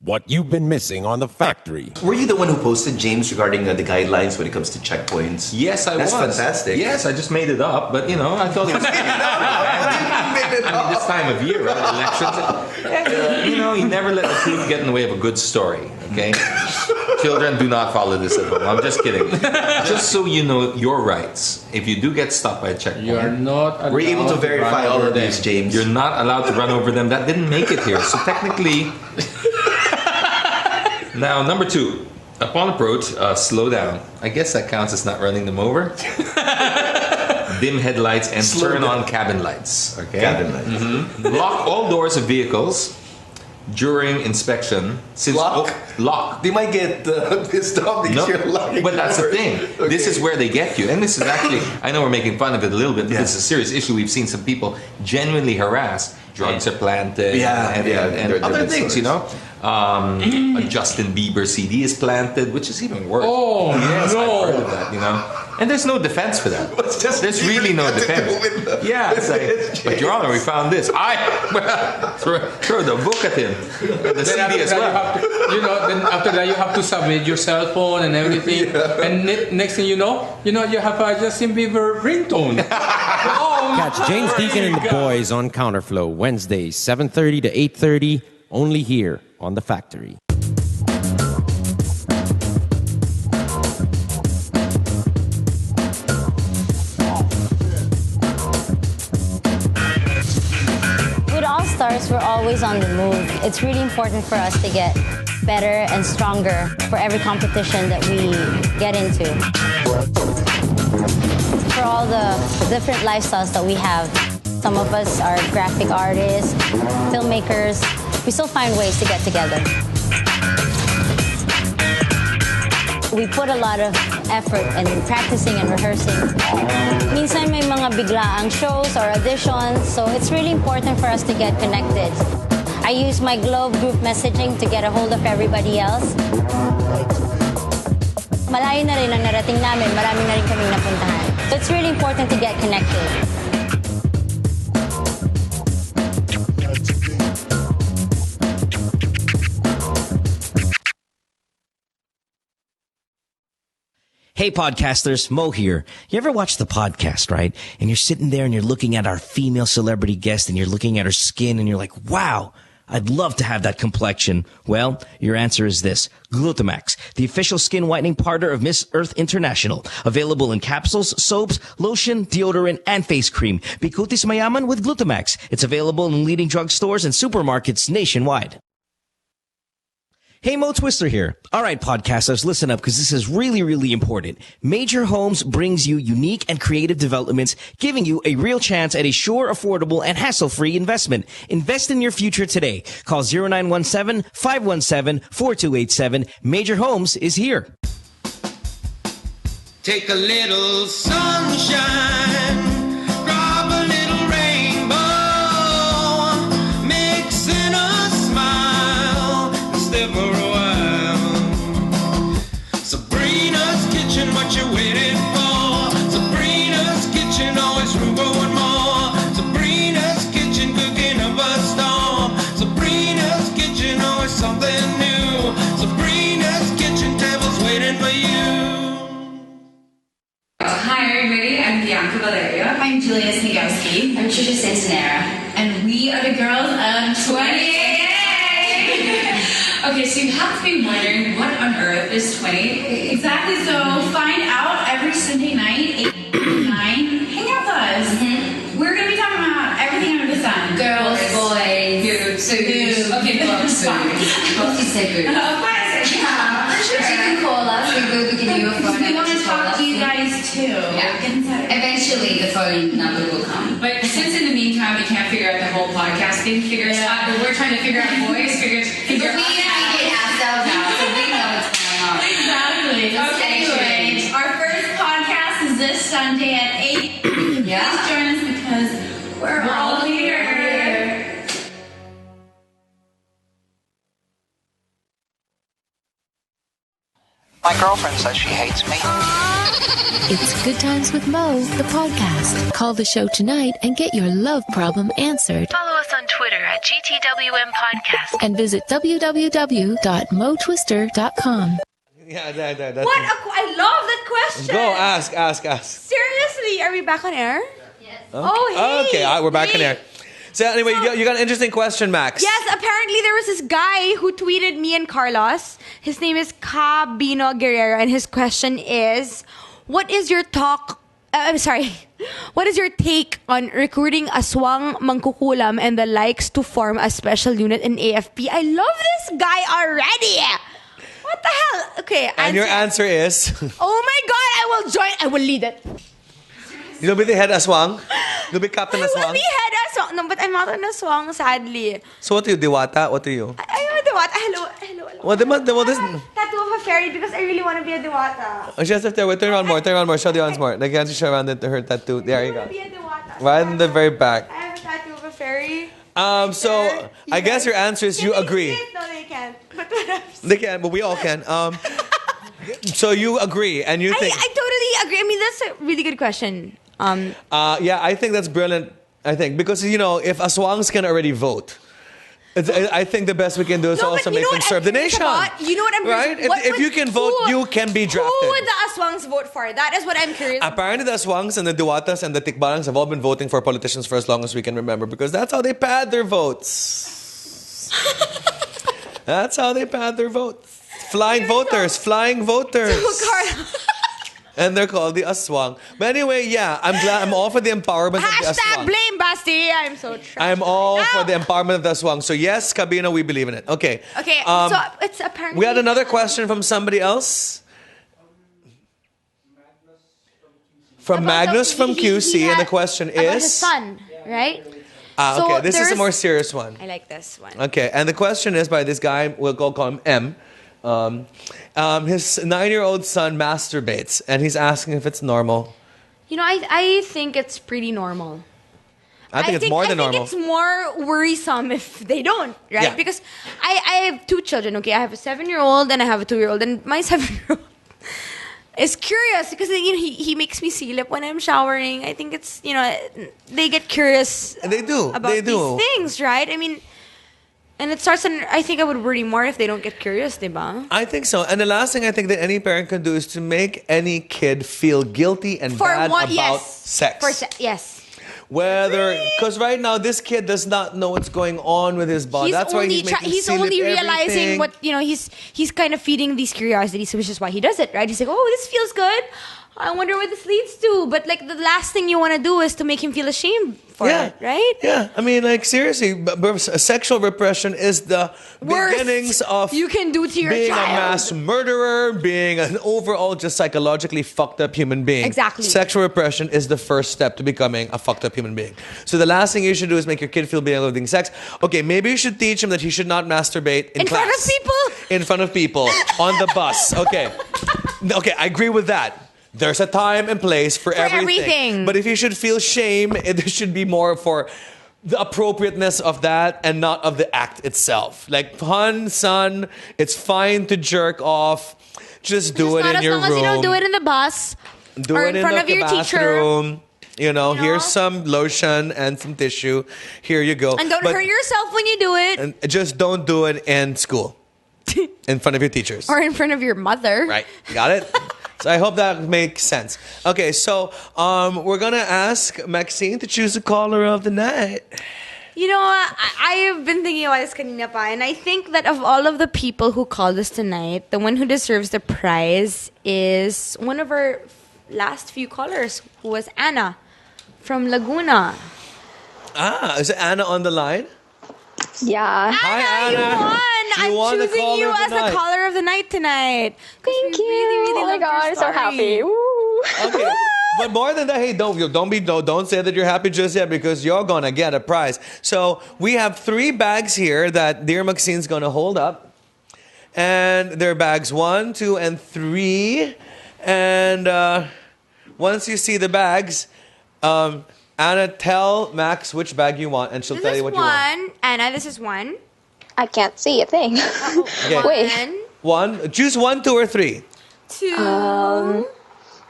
What you've been missing on The Factory. Were you the one who posted, James, regarding the guidelines when it comes to checkpoints? Yes, I was. That's fantastic. Yes, I just made it up, but I thought it was this time of year, right? Elections. You never let the truth get in the way of a good story, okay? Children, do not follow this at home. I'm just kidding. Just so you know your rights. If you do get stopped by a checkpoint, you are not allowed. We're able to verify all of these, James. You're not allowed to run over them. That didn't make it here. So technically... Now, number 2. Upon approach, slow down. I guess that counts as not running them over. Dim headlights and turn on cabin lights. Okay. Cabin lights. Mm-hmm. Lock all doors of vehicles during inspection. Since lock. They might get pissed off because you're locking. But that's the doors. thing. Okay. This is where they get you. And this is actually, I know we're making fun of it a little bit, but this is a serious issue. We've seen some people genuinely harassed. Drugs are planted. And other things, a Justin Bieber CD is planted, which is even worse. Oh, yes, no. I've heard of that, And there's no defense for that. There's really no defense. Yeah, it's like, but Your Honor, we found this. Throw the book at him. The CD as well. Then after that you have to submit your cell phone and everything. And next thing you know, you have a Justin Bieber ringtone. Catch James Deacon and the boys on Counterflow Wednesdays 7:30 to 8:30 only here on The Factory. With All Stars, we're always on the move. It's really important for us to get better and stronger for every competition that we get into. For all the different lifestyles that we have, some of us are graphic artists, filmmakers. We still find ways to get together. We put a lot of effort in practicing and rehearsing. Minsan may mga biglaang shows or auditions, so it's really important for us to get connected. I use my Globe group messaging to get a hold of everybody else. Malayo na rin ang narating namin, marami na rin kaming napuntahan. So it's really important to get connected. Hey podcasters, Mo here. You ever watch the podcast, right? And you're sitting there and you're looking at our female celebrity guest and you're looking at her skin and you're like, wow, I'd love to have that complexion. Well, your answer is this. Glutamax, the official skin whitening partner of Miss Earth International. Available in capsules, soaps, lotion, deodorant, and face cream. Bikutis mayaman with Glutamax. It's available in leading drugstores and supermarkets nationwide. Hey, Mo Twister here. All right, podcasters, listen up because this is really, really important. Major Homes brings you unique and creative developments, giving you a real chance at a sure, affordable, and hassle-free investment. Invest in your future today. Call 0917-517-4287. Major Homes is here. Take a little sunshine. Drop a little rainbow. Mix in a smile. Stay for a while. Sabrina's kitchen, what you waiting for? Sabrina's kitchen, always room for one more. Sabrina's kitchen, cooking up a storm. Sabrina's kitchen, always something new. Sabrina's kitchen, tables waiting for you. Hi everybody, I'm Bianca Valeria. I'm Julia Snigowski. I'm Trisha Santanera. And we are the girls of 20. Okay, so you have to be wondering what on earth is 20? Exactly, so find out every Sunday night, 8 to 9. Hang out with us. Mm-hmm. We're going to be talking about everything under the sun. Girls, boys, food. Okay, books. Let's just say food. Yeah, for sure. You can call us. We can give you a phone. We want to talk to you guys too. Yeah. Eventually, the phone number will come. But since in the meantime we can't figure out the whole podcasting, we're trying to figure out voice, figure out ourselves out, so we know what's going on. Exactly. Okay, anyway, our first podcast is this Sunday at 8. Yeah. Please join us because we're all here. My girlfriend says she hates me. It's Good Times with Mo, the podcast. Call the show tonight and get your love problem answered. Follow us on Twitter at GTWM Podcast and visit www.motwister.com. Yeah, that's I love that question. Go, ask. Seriously, are we back on air? Okay. Oh, hey. Okay, all right, we're back on air. So anyway, you got an interesting question, Max. Yes, apparently there was this guy who tweeted me and Carlos. His name is Cabino Guerrero, and his question is, what is your take on recruiting aswang, mangkukulam, and the likes to form a special unit in AFP? I love this guy already. What the hell? Okay, and your answer is? Oh my God, I will join. I will lead it. You'll be the head aswang? You'll be captain aswang? I will be head aswang. No, but I'm not an aswang, sadly. So what are you, diwata? What are you? I'm a diwata. Hello. This... Tattoo of a fairy because I really want to be a diwata. Oh, she has to turn around more. Show the arms more. Like, you show around her tattoo. There you go. Be a diwata. Right in the very back. I have a tattoo of a fairy. So I guess your answer is you agree. No, they can't. But what They can, but we all can. So you agree, and you think... I totally agree. I mean, that's a really good question. Yeah, I think that's brilliant. I think because if aswangs can already vote, I think the best we can do is also make them serve the nation. You know what I'm right? If you can vote, you can be drafted. Who would the aswangs vote for? That is what I'm curious. Apparently, the aswangs and the duwatas and the tikbarangs have all been voting for politicians for as long as we can remember because that's how they pad their votes. That's how they pad their votes. Flying voters. And they're called the aswang. But anyway, yeah, I'm all for the empowerment of the aswang. Blame Basti. I'm so trash. I'm all for the empowerment of the aswang. So yes, Cabino, we believe in it. Okay. Okay, so it's apparently... We had another question from somebody else. From Magnus from QC, and the question is... About his son, right? Okay, this is a more serious one. I like this one. Okay, and the question is by this guy, we'll call him M. His 9-year-old son masturbates, and he's asking if it's normal. I think it's pretty normal. I think it's more than normal. I think it's more worrisome if they don't, right? Yeah. Because I have 2 children, okay? I have a 7-year-old and I have a 2-year-old, and my 7-year-old is curious because he makes me silip when I'm showering. I think it's they get curious. They do. About these things, right? I mean. And it starts, and I think I would worry more if they don't get curious, diba? I think so. And the last thing I think that any parent can do is to make any kid feel guilty and bad about sex. Yes. Because right now this kid does not know what's going on with his body. That's why he's only realizing what he's kind of feeding these curiosities, which is why he does it, right? He's like, oh, this feels good. I wonder what this leads to. But like the last thing you want to do is to make him feel ashamed for it, right? Yeah. I mean, like seriously, sexual repression is the beginnings of you can do to your being child. a mass murderer, being an overall just psychologically fucked up human being. Exactly. Sexual repression is the first step to becoming a fucked up human being. So the last thing you should do is make your kid feel being able to have sex. Okay, maybe you should teach him that he should not masturbate in class. Front of people? In front of people. On the bus. Okay. Okay, I agree with that. There's a time and place for everything. But if you should feel shame, there should be more for the appropriateness of that and not of the act itself. Like, son, it's fine to jerk off. Just do it in your room. As long as you don't do it in the bus or in front of your teacher. Here's some lotion and some tissue. Here you go. And don't hurt yourself when you do it. And just don't do it in school. In front of your teachers. Or in front of your mother. Right. Got it? So I hope that makes sense. Okay, so we're going to ask Maxine to choose the caller of the night. I have been thinking about this kanina pa, and I think that of all of the people who called us tonight, the one who deserves the prize is one of our last few callers, who was Anna from Laguna. Is it Anna on the line? Yeah. Hi, Anna. You won. I'm choosing you as the caller caller of the night tonight. Thank you. Really oh my God, I'm so happy. Woo. Okay. But more than that, hey, don't say that you're happy just yet because you're gonna get a prize. So we have 3 bags here that dear Maxine's gonna hold up, and they're bags 1, 2, and 3. And once you see the bags, Anna, tell Max which bag you want, and she'll tell you what you want. Anna, this is 1. I can't see a thing. Okay. Wait. 1. Choose 1, 2, or 3. 2.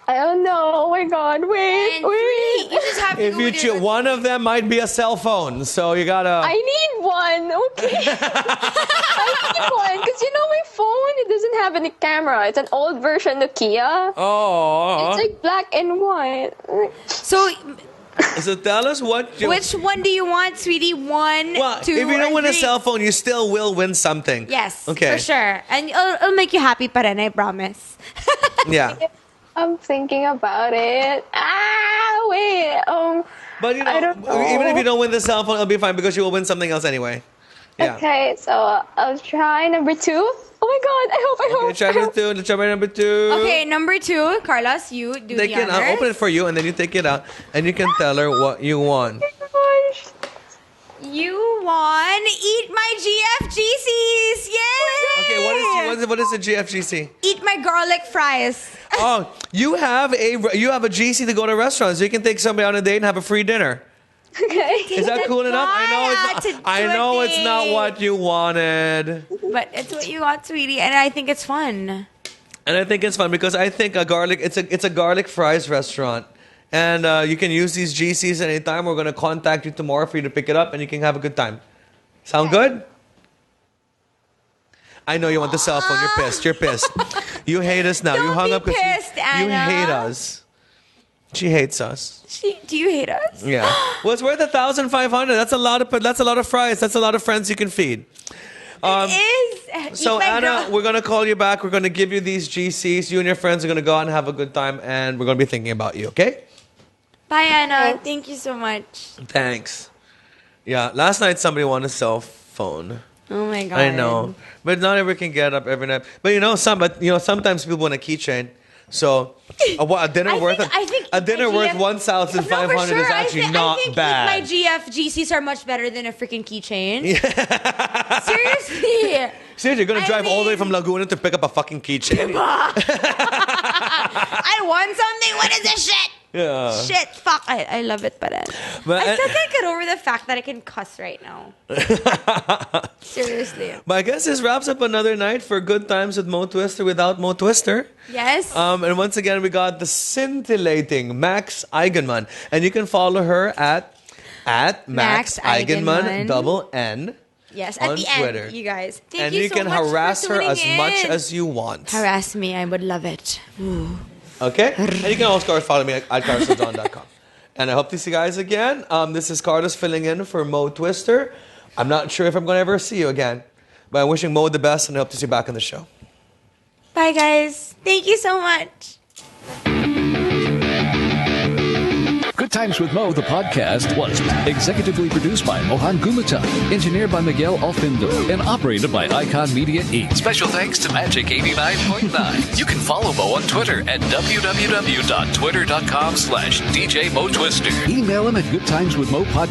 I don't know. Oh my God! Wait. You just have to If you choose, one of them might be a cell phone, so you gotta. I need one. Okay. I need one because my phone, it doesn't have any camera. It's an old version Nokia. Oh. It's like black and white. So tell us which one do you want, sweetie? 1, 2, if you don't win a cell phone, you still will win something. Yes, okay, for sure, and it'll make you happy, pa rin, I promise. Yeah. I'm thinking about it. Wait. But I don't know. even if you don't win the cell phone, it'll be fine because you will win something else anyway. Yeah. Okay, so I'll try number 2. Oh my God! I hope. Okay, try number 2. Okay, number 2, Carlos, you do the honors. I'll open it for you, and then you take it out, and you can tell her what you want. You won Eat My GFGCs! Yay! Okay, what is the GFGC? Eat My Garlic Fries. Oh, you have a GC to go to restaurants, so you can take somebody on a date and have a free dinner. Okay. Is that cool enough? I know it's not what you wanted. But it's what you want, sweetie, and I think it's fun. And I think it's fun because I think it's a garlic fries restaurant. And you can use these GCs at any time. We're going to contact you tomorrow for you to pick it up and you can have a good time. Sound good? I know you want the cell phone. You're pissed. You hate us now. You hung up because you hate us. She hates us. Do you hate us? Yeah. Well, it's worth 1,500. That's a lot of fries. That's a lot of friends you can feed. It is. So Anna, we're going to call you back. We're going to give you these GCs. You and your friends are going to go out and have a good time. And we're going to be thinking about you, okay? Bye, Anna. Thank you so much. Thanks. Yeah, last night somebody won a cell phone. Oh my God. I know. But not everyone can get up every night. But sometimes people want a keychain. So a dinner worth 1,500 is actually not bad. I think my GFGCs are much better than a freaking keychain. Seriously. Seriously, you're gonna drive all the way from Laguna to pick up a fucking keychain? I won something. What is this shit? Yeah. Shit. Fuck. I love it, but I still can't get over the fact that I can cuss right now. Seriously. But I guess this wraps up another night for Good Times with Mo Twister without Mo Twister. Yes. And once again, we got the scintillating Max Eigenmann. And you can follow her at Max Eigenmann, double N. Yes, on at the Twitter. end, you guys. Thank you so much. And you can harass her as much as you want. Harass me. I would love it. Ooh. Okay? And you can also follow me at carlosceldon.com. And I hope to see you guys again. This is Carlos filling in for Mo Twister. I'm not sure if I'm going to ever see you again. But I'm wishing Mo the best and I hope to see you back on the show. Bye, guys. Thank you so much. Good Times with Mo, the podcast, was executively produced by Mohan Gumata, engineered by Miguel Alfindo, and operated by Icon Media Inc. Special thanks to Magic 89.9. You can follow Mo on Twitter at www.twitter.com/DJ Mo Twister. Email him at goodtimeswithmopodcast